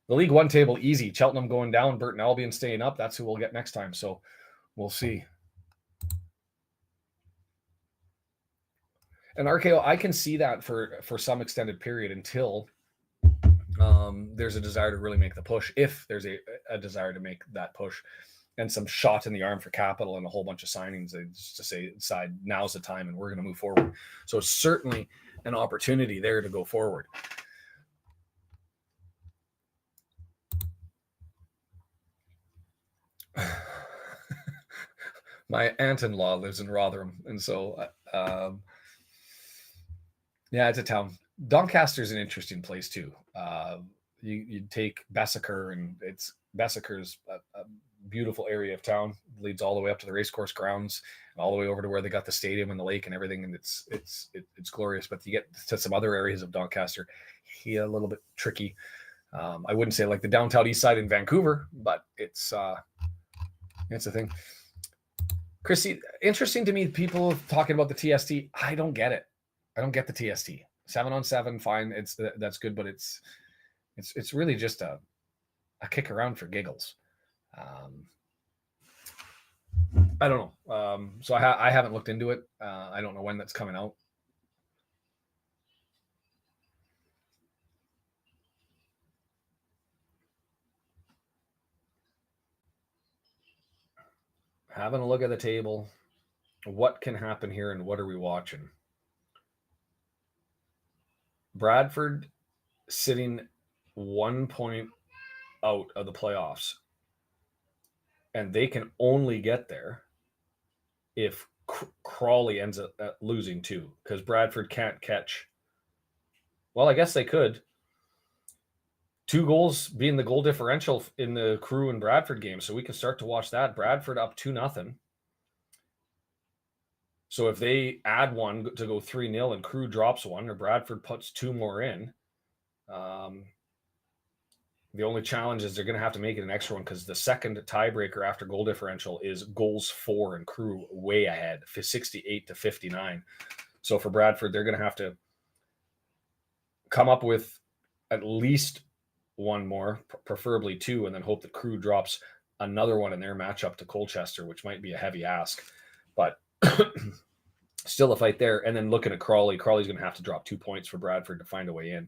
The League 1 table, easy. Cheltenham going down, Burton Albion staying up. That's who we'll get next time. So we'll see. And RKO, I can see that for some extended period until there's a desire to really make the push. If there's a desire to make that push, and some shot in the arm for capital and a whole bunch of signings just to say, decide now's the time and we're going to move forward. So it's certainly an opportunity there to go forward. My aunt-in-law lives in Rotherham, and so yeah, it's a town. Doncaster's an interesting place too. You take Bessaker, and Bessaker's a beautiful area of town. Leads all the way up to the racecourse grounds, and all the way over to where they got the stadium and the lake and everything, and it's glorious. But you get to some other areas of Doncaster, a little bit tricky. I wouldn't say like the downtown east side in Vancouver, but it's a thing. Chrissy, interesting to me, people talking about the TST. I don't get it. I don't get the TST. 7-on-7, fine. That's good, but it's really just a kick around for giggles. I don't know. So I haven't looked into it. I don't know when that's coming out. Having a look at the table, what can happen here and what are we watching? Bradford sitting 1 point out of the playoffs, and they can only get there if Crawley ends up losing 2, because Bradford can't catch. Well, I guess they could. 2 goals being the goal differential in the Crew and Bradford game, so we can start to watch that. Bradford up 2-0. So if they add 1 to go 3-0 and Crew drops 1, or Bradford puts 2 more in, the only challenge is they're going to have to make it an extra one, because the second tiebreaker after goal differential is goals for, and Crew way ahead, 68-59. So for Bradford, they're going to have to come up with at least 1 more, preferably 2, and then hope that Crew drops another one in their matchup to Colchester, which might be a heavy ask. But still a fight there. And then looking at Crawley's going to have to drop 2 points for Bradford to find a way in.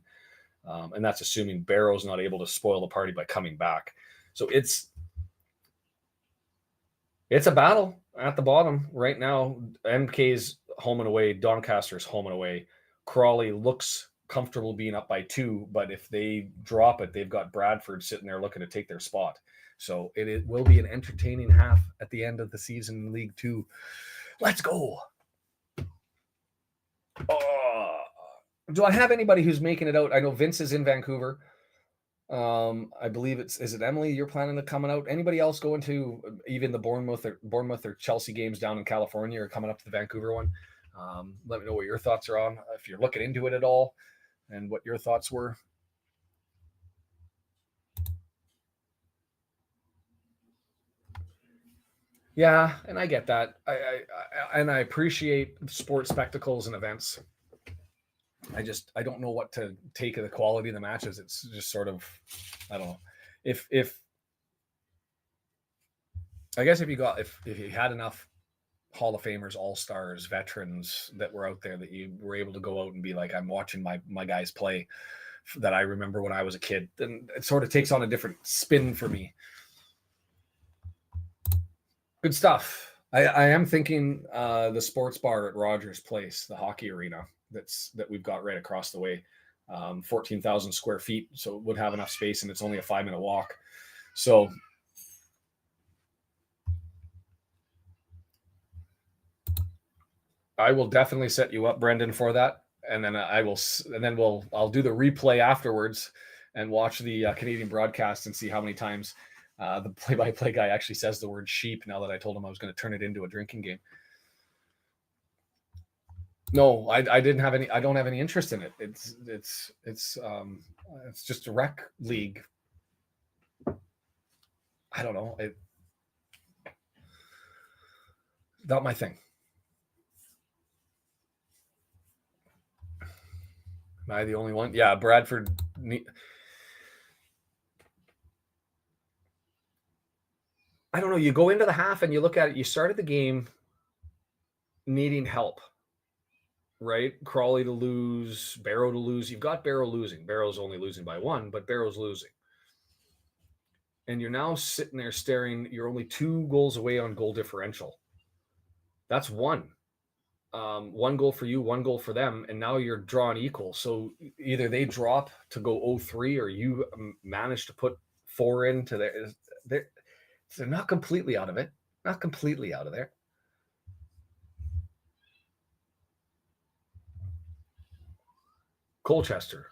And that's assuming Barrow's not able to spoil the party by coming back. So it's a battle at the bottom right now. MK's home and away. Doncaster's home and away. Crawley looks comfortable being up by 2, but if they drop it, they've got Bradford sitting there looking to take their spot. So it will be an entertaining half at the end of the season in League 2. Let's go. Do I have anybody who's making it out? I know Vince is in Vancouver. I believe is it Emily you're planning to coming out? Anybody else going to even the Bournemouth or Chelsea games down in California, or coming up to the Vancouver one? Let me know what your thoughts are on, if you're looking into it at all, and what your thoughts were. Yeah, and I get that. I appreciate sports spectacles and events. I don't know what to take of the quality of the matches. It's just sort of, I don't know. If I guess if you had enough Hall of Famers, all-stars, veterans that were out there that you were able to go out and be like, I'm watching my guys play that I remember when I was a kid, then it sort of takes on a different spin for me. Good stuff. I am thinking the sports bar at Rogers Place, the hockey arena that we've got right across the way, 14,000 square feet. So it would have enough space, and it's only a 5-minute walk. So I will definitely set you up, Brendan, for that. And then I'll do the replay afterwards and watch the Canadian broadcast and see how many times the play-by-play guy actually says the word sheep now that I told him I was going to turn it into a drinking game. No, I don't have any interest in it. It's just a rec league. I don't know. Not my thing. Am I the only one? Yeah, Bradford. I don't know. You go into the half and you look at it. You started the game needing help, right? Crawley to lose, Barrow to lose. You've got Barrow losing. Barrow's only losing by 1, but Barrow's losing. And you're now sitting there staring. You're only 2 goals away on goal differential. That's 1. 1 goal for you, 1 goal for them, and now you're drawn equal. So either they drop to go 0-3 or you manage to put 4 into there. They're not completely out of it. Not completely out of there. Colchester.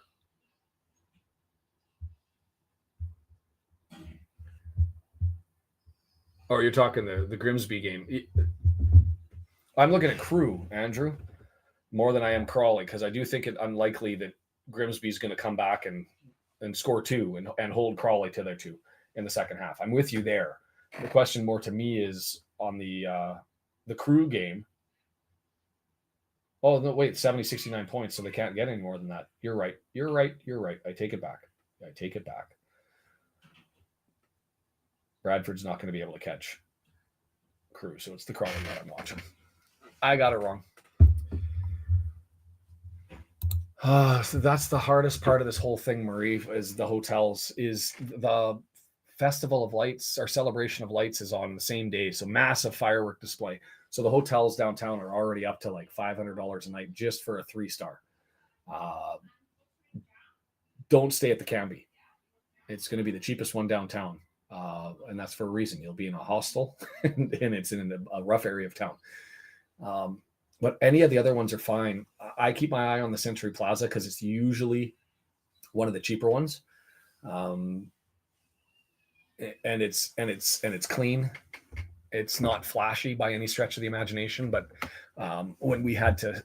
Oh, you're talking the Grimsby game. I'm looking at Crew, Andrew, more than I am Crawley, because I do think it unlikely that Grimsby's going to come back and score 2 and hold Crawley to their 2 in the second half. I'm with you there. The question more to me is on the Crew game. Oh, no, wait, 70, 69 points, so they can't get any more than that. You're right. I take it back. Bradford's not going to be able to catch Crew, so it's the Crawley that I'm watching. I got it wrong. So that's the hardest part of this whole thing, Marie, is the hotels. Is the Festival of Lights, our celebration of lights, is on the same day. So massive firework display. So the hotels downtown are already up to like $500 a night just for a 3-star. Don't stay at the Canby. It's going to be the cheapest one downtown. And that's for a reason. You'll be in a hostel and it's in a rough area of town. But any of the other ones are fine. I keep my eye on the Century Plaza because it's usually one of the cheaper ones. And it's clean. It's not flashy by any stretch of the imagination, but when we had to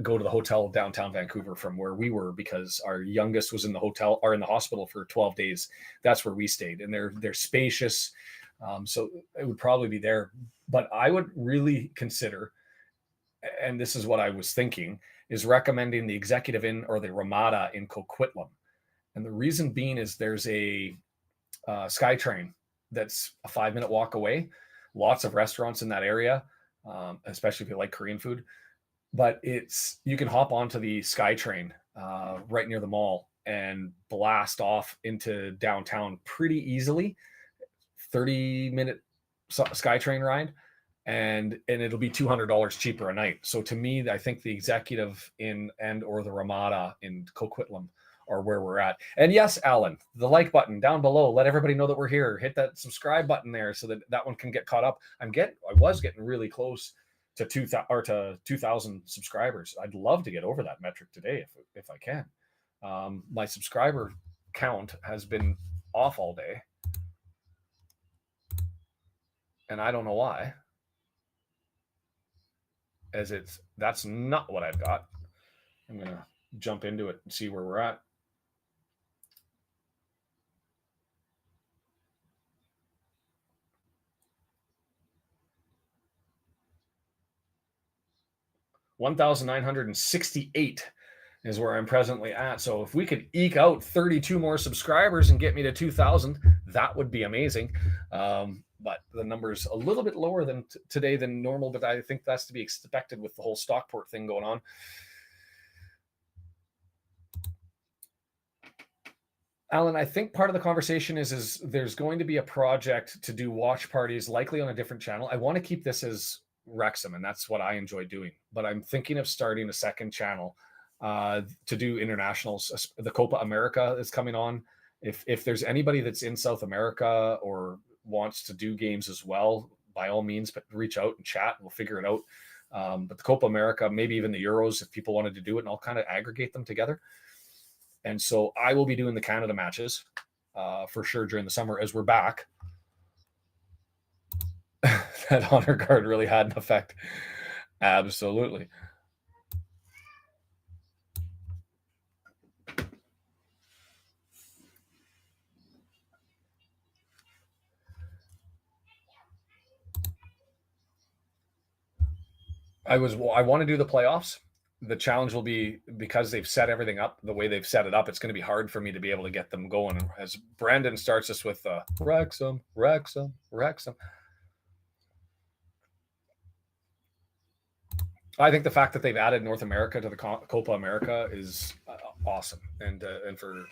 go to the hotel downtown Vancouver from where we were because our youngest was in the hospital for 12 days, that's where we stayed, and they're spacious. So it would probably be there, but I would really consider, and this is what I was thinking, is recommending the Executive Inn or the Ramada in Coquitlam. And the reason being is there's a SkyTrain that's a 5-minute walk away. Lots of restaurants in that area, especially if you like Korean food. But you can hop onto the SkyTrain right near the mall and blast off into downtown pretty easily. 30-minute SkyTrain ride, and it'll be $200 cheaper a night. So to me, I think the Executive Inn and or the Ramada in Coquitlam are where we're at. And yes, Alan, the like button down below, let everybody know that we're here. Hit that subscribe button there so that one can get caught up. I was getting really close to 2,000 subscribers. I'd love to get over that metric today if I can. My subscriber count has been off all day, and I don't know why. That's not what I've got. I'm gonna jump into it and see where we're at. $1,968 is where I'm presently at. So if we could eke out 32 more subscribers and get me to 2,000, that would be amazing. But the number's a little bit lower than today than normal, but I think that's to be expected with the whole Stockport thing going on. Alan, I think part of the conversation is there's going to be a project to do watch parties, likely on a different channel. I want to keep this as Wrexham, and that's what I enjoy doing. But I'm thinking of starting a second channel to do internationals. The Copa America is coming on. If there's anybody that's in South America or wants to do games as well, by all means, but reach out and chat. We'll figure it out. But the Copa America, maybe even the Euros, if people wanted to do it, and I'll kind of aggregate them together. And so I will be doing the Canada matches for sure during the summer as we're back. That honor guard really had an effect. Absolutely. I want to do the playoffs. The challenge will be, because they've set everything up the way they've set it up, it's going to be hard for me to be able to get them going. As Brandon starts us with Wrexham. I think the fact that they've added North America to the Copa America is awesome. And for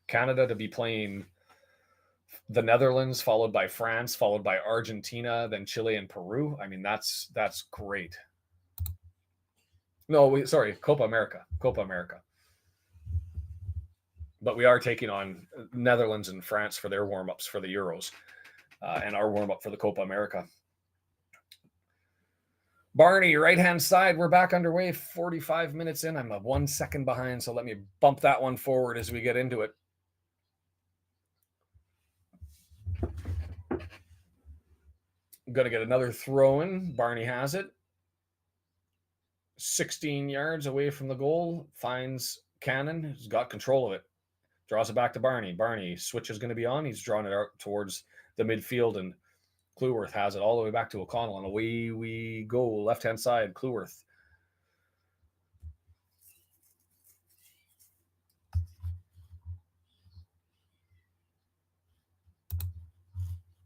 Canada to be playing the Netherlands, followed by France, followed by Argentina, then Chile and Peru. I mean, that's great. No, sorry, Copa America. But we are taking on Netherlands and France for their warm-ups for the Euros, and our warm-up for the Copa America. Barney, right-hand side, we're back underway, 45 minutes in. I'm 1 second behind, so let me bump that one forward as we get into it. I'm going to get another throw in. Barney has it. 16 yards away from the goal, finds Cannon, who's got control of it. Draws it back to Barney. Barney, switch is going to be on. He's drawn it out towards the midfield, and Cleworth has it all the way back to O'Connell, and away we go. Left-hand side, Cleworth.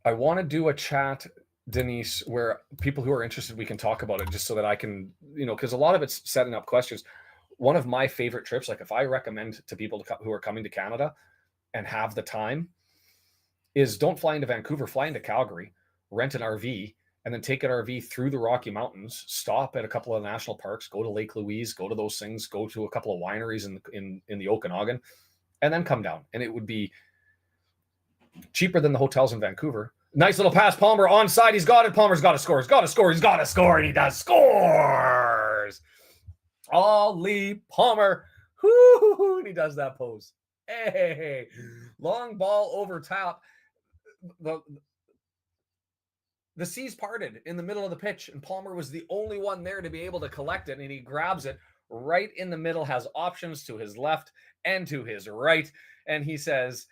I want to do a chat, Denise, where people who are interested, we can talk about it, just so that I can, because a lot of it's setting up questions. One of my favorite trips, like if I recommend to people who are coming to Canada and have the time, is don't fly into Vancouver, fly into Calgary, rent an RV, and then take an RV through the Rocky Mountains, stop at a couple of national parks, go to Lake Louise, go to those things, go to a couple of wineries in the Okanagan, and then come down. And it would be cheaper than the hotels in Vancouver. Nice little pass, Palmer onside. He's got it. Palmer's got to score. He's got to score, and he does. Scores! Ollie Palmer. Whoo, and he does that pose. Hey, long ball over top. The seas parted in the middle of the pitch, and Palmer was the only one there to be able to collect it, and he grabs it right in the middle, has options to his left and to his right, and he says,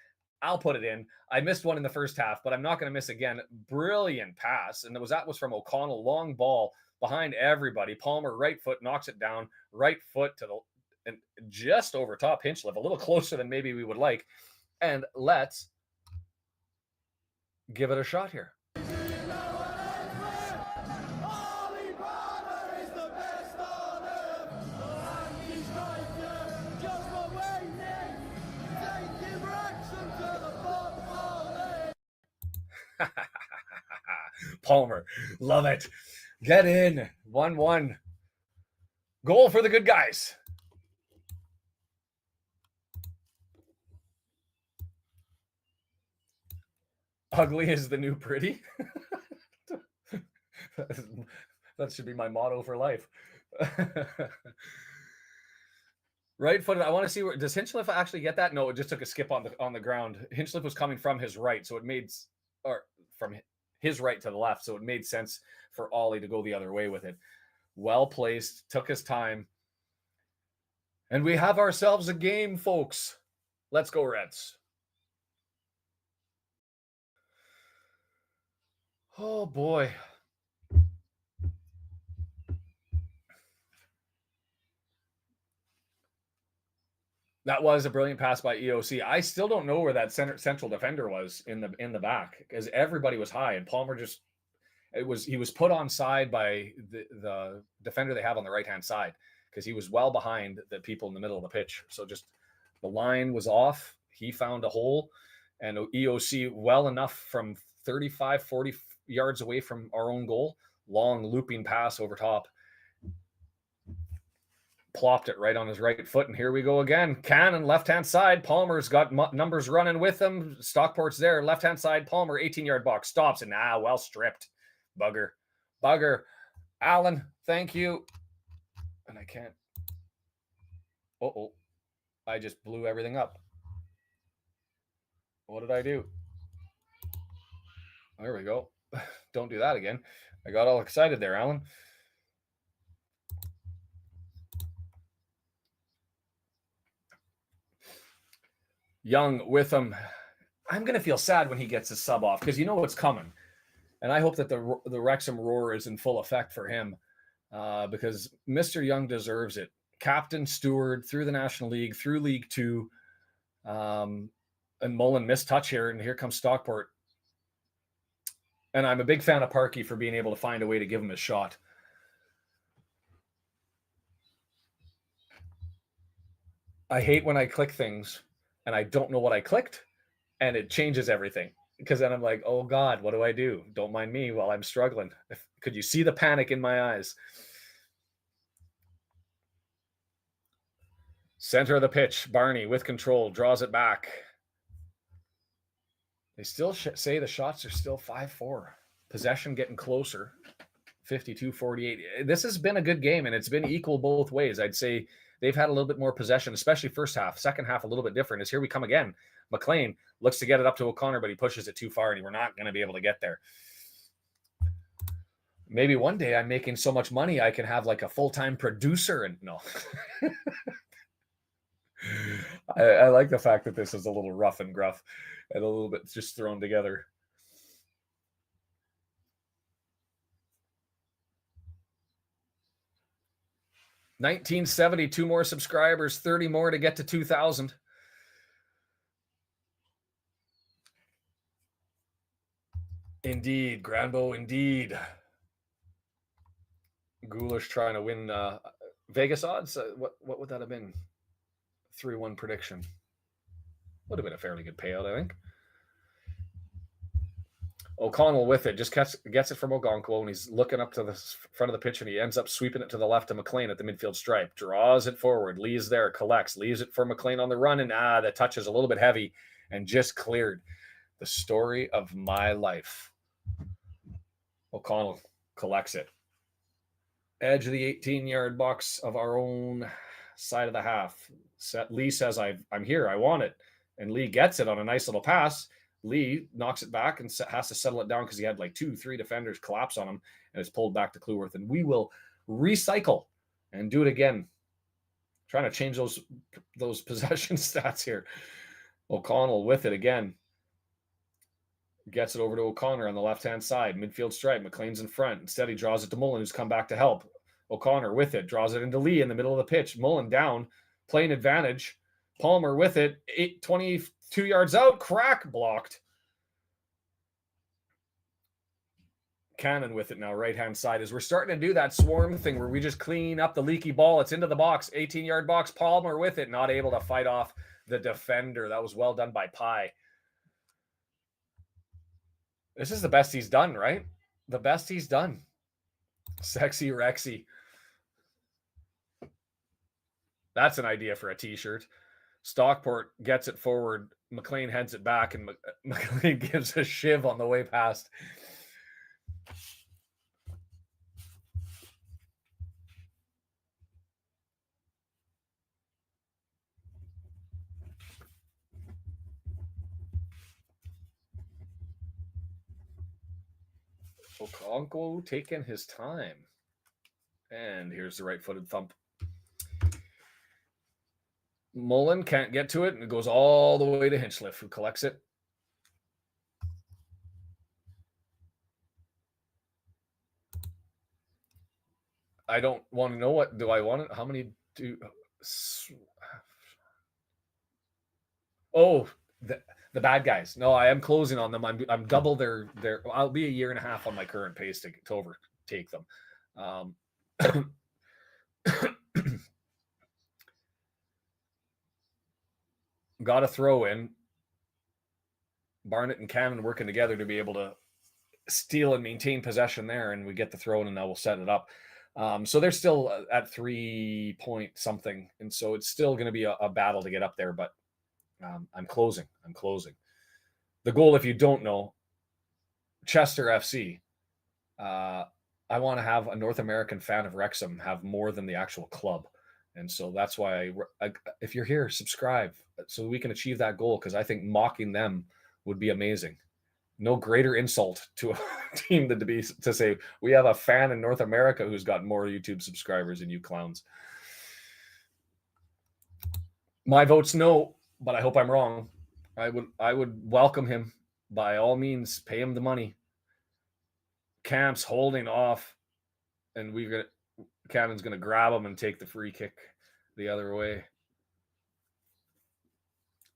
I'll put it in. I missed one in the first half, but I'm not going to miss again. Brilliant pass, and that was from O'Connell. Long ball behind everybody. Palmer, right foot, knocks it down. Right foot and just over top Hinchliffe, a little closer than maybe we would like. And let's give it a shot here. Palmer, love it. Get in. 1-1. Goal for the good guys. Ugly is the new pretty. That should be my motto for life. Right footed. I want to see where does Hinchliffe actually get that? No, it just took a skip on the ground. Hinchliffe was coming from his right, so it made from his right to the left, so it made sense for Ollie to go the other way with it. Well placed, took his time. And we have ourselves a game, folks. Let's go, Reds. Oh, boy. That was a brilliant pass by EOC. I still don't know where that central defender was in the back, because everybody was high, and Palmer he was put on side by the defender they have on the right-hand side, because he was well behind the people in the middle of the pitch. So just the line was off. He found a hole, and EOC well enough from 35, 40 yards away from our own goal. Long looping pass over top. Plopped it right on his right foot, and here we go again. Cannon, left-hand side. Palmer's got numbers running with him. Stockport's there, left-hand side. Palmer, 18-yard box, stops, and well stripped. Bugger. Alan, thank you. And I can't. Uh-oh. I just blew everything up. What did I do? There we go. Don't do that again. I got all excited there, Alan. Young with him. I'm going to feel sad when he gets his sub off because you know what's coming. And I hope that the Wrexham roar is in full effect for him because Mr. Young deserves it. Captain, steward, through the National League, through League Two. And Mullen missed touch here, and here comes Stockport. And I'm a big fan of Parkey for being able to find a way to give him a shot. I hate when I click things and I don't know what I clicked and it changes everything. Because then I'm like, oh God, what do I do? Don't mind me while I'm struggling. Could you see the panic in my eyes? Center of the pitch, Barney with control, draws it back. They still say the shots are still 5-4. Possession getting closer, 52-48. This has been a good game, and it's been equal both ways. I'd say they've had a little bit more possession, especially first half. Second half, a little bit different. As here we come again. McLean looks to get it up to O'Connor, but he pushes it too far, and we're not going to be able to get there. Maybe one day I'm making so much money I can have like a full-time producer. And no. I like the fact that this is a little rough and gruff and a little bit just thrown together. $19.70, 2 more subscribers, 30 more to get to 2,000. Indeed, Granbo, indeed. Ghoulish trying to win Vegas odds. What would that have been? 3-1 prediction. Would have been a fairly good payout, I think. O'Connell with it, just gets it from Ogonkwo, and he's looking up to the front of the pitch, and he ends up sweeping it to the left to McLean at the midfield stripe. Draws it forward. Lee's there, collects, leaves it for McLean on the run, and the touch is a little bit heavy and just cleared. The story of my life. O'Connell collects it. Edge of the 18-yard box of our own side of the half. Lee says, I'm here, I want it. And Lee gets it on a nice little pass. Lee knocks it back and has to settle it down because he had like 2-3 defenders collapse on him, and it's pulled back to Cleworth. And we will recycle and do it again. Trying to change those possession stats here. O'Connell with it again. Gets it over to O'Connor on the left-hand side. Midfield stripe. McLean's in front. Instead, he draws it to Mullen, who's come back to help. O'Connor with it. Draws it into Lee in the middle of the pitch. Mullen down. Playing advantage. Palmer with it. 22 yards out. Crack blocked. Cannon with it now, right-hand side. As we're starting to do that swarm thing where we just clean up the leaky ball. It's into the box. 18-yard box. Palmer with it. Not able to fight off the defender. That was well done by Pye. This is the best he's done, right? The best he's done. Sexy Rexy. That's an idea for a t-shirt. Stockport gets it forward. McLean heads it back, and McLean gives a shiv on the way past. Okonkwo taking his time. And here's the right-footed thump. Mullen can't get to it, and it goes all the way to Hinchliffe, who collects it. I don't want to know what do I want it. How many do? Oh, the bad guys. No, I am closing on them. I'm double their. I'll be a year and a half on my current pace to overtake them. Got a throw in. Barnett and Cannon working together to be able to steal and maintain possession there, and we get the throw in, and now we'll set it up. So they're still at 3 point something, and so it's still going to be a battle to get up there, but I'm closing. The goal, if you don't know, Chester FC. I want to have a North American fan of Wrexham have more than the actual club. And so that's why if you're here, subscribe so we can achieve that goal, because I think mocking them would be amazing. No greater insult to a team than to say we have a fan in North America who's got more YouTube subscribers than you clowns. My vote's no, but I hope I'm wrong. I would welcome him by all means. Pay him the money. Camp's holding off, and Cannon's gonna grab him and take the free kick the other way.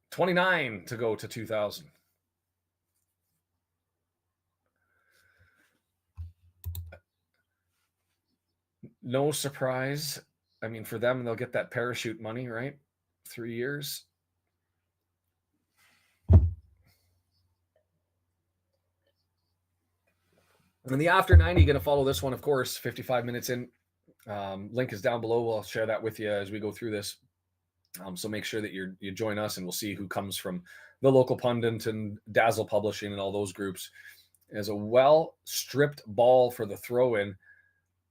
29 to go to 2000. No surprise. I mean, for them, they'll get that parachute money, right? 3 years. And the after 90, going to follow this one, of course, 55 minutes in. Link is down below. We'll share that with you as we go through this. So make sure that you join us, and we'll see who comes from the local pundit and Dazzle Publishing and all those groups. As a well-stripped ball for the throw-in.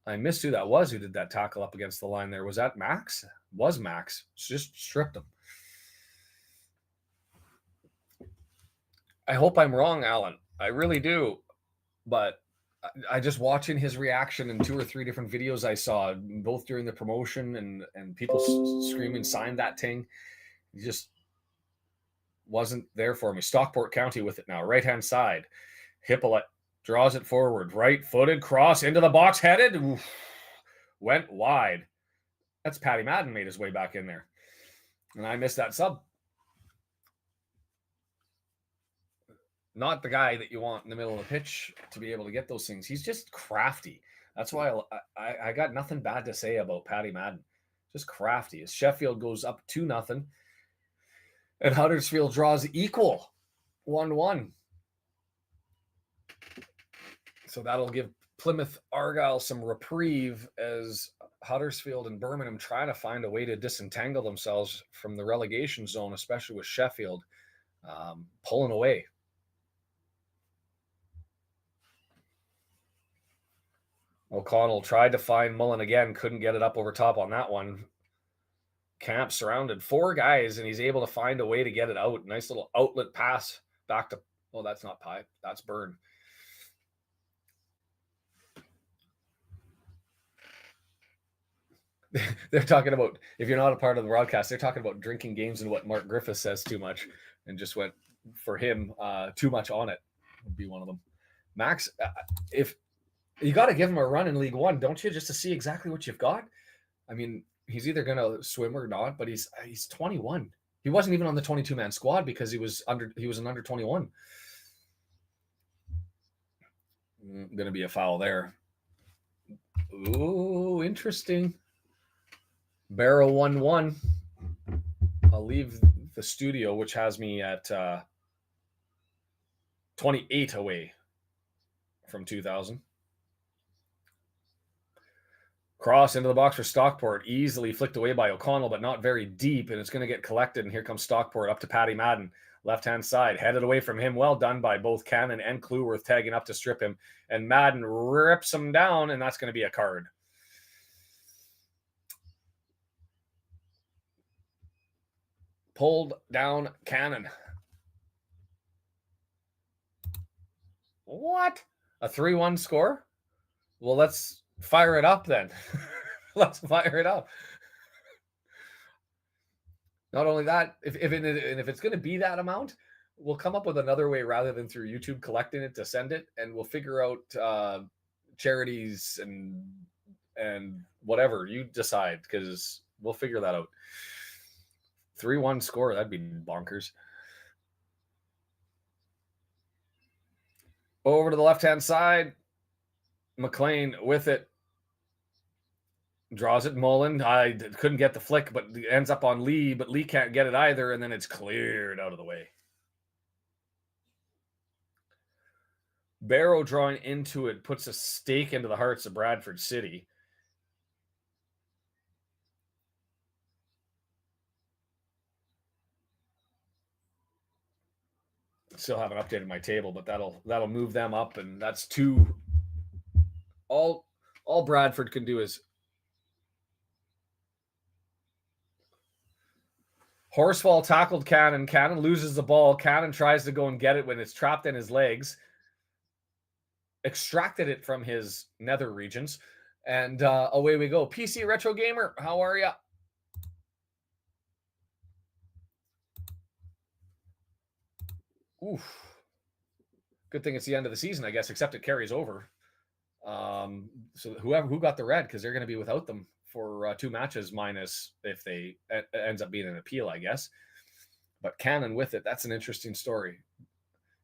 I missed who that was who did that tackle up against the line there. Was that Max? Was Max. Just stripped him. I hope I'm wrong, Alan. I really do. But I just watching his reaction in 2 or 3 different videos I saw, both during the promotion and people screaming, sign that thing. He just wasn't there for me. Stockport County with it now. Right-hand side. Hippolyte draws it forward. Right-footed cross into the box. Headed. Oof, went wide. That's Paddy Madden made his way back in there. And I missed that sub. Not the guy that you want in the middle of the pitch to be able to get those things. He's just crafty. That's why I got nothing bad to say about Paddy Madden. Just crafty. As Sheffield goes up 2-0. And Huddersfield draws equal 1-1. So that'll give Plymouth Argyle some reprieve as Huddersfield and Birmingham try to find a way to disentangle themselves from the relegation zone, especially with Sheffield pulling away. O'Connell tried to find Mullen again, couldn't get it up over top on that one. Camp surrounded 4 guys, and he's able to find a way to get it out. Nice little outlet pass back to, oh, that's not Pipe, that's Byrne. They're talking about, if you're not a part of the broadcast, they're talking about drinking games and what Mark Griffiths says too much, and just went for him, too much on it would be one of them. Max, if you got to give him a run in League One, don't you, just to see exactly what you've got? I mean, he's either going to swim or not, but he's 21. He wasn't even on the 22-man squad because he was an under 21. Going to be a foul there. Ooh, interesting. Barrow 1-1. I'll leave the studio, which has me at 28 away from 2000. Cross into the box for Stockport. Easily flicked away by O'Connell, but not very deep, and it's going to get collected, and here comes Stockport up to Paddy Madden. Left-hand side, headed away from him. Well done by both Cannon and Clueworth tagging up to strip him, and Madden rips him down, and that's going to be a card. Pulled down Cannon. What? A 3-1 score? Well, let's fire it up then. Let's fire it up. Not only that, if it's going to be that amount, we'll come up with another way rather than through YouTube collecting it to send it, and we'll figure out charities and whatever you decide, because we'll figure that out. 3-1 score, that'd be bonkers. Over to the left-hand side. McLean with it. Draws it. Mullen. I couldn't get the flick, but it ends up on Lee, but Lee can't get it either, and then it's cleared out of the way. Barrow drawing into it puts a stake into the hearts of Bradford City. Still haven't updated my table, but that'll move them up, and that's 2. All All Bradford can do is Horsfall tackled Cannon. Cannon loses the ball. Cannon tries to go and get it when it's trapped in his legs. Extracted it from his nether regions. And away we go. PC Retro Gamer, how are you? Oof. Good thing it's the end of the season, I guess, except it carries over. So who got the red, because they're going to be without them for 2 matches, minus if they ends up being an appeal, I guess. But Cannon with it, that's an interesting story.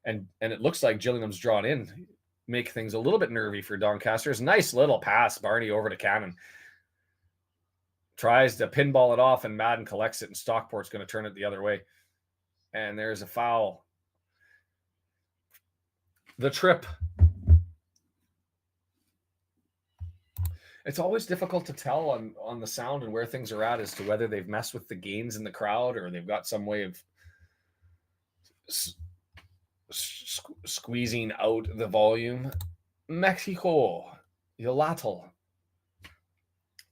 And it looks like Gillingham's drawn in, make things a little bit nervy for Doncaster's. Nice little pass, Barney over to Cannon. Tries to pinball it off, and Madden collects it, and Stockport's going to turn it the other way. And there's a foul. The trip. It's always difficult to tell on the sound and where things are at as to whether they've messed with the gains in the crowd or they've got some way of squeezing out the volume. Mexico, Yolatl.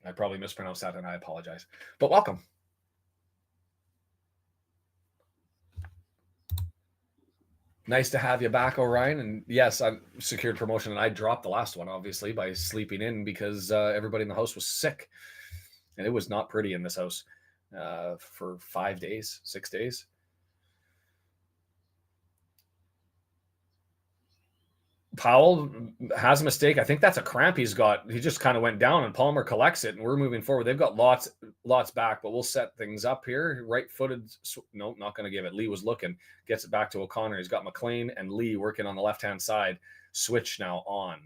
I probably mispronounced that and I apologize. But welcome. Nice to have you back, Orion. And yes, I secured promotion, and I dropped the last one, obviously, by sleeping in because everybody in the house was sick. And it was not pretty in this house for 5 days, 6 days. Powell has a mistake. I think that's a cramp he's got. He just kind of went down, and Palmer collects it, and we're moving forward. They've got lots back, but we'll set things up here. Right-footed. No, not going to give it. Lee was looking. Gets it back to O'Connor. He's got McLean and Lee working on the left-hand side. Switch now on.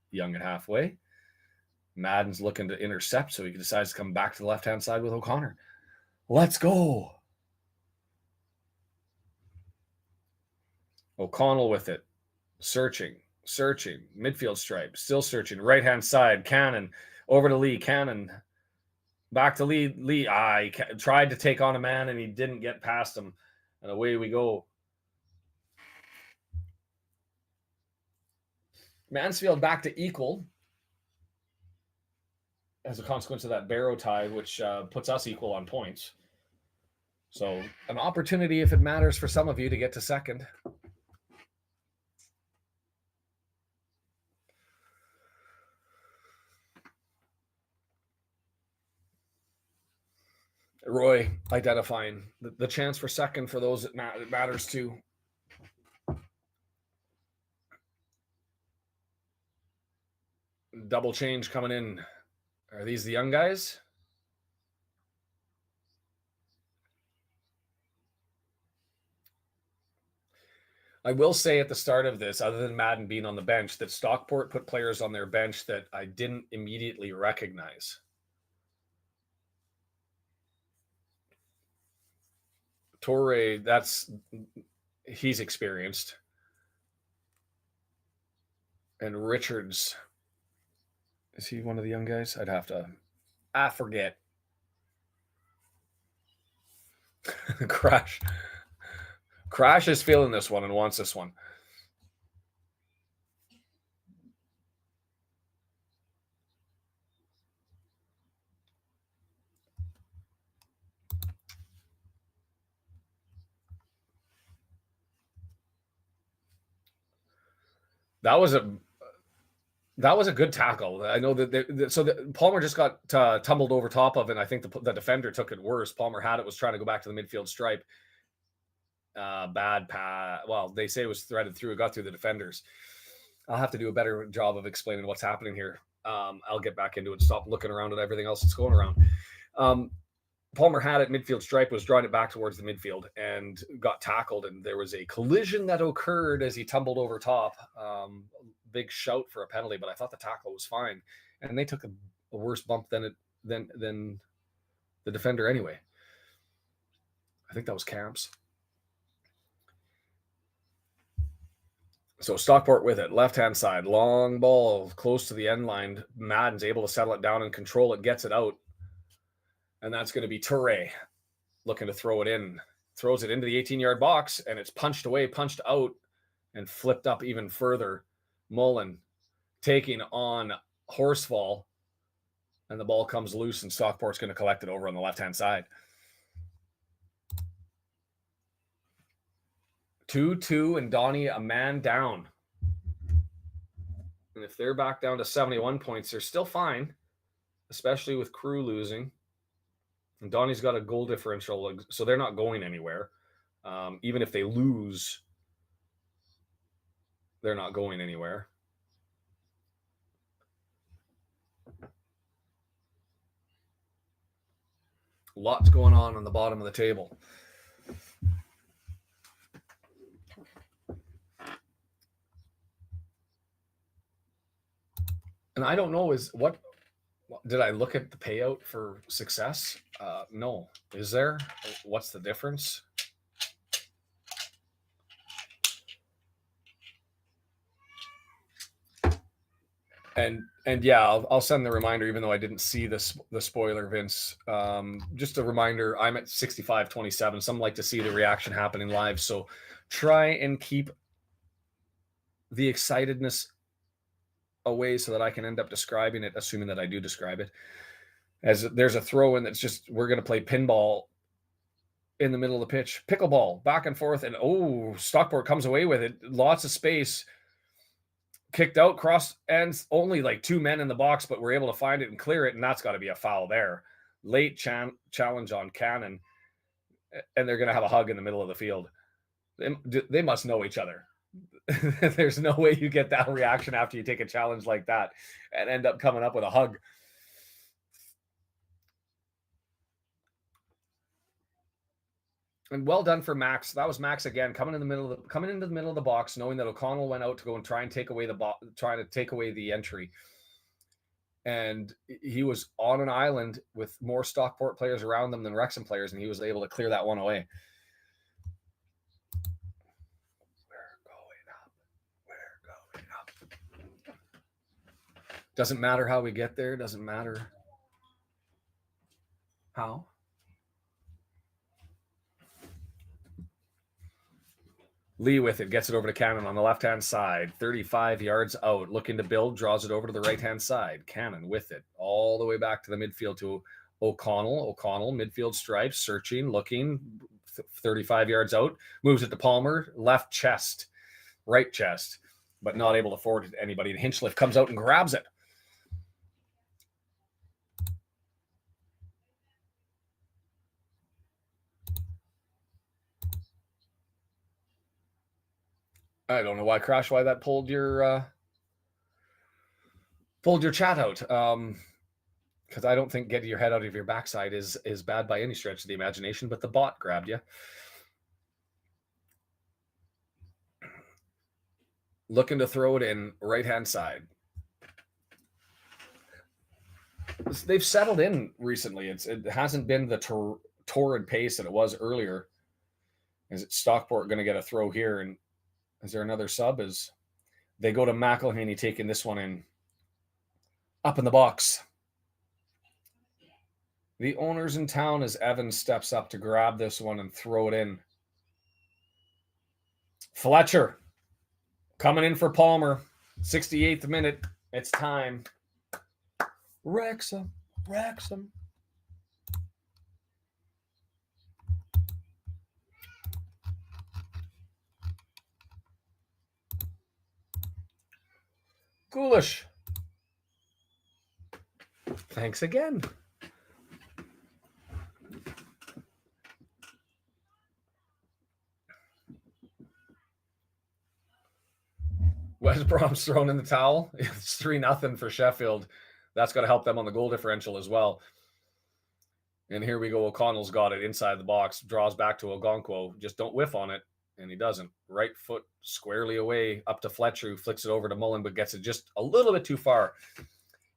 Young at halfway. Madden's looking to intercept, so he decides to come back to the left-hand side with O'Connor. Let's go. O'Connell with it. Searching. Midfield stripe. Still searching. Right-hand side. Cannon. Over to Lee. Cannon. Back to Lee. Lee. He tried to take on a man, and he didn't get past him. And away we go. Mansfield back to equal. As a consequence of that Barrow tie, which puts us equal on points. So an opportunity, if it matters for some of you, to get to second. Roy identifying the chance for second for those that matters to. Double change coming in. Are these the young guys? I will say at the start of this, other than Madden being on the bench, that Stockport put players on their bench that I didn't immediately recognize. Torre, he's experienced. And Richards, is he one of the young guys? I'd have to. I forget. Crash is feeling this one and wants this one. That was a good tackle. I know that Palmer just got tumbled over top of, and I think the defender took it worse. Palmer had it, was trying to go back to the midfield stripe. Bad pass. Well, they say it was threaded through. It got through the defenders. I'll have to do a better job of explaining what's happening here. I'll get back into it. Stop looking around at everything else that's going around. Palmer had it, midfield stripe, was drawing it back towards the midfield and got tackled. And there was a collision that occurred as he tumbled over top. Big shout for a penalty, but I thought the tackle was fine. And they took a worse bump than the defender anyway. I think that was Camps. So Stockport with it, left-hand side, long ball, close to the end line. Madden's able to settle it down and control it, gets it out. And that's going to be Toure looking to throw it in. Throws it into the 18-yard box, and it's punched away, punched out, and flipped up even further. Mullen taking on Horsefall, and the ball comes loose, and Stockport's going to collect it over on the left-hand side. 2-2, and Donnie a man down. And if they're back down to 71 points, they're still fine, especially with Crew losing. And Donnie's got a goal differential, so they're not going anywhere. Even if they lose, they're not going anywhere. Lots going on the bottom of the table. And I don't know, did I look at the payout for success? No. Is there? What's the difference? And yeah, I'll send the reminder, even though I didn't see the spoiler, Vince. Just a reminder, I'm at 65-27. Some like to see the reaction happening live. So try and keep the excitedness away so that I can end up describing it, assuming that I do describe it. As there's a throw in that's just, we're going to play pinball in the middle of the pitch. Pickleball, back and forth. And Stockport comes away with it. Lots of space. Kicked out, cross ends, only like 2 men in the box, but we're able to find it and clear it, and that's got to be a foul there. Late challenge on Cannon, and they're going to have a hug in the middle of the field. They must know each other. There's no way you get that reaction after you take a challenge like that and end up coming up with a hug. And well done for Max. That was Max again, coming into the middle of the box, knowing that O'Connell went out to go and try and take away the entry. And he was on an island with more Stockport players around them than Wrexham players, and he was able to clear that one away. We're going up. Doesn't matter how we get there. Doesn't matter how. Lee with it, gets it over to Cannon on the left-hand side, 35 yards out, looking to build, draws it over to the right-hand side. Cannon with it, all the way back to the midfield to O'Connell. O'Connell, midfield stripes, searching, looking, 35 yards out, moves it to Palmer, left chest, right chest, but not able to forward it to anybody. And Hinchcliffe comes out and grabs it. I don't know why that pulled your chat out. Because I don't think getting your head out of your backside is bad by any stretch of the imagination, but the bot grabbed you. Looking to throw it in right-hand side. They've settled in recently. It hasn't been the torrid pace that it was earlier. Is it Stockport going to get a throw here? And is there another sub? As they go to McElhaney taking this one in. Up in the box. The owner's in town as Evans steps up to grab this one and throw it in. Fletcher coming in for Palmer. 68th minute. It's time. Wrexham. Ghoulish. Thanks again. West Brom's thrown in the towel. It's 3-0 for Sheffield. That's got to help them on the goal differential as well. And here we go. O'Connell's got it inside the box. Draws back to Ogonkwo. Just don't whiff on it. And he doesn't. Right foot squarely away up to Fletcher, who flicks it over to Mullen, but gets it just a little bit too far.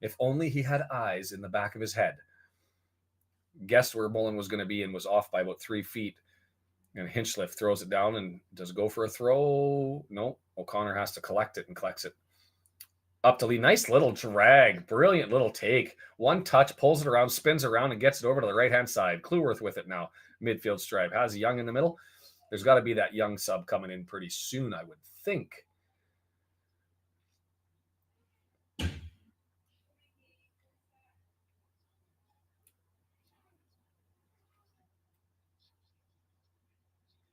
If only he had eyes in the back of his head. Guessed where Mullen was going to be and was off by about 3 feet. And Hinchcliffe throws it down and does go for a throw. No, O'Connor has to collect it and collects it. Up to Lee. Nice little drag. Brilliant little take. One touch, pulls it around, spins around, and gets it over to the right-hand side. Clueworth with it now. Midfield stripe. Has Young in the middle. There's got to be that Young sub coming in pretty soon, I would think.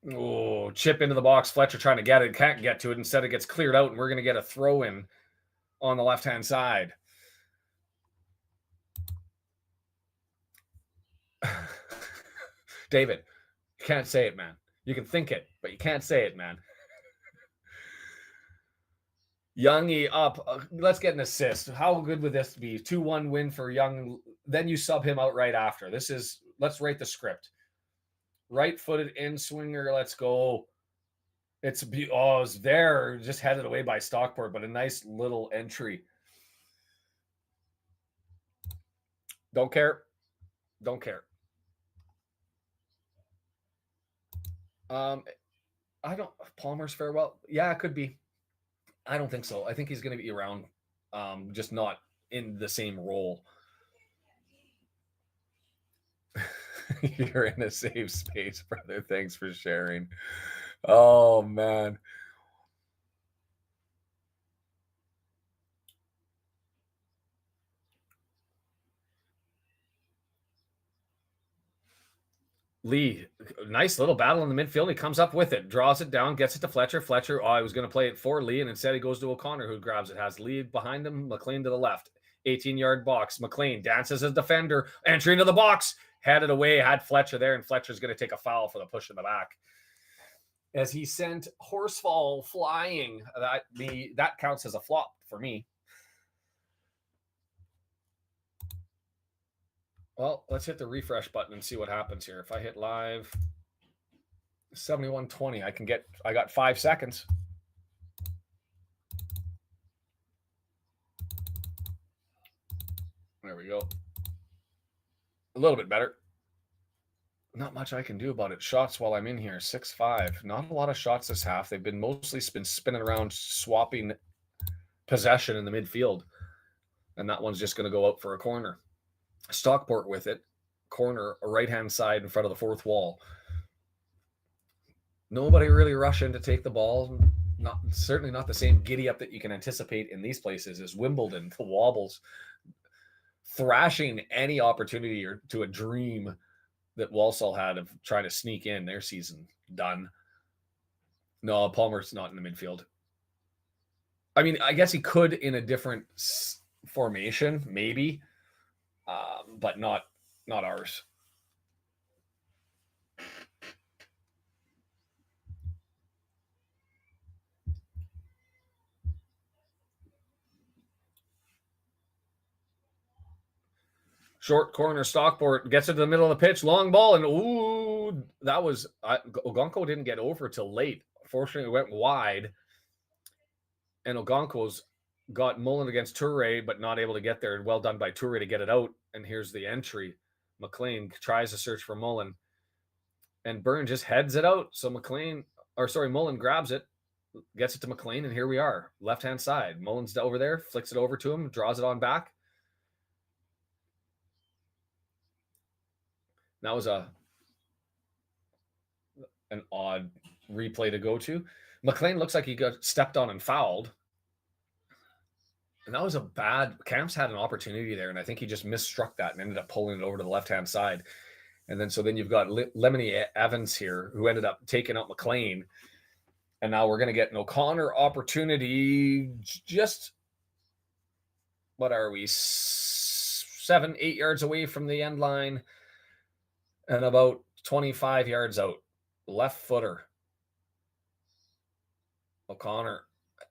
Oh, chip into the box. Fletcher trying to get it. Can't get to it. Instead, it gets cleared out, and we're going to get a throw in on the left-hand side. David, you can't say it, man. You can think it, but you can't say it, man. Youngie up. Let's get an assist. How good would this be? 2-1 win for Young. Then you sub him out right after. Let's write the script. Right-footed in swinger. Let's go. It's there. Just headed away by Stockport, but a nice little entry. Don't care. Don't care. I don't. Palmer's farewell. Yeah, it could be. I don't think so. I think he's going to be around, just not in the same role. You're in a safe space, brother. Thanks for sharing. Oh, man. Lee, nice little battle in the midfield. He comes up with it, draws it down, gets it to Fletcher. Fletcher, I was going to play it for Lee, and instead he goes to O'Connor, who grabs it. Has Lee behind him, McLean to the left. 18-yard box. McLean dances as defender, entry into the box, headed away, had Fletcher there, and Fletcher's going to take a foul for the push in the back. As he sent Horsefall flying, that counts as a flop for me. Well, let's hit the refresh button and see what happens here. If I hit live, 7120, I got 5 seconds. There we go. A little bit better. Not much I can do about it. Shots while I'm in here, 6-5. Not a lot of shots this half. They've been mostly spinning around, swapping possession in the midfield. And that one's just going to go out for a corner. Stockport with it. Corner, right-hand side in front of the fourth wall. Nobody really rushing to take the ball. Certainly not the same giddy up that you can anticipate in these places as Wimbledon, the wobbles, thrashing any opportunity or to a dream that Walsall had of trying to sneak in. Their season done. No, Palmer's not in the midfield. I mean, I guess he could in a different formation, maybe, but not ours. Short corner, Stockport gets it to the middle of the pitch, long ball, and ooh, that was Ogonko didn't get over till late. Fortunately, it went wide, and Ogonko's got Mullen against Toure, but not able to get there. Well done by Toure to get it out. And here's the entry. McLean tries to search for Mullen, and Byrne just heads it out. So Mullen grabs it, gets it to McLean, and here we are, left-hand side. Mullen's over there, flicks it over to him, draws it on back. That was an odd replay to go to. McLean looks like he got stepped on and fouled. And that was a bad. Camps had an opportunity there, and I think he just misstruck that and ended up pulling it over to the left-hand side. And then you've got Lemony Evans here, who ended up taking out McLean. And now we're going to get an O'Connor opportunity. Just, what are we, 7-8 yards away from the end line, and about 25 yards out. Left footer. O'Connor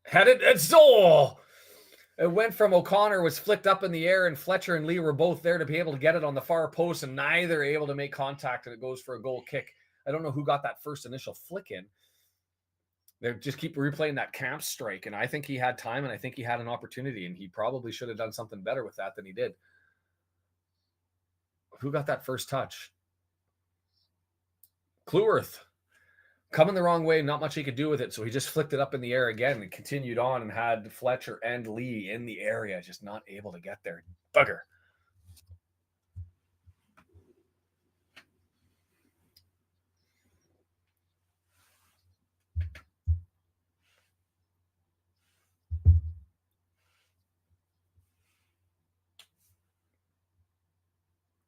headed. It went from O'Connor was flicked up in the air, and Fletcher and Lee were both there to be able to get it on the far post, and neither able to make contact, and it goes for a goal kick. I don't know who got that first initial flick in. They just keep replaying that Camp strike, and I think he had time, and I think he had an opportunity, and he probably should have done something better with that than he did. Who got that first touch? Cleworth. Coming the wrong way, not much he could do with it, so he just flicked it up in the air again and continued on and had Fletcher and Lee in the area, just not able to get there. Bugger.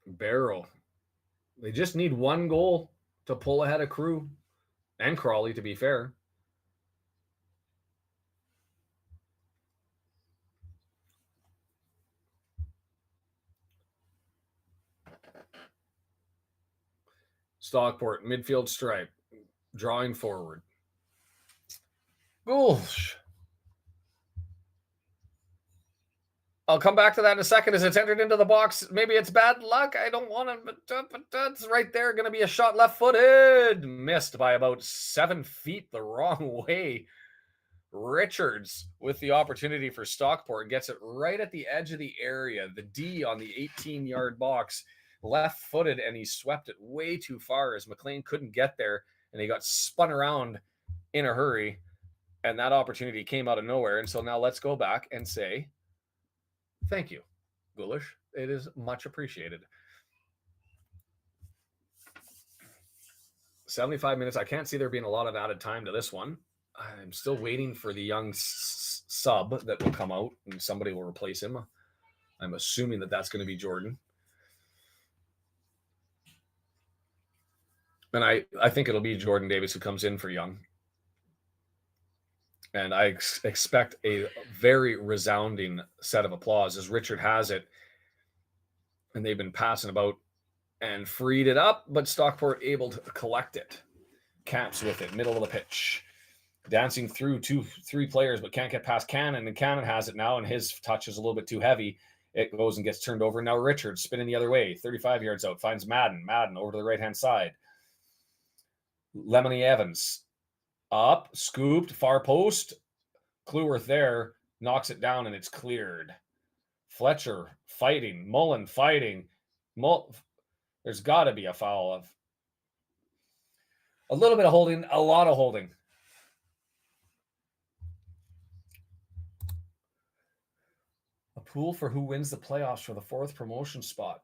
Barrow. They just need one goal to pull ahead of Crew, And Crawley, to be fair. Stockport, midfield stripe, drawing forward. Gosh. I'll come back to that in a second as it's entered into the box. Maybe it's bad luck. I don't want to, but that's right there. Going to be a shot left-footed. Missed by about 7 feet the wrong way. Richards with the opportunity for Stockport gets it right at the edge of the area. The D on the 18-yard box. Left-footed, and he swept it way too far as McLean couldn't get there, and he got spun around in a hurry, and that opportunity came out of nowhere. And so now let's go back and say, thank you, Gulish. It is much appreciated. 75 minutes. I can't see there being a lot of added time to this one. I'm still waiting for the young sub that will come out, and somebody will replace him. I'm assuming that that's going to be Jordan. And I think it'll be Jordan Davis who comes in for Young. And I expect a very resounding set of applause as Richard has it. And they've been passing about and freed it up, but Stockport able to collect it. Caps with it, middle of the pitch. Dancing through 2-3 players, but can't get past Cannon. And Cannon has it now, and his touch is a little bit too heavy. It goes and gets turned over. Now Richard spinning the other way, 35 yards out, finds Madden. Madden over to the right-hand side. Lemony Evans up, scooped, far post. Cluworth there, knocks it down, and it's cleared. Fletcher fighting, Mullen fighting. There's got to be a foul of a little bit of holding, a lot of holding. A pool for who wins the playoffs for the 4th promotion spot.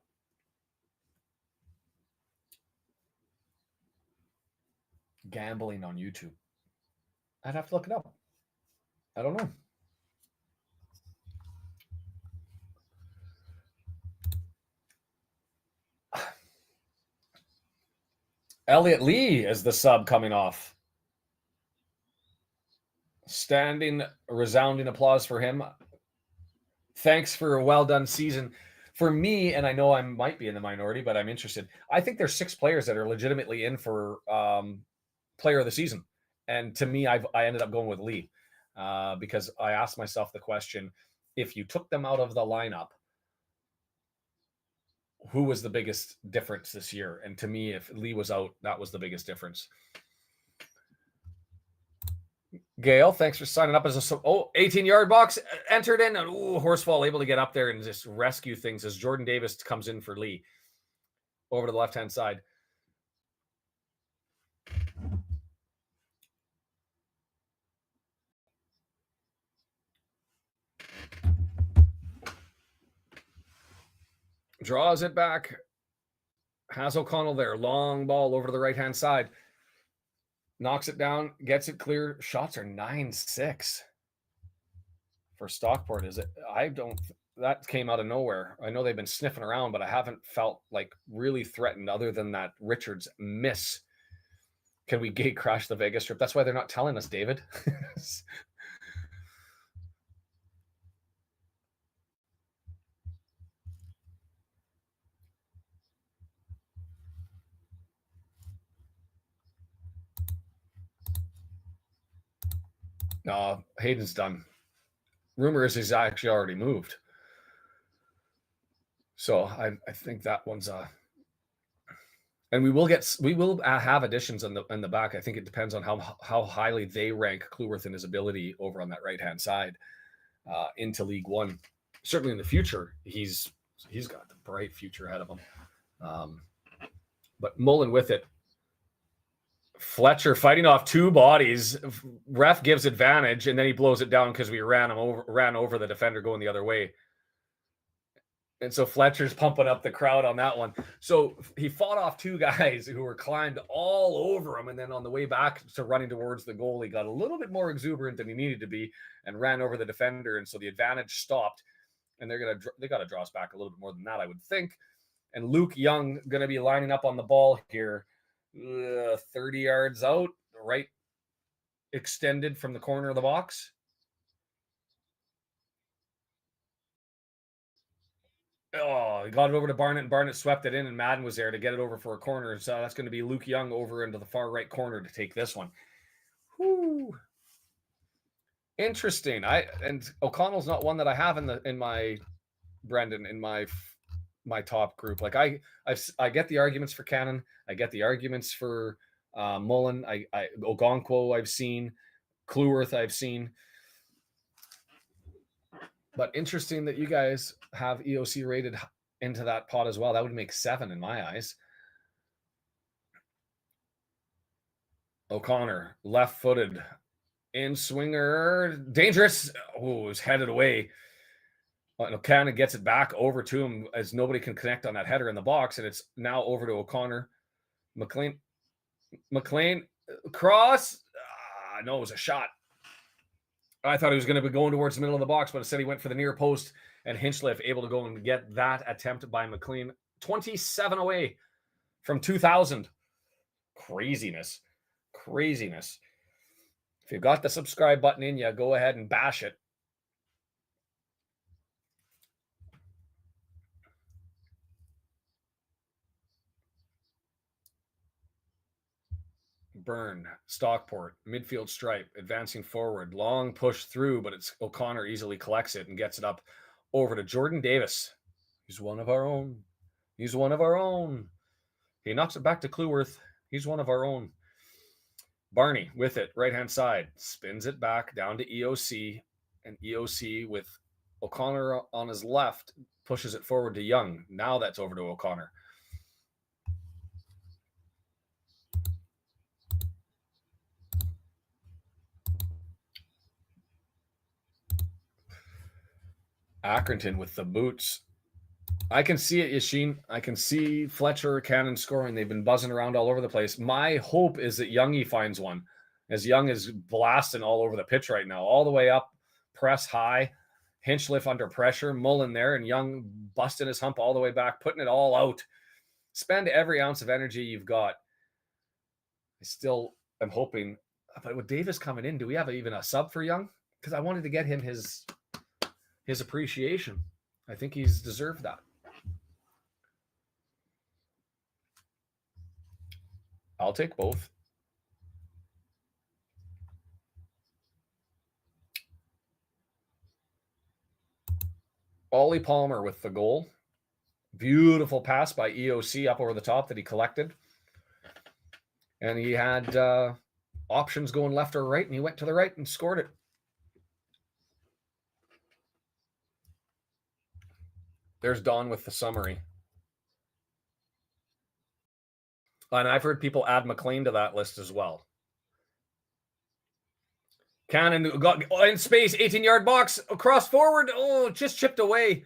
Gambling on YouTube. I'd have to look it up. I don't know. Elliot Lee is the sub coming off. Standing, resounding applause for him. Thanks for a well-done season. For me, and I know I might be in the minority, but I'm interested. I think there's 6 players that are legitimately in for player of the season. And to me, I ended up going with Lee because I asked myself the question, if you took them out of the lineup, who was the biggest difference this year? And to me, if Lee was out, that was the biggest difference. Gail, thanks for signing up as a 18-yard box entered in. And Horsefall able to get up there and just rescue things as Jordan Davis comes in for Lee over to the left-hand side. Draws it back. Has O'Connell there. Long ball over to the right-hand side. Knocks it down. Gets it clear. Shots are 9-6 for Stockport. Is it? That came out of nowhere. I know they've been sniffing around, but I haven't felt like really threatened other than that Richards miss. Can we gate crash the Vegas Strip? That's why they're not telling us, David. No, Hayden's done. Rumor is he's actually already moved. So I think that one's and we will have additions in the back. I think it depends on how highly they rank Cluworth and his ability over on that right-hand side into League One. Certainly in the future, he's got the bright future ahead of him. But Mullen with it. Fletcher fighting off 2 bodies. Ref gives advantage, and then he blows it down because we ran over the defender going the other way. And so Fletcher's pumping up the crowd on that one. So he fought off 2 guys who were climbed all over him. And then on the way back to running towards the goal, he got a little bit more exuberant than he needed to be and ran over the defender. And so the advantage stopped. And they got to draw us back a little bit more than that, I would think. And Luke Young going to be lining up on the ball here. 30 yards out, right extended from the corner of the box. Oh, he got it over to Barnett, and Barnett swept it in, and Madden was there to get it over for a corner. So that's going to be Luke Young over into the far right corner to take this one. Whoo. Interesting. And O'Connell's not one that I have in my Brendan in my top group. Like I get the arguments for Cannon. I get the arguments for Mullen. I Ogonkwo I've seen, Cleworth I've seen. But interesting that you guys have EOC rated into that pot as well. That would make 7 in my eyes. O'Connor, left-footed, in swinger, dangerous. Oh, it was headed away. O'Connor gets it back over to him as nobody can connect on that header in the box, and it's now over to O'Connor. McLean, cross. No, it was a shot. I thought he was going to be going towards the middle of the box, but instead he went for the near post, and Hinchliffe able to go and get that attempt by McLean. 27 away from 2,000. Craziness. If you've got the subscribe button in you, go ahead and bash it. Burn, Stockport, midfield stripe, advancing forward, long push through, but it's O'Connor easily collects it and gets it up over to Jordan Davis. He's one of our own. He knocks it back to Cleworth. He's one of our own. Barney with it, right-hand side, spins it back down to EOC, and EOC with O'Connor on his left pushes it forward to Young. Now that's over to O'Connor. Accrington with the boots. I can see it, Yashin. I can see Fletcher, Cannon scoring. They've been buzzing around all over the place. My hope is that Youngie finds one, as Young is blasting all over the pitch right now, all the way up, press high, Hinchliffe under pressure, Mullen there, and Young busting his hump all the way back, putting it all out. Spend every ounce of energy you've got. I still am hoping, but with Davis coming in, do we have even a sub for Young? Because I wanted to get him his appreciation. I think he's deserved that. I'll take both. Ollie Palmer with the goal. Beautiful pass by EOC up over the top that he collected. And he had options going left or right, and he went to the right and scored it. There's Don with the summary. And I've heard people add McLean to that list as well. Cannon got in space, 18-yard box, across forward. Oh, just chipped away.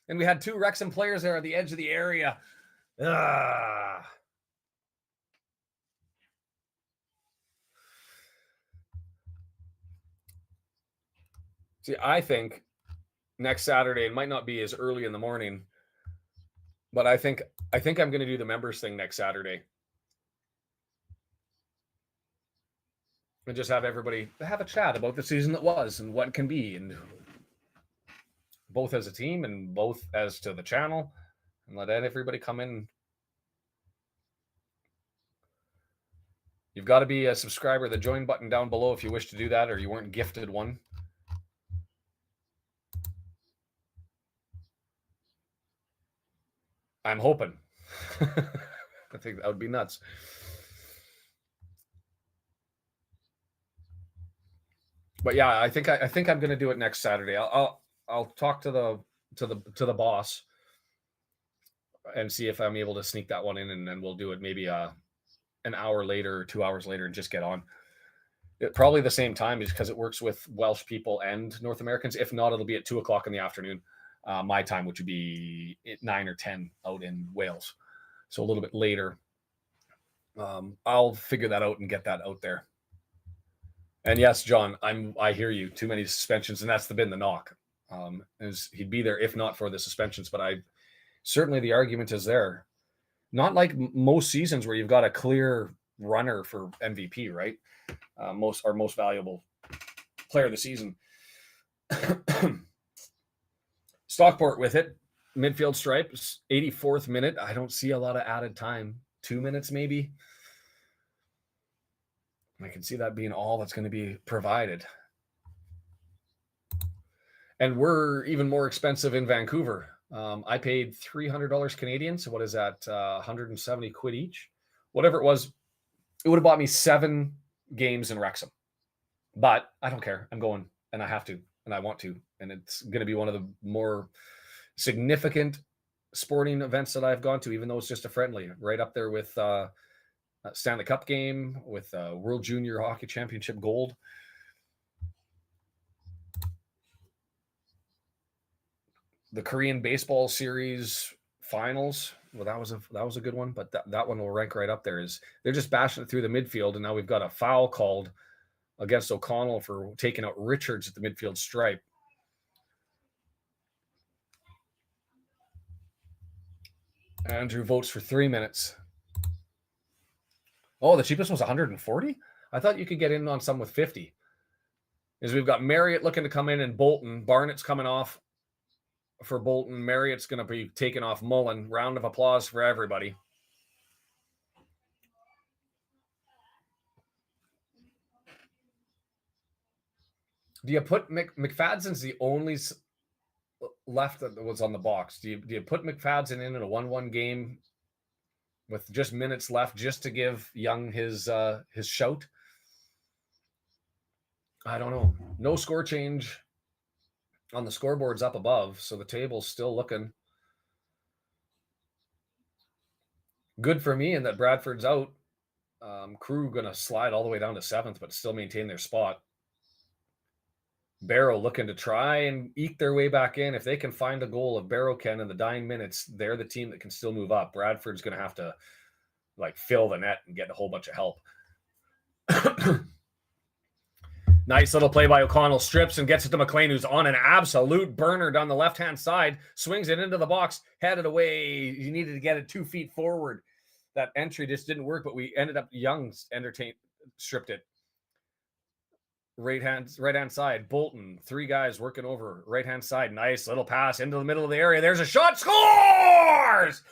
And we had 2 Wrexham players there at the edge of the area. See, I think next Saturday, it might not be as early in the morning, but I think I'm going to do the members thing next Saturday. And just have everybody have a chat about the season that was and what can be, and both as a team and both as to the channel, and let everybody come in. You've got to be a subscriber. The join button down below if you wish to do that, or you weren't gifted one. I'm hoping. I think that would be nuts. But yeah, I think I'm going to do it next Saturday. I'll talk to the boss and see if I'm able to sneak that one in, and then we'll do it maybe an hour later or 2 hours later and just get on. Probably the same time, because it works with Welsh people and North Americans. If not, it'll be at 2:00 in the afternoon, my time, which would be 9 or 10 out in Wales. So a little bit later. I'll figure that out and get that out there. And yes, John, I hear you. Too many suspensions, and that's been the knock. He'd be there if not for the suspensions, but certainly the argument is there. Not like most seasons where you've got a clear runner for MVP, right? Our most valuable player of the season. Stockport with it. Midfield stripe, 84th minute. I don't see a lot of added time. 2 minutes maybe. I can see that being all that's going to be provided. And we're even more expensive in Vancouver. I paid $300 Canadian. So what is that? 170 quid each. Whatever it was, it would have bought me 7 games in Wrexham. But I don't care. I'm going, and I have to, and I want to. And it's going to be one of the more significant sporting events that I've gone to, even though it's just a friendly, right up there with Stanley Cup game, with World Junior Hockey Championship gold. The Korean Baseball Series finals. Well, that was a good one, but that one will rank right up there. Is they're just bashing it through the midfield, and now we've got a foul called against O'Connell for taking out Richards at the midfield stripe. Andrew votes for 3 minutes. Oh, the cheapest was 140? I thought you could get in on some with 50. Is we've got Marriott looking to come in and Bolton. Barnett's coming off for Bolton. Marriott's going to be taking off Mullen. Round of applause for everybody. Do you put McFadden's the only left that was on the box? Do you put McFadden in a 1-1 game with just minutes left just to give Young his shout? I don't know. No score change on the scoreboards up above, so the table's still looking good for me in that Bradford's out. Crew going to slide all the way down to 7th, but still maintain their spot. Barrow looking to try and eke their way back in. If they can find a goal of Barrow can in the dying minutes, they're the team that can still move up. Bradford's going to have to fill the net and get a whole bunch of help. Nice little play by O'Connell. Strips and gets it to McLean, who's on an absolute burner down the left-hand side. Swings it into the box, headed away. He needed to get it 2 feet forward. That entry just didn't work, but we ended up Young stripped it. Right hand side. Bolton, 3 guys working over right-hand side. Nice little pass into the middle of the area. There's a shot. Scores!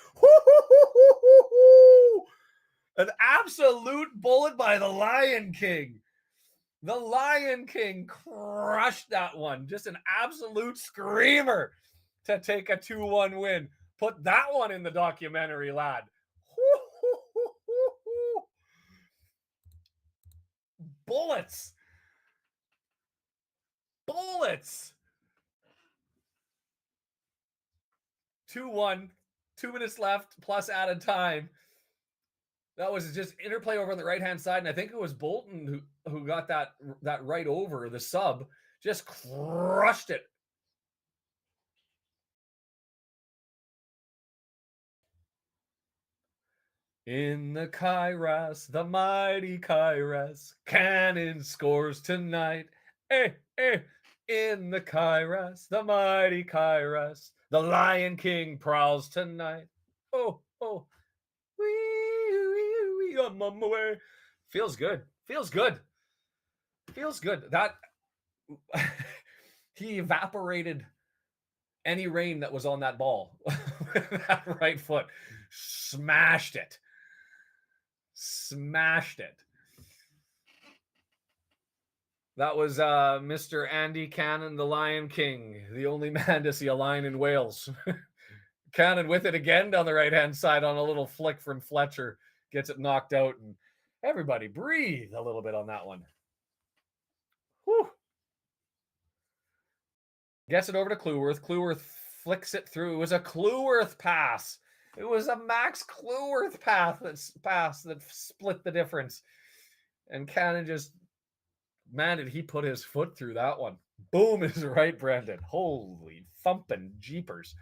An absolute bullet by the Lion King. The Lion King crushed that one. Just an absolute screamer to take a 2-1 win. Put that one in the documentary, lad. Bullets. 2-1, 2 minutes left plus added time. That was just interplay over on the right-hand side, and I think it was Bolton who got that right over the sub, just crushed it. In the Kairos, the mighty Kairos, Cannon scores tonight. Hey, hey. In the Kairos, the mighty Kairos, the Lion King prowls tonight. Oh, oh. Wee, I'm on my way. Feels good. That he evaporated any rain that was on that ball. That right foot. Smashed it. That was Mr. Andy Cannon, the Lion King, the only man to see a lion in Wales. Cannon with it again down the right-hand side on a little flick from Fletcher. Gets it knocked out, and everybody breathe a little bit on that one. Whew. Gets it over to Cleworth. Cleworth flicks it through. It was a Cleworth pass. It was a Max Cleworth pass that split the difference. And Cannon just... Man, did he put his foot through that one. Boom is right, Brandon. Holy thumping jeepers.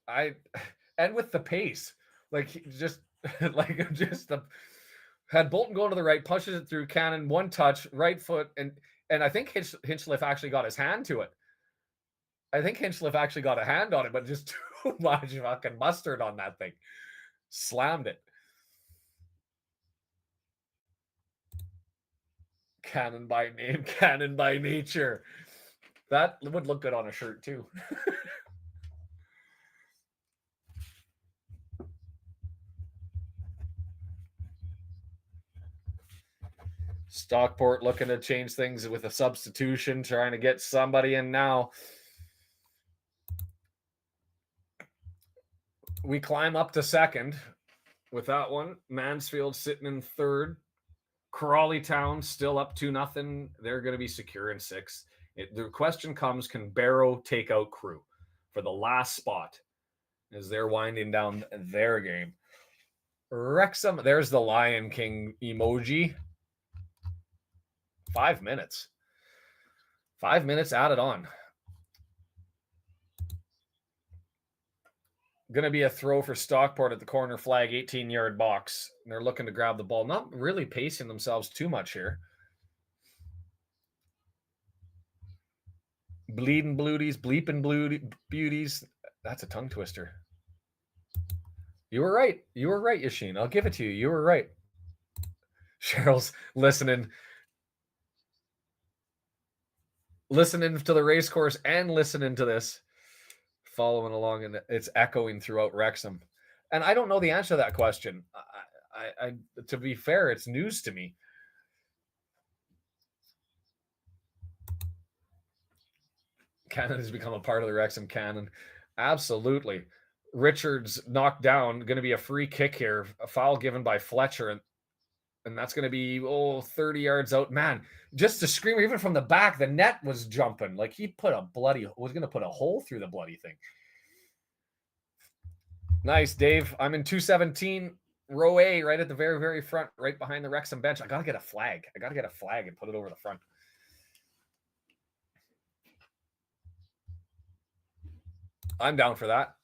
And with the pace, had Bolton going to the right, pushes it through. Cannon, one touch, right foot, and And I think Hinchliffe actually got his hand to it. I think Hinchliffe actually got a hand on it, but just too much fucking mustard on that thing. Slammed it. Cannon by name, cannon by nature. That would look good on a shirt too. Stockport looking to change things with a substitution, trying to get somebody in now. We climb up to second with that one. Mansfield sitting in third. Crawley Town still up 2-0. They're going to be secure in 6th. The question comes, can Barrow take out Crew for the last spot as they're winding down their game? Wrexham, there's the Lion King emoji. 5 minutes. 5 minutes added on. Going to be a throw for Stockport at the corner flag, 18-yard box. They're looking to grab the ball. Not really pacing themselves too much here. Bleeding Bluties, bleeping beauties. That's a tongue twister. You were right. You were right, Yashin. I'll give it to you. You were right. Cheryl's listening to the race course and listening to this, following along, and it's echoing throughout Wrexham. And I don't know the answer to that question. I to be fair, it's news to me. Cannon has become a part of the Wrexham canon. Absolutely. Richards knocked down. Going to be a free kick here. A foul given by Fletcher. And that's going to be 30 yards out. Man, just to scream, even from the back, the net was jumping. Like he was going to put a hole through the bloody thing. Nice, Dave. I'm in 217, row A, right at the very, very front, right behind the Wrexham bench. I got to get a flag. And put it over the front. I'm down for that.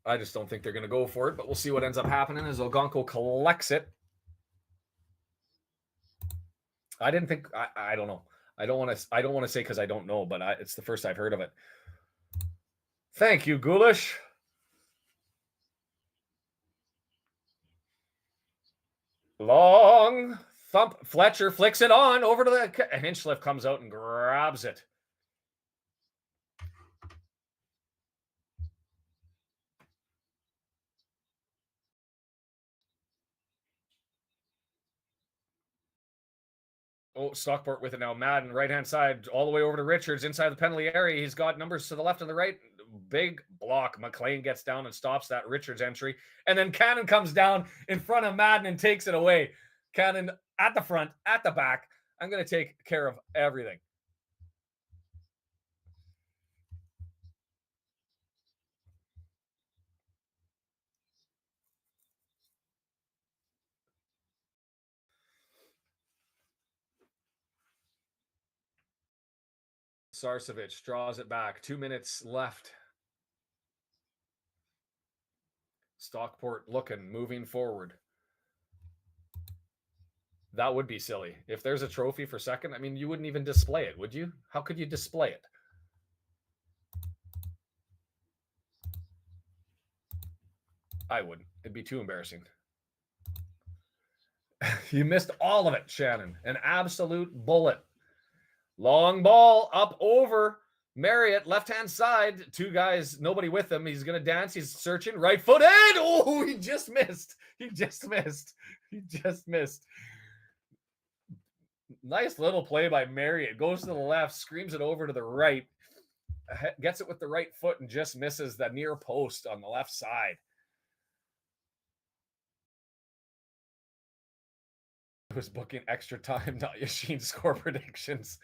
I just don't think they're going to go for it, but we'll see what ends up happening as Ogonko collects it. I didn't think. I don't know. I don't want to say because I don't know, but it's the first I've heard of it. Thank you, Ghoulish. Long thump. Fletcher flicks it on over to the Hinchliffe, comes out and grabs it. Stockport with it now. Madden, right-hand side, all the way over to Richards, inside the penalty area. He's got numbers to the left and the right. Big block. McLean gets down and stops that Richards entry. And then Cannon comes down in front of Madden and takes it away. Cannon at the front, at the back. I'm going to take care of everything. Sarcevic draws it back. 2 minutes left. Stockport looking, moving forward. That would be silly. If there's a trophy for second, I mean, you wouldn't even display it, would you? How could you display it? I wouldn't. It'd be too embarrassing. You missed all of it, Shannon. An absolute bullet. Long ball up over Marriott, left-hand side. 2 guys, nobody with him. He's going to dance. He's searching. Right foot in. Oh, he just missed. Nice little play by Marriott. Goes to the left, screams it over to the right. Gets it with the right foot and just misses the near post on the left side. Was booking extra time, not Yashin score predictions.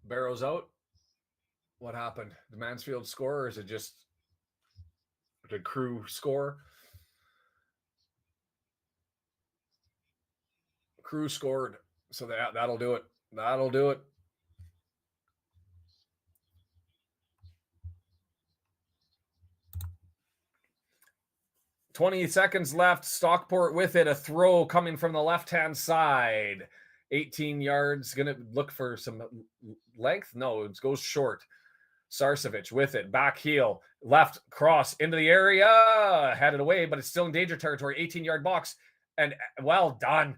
Barrows out. What happened? The Mansfield score, or is it just the Crew score? Crew scored, so that'll do it. That'll do it. 20 seconds left. Stockport with it. A throw coming from the left-hand side. 18 yards. Going to look for some length. No, it goes short. Sarcevic with it. Back heel. Left cross into the area. Had it away, but it's still in danger territory. 18-yard box. And well done.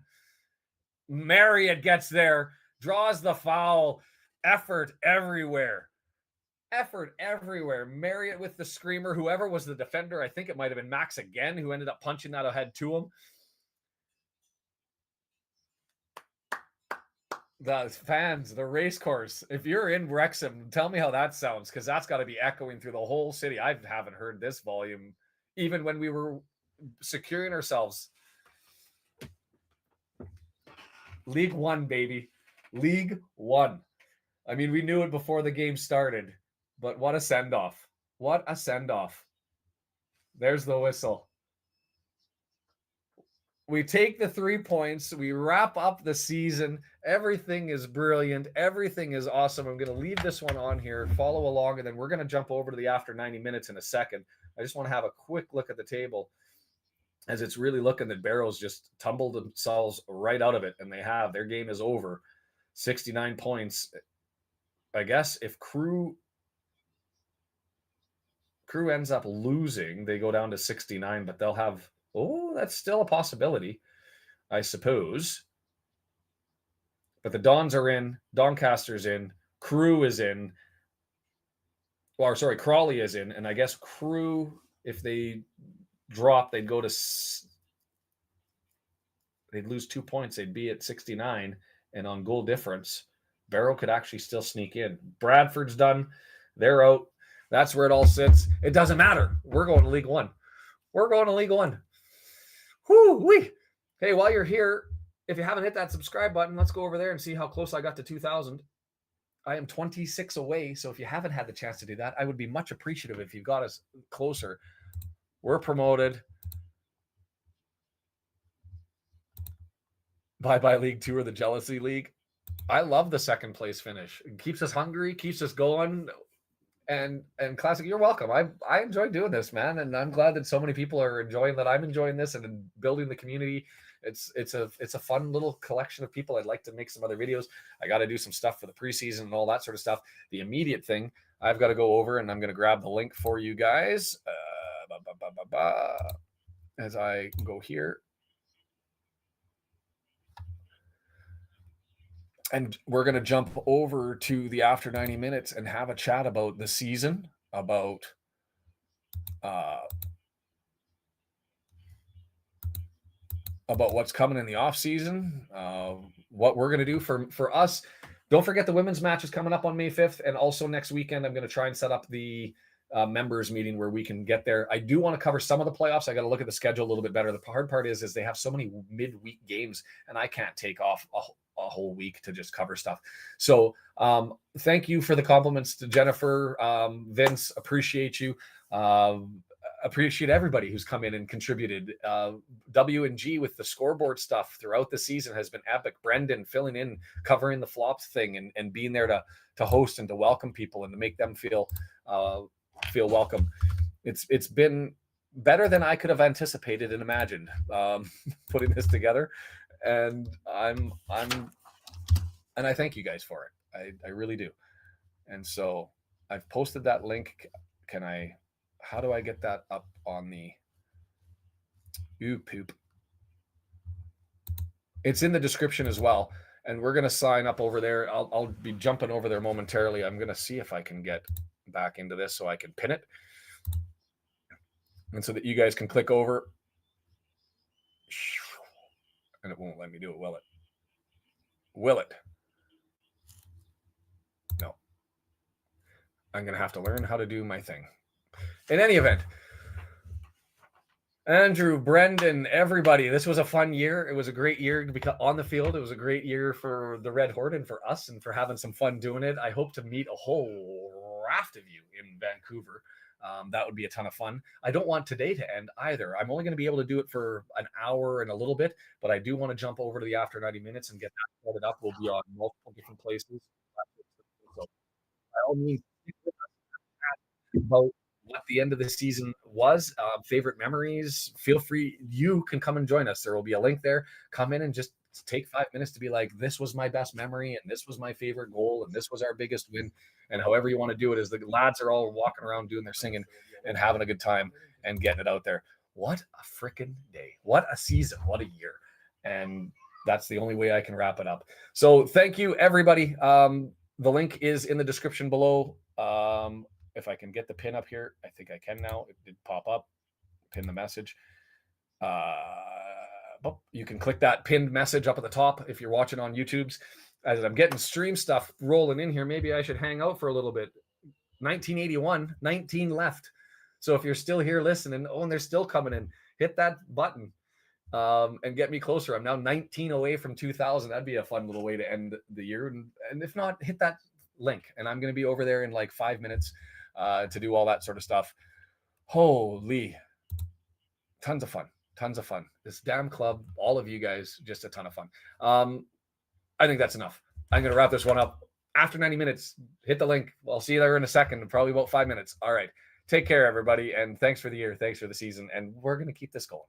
Marriott gets there. Draws the foul. Effort everywhere. Effort everywhere. Marriott with the screamer. Whoever was the defender, I think it might have been Max again, who ended up punching that ahead to him. The fans, the race course. If you're in Wrexham, tell me how that sounds, because that's got to be echoing through the whole city. I haven't heard this volume, even when we were securing ourselves. League One, baby. League One. I mean, we knew it before the game started. But what a send-off. What a send-off. There's the whistle. We take the 3 points. We wrap up the season. Everything is brilliant. Everything is awesome. I'm going to leave this one on here. Follow along, and then we're going to jump over to the after 90 minutes in a second. I just want to have a quick look at the table, as it's really looking that Barrows just tumbled themselves right out of it, and they have. Their game is over. 69 points. I guess if Crew ends up losing, they go down to 69, but they'll have, that's still a possibility, I suppose. But the Dons are in, Doncaster's in, Crew is in, Crawley is in, and I guess Crew, if they drop, they'd go to, they'd lose 2 points, they'd be at 69, and on goal difference, Barrow could actually still sneak in. Bradford's done, they're out. That's where it all sits. It doesn't matter. We're going to League One. We're going to League One. Whoo-wee. Hey, while you're here, if you haven't hit that subscribe button, let's go over there and see how close I got to 2,000. I am 26 away, so if you haven't had the chance to do that, I would be much appreciative if you got us closer. We're promoted. Bye-bye League 2 or the Jealousy League. I love the second place finish. It keeps us hungry, keeps us going. And Classic, you're welcome. I enjoy doing this, man, and I'm glad that so many people are enjoying that. I'm enjoying this and building the community. It's a fun little collection of people. I'd like to make some other videos. I got to do some stuff for the preseason and all that sort of stuff. The immediate thing, I've got to go over, and I'm going to grab the link for you guys as I go here. And we're going to jump over to the after 90 minutes and have a chat about the season, about what's coming in the off season, what we're going to do for us. Don't forget the women's match is coming up on May 5th. And also next weekend, I'm going to try and set up the members meeting where we can get there. I do want to cover some of the playoffs. I got to look at the schedule a little bit better. The hard part is they have so many midweek games, and I can't take off a whole week to just cover stuff. So thank you for the compliments to Jennifer, Vince, appreciate you. Appreciate everybody who's come in and contributed. W&G with the scoreboard stuff throughout the season has been epic. Brendan filling in, covering the flops thing, and being there to host and to welcome people and to make them feel welcome. It's been better than I could have anticipated and imagined putting this together. And I thank you guys for it. I really do. And so I've posted that link. How do I get that up on the poop? It's in the description as well. And we're going to sign up over there. I'll be jumping over there momentarily. I'm going to see if I can get back into this so I can pin it. And so that you guys can click over. And it won't let me do it, will it? Will it? No. I'm going to have to learn how to do my thing. In any event, Andrew, Brendan, everybody, this was a fun year. It was a great year to be on the field. It was a great year for the Red Horde and for us and for having some fun doing it. I hope to meet a whole raft of you in Vancouver. That would be a ton of fun. I don't want today to end either. I'm only going to be able to do it for an hour and a little bit, but I do want to jump over to the after 90 minutes and get that started up. We'll be on multiple different places. So by all means, about what the end of the season was, favorite memories. Feel free. You can come and join us. There will be a link there. Come in and just take 5 minutes to be like, this was my best memory, and this was my favorite goal, and this was our biggest win. And however you want to do it, is the lads are all walking around doing their singing and having a good time and getting it out there. What a freaking day. What a season. What a year. And that's the only way I can wrap it up. So thank you, everybody. The link is in the description below. If I can get the pin up here, I think I can now. It did pop up. Pin the message. You can click that pinned message up at the top if you're watching on YouTube's. As I'm getting stream stuff rolling in here, maybe I should hang out for a little bit. 1981, 19 left. So if you're still here listening, and they're still coming in, hit that button and get me closer. I'm now 19 away from 2000. That'd be a fun little way to end the year. And if not, hit that link. And I'm going to be over there in like 5 minutes to do all that sort of stuff. Holy, tons of fun. This damn club, all of you guys, just a ton of fun. I think that's enough. I'm going to wrap this one up. After 90 minutes, hit the link. I'll see you there in a second, probably about 5 minutes. All right. Take care, everybody. And thanks for the year. Thanks for the season. And we're going to keep this going.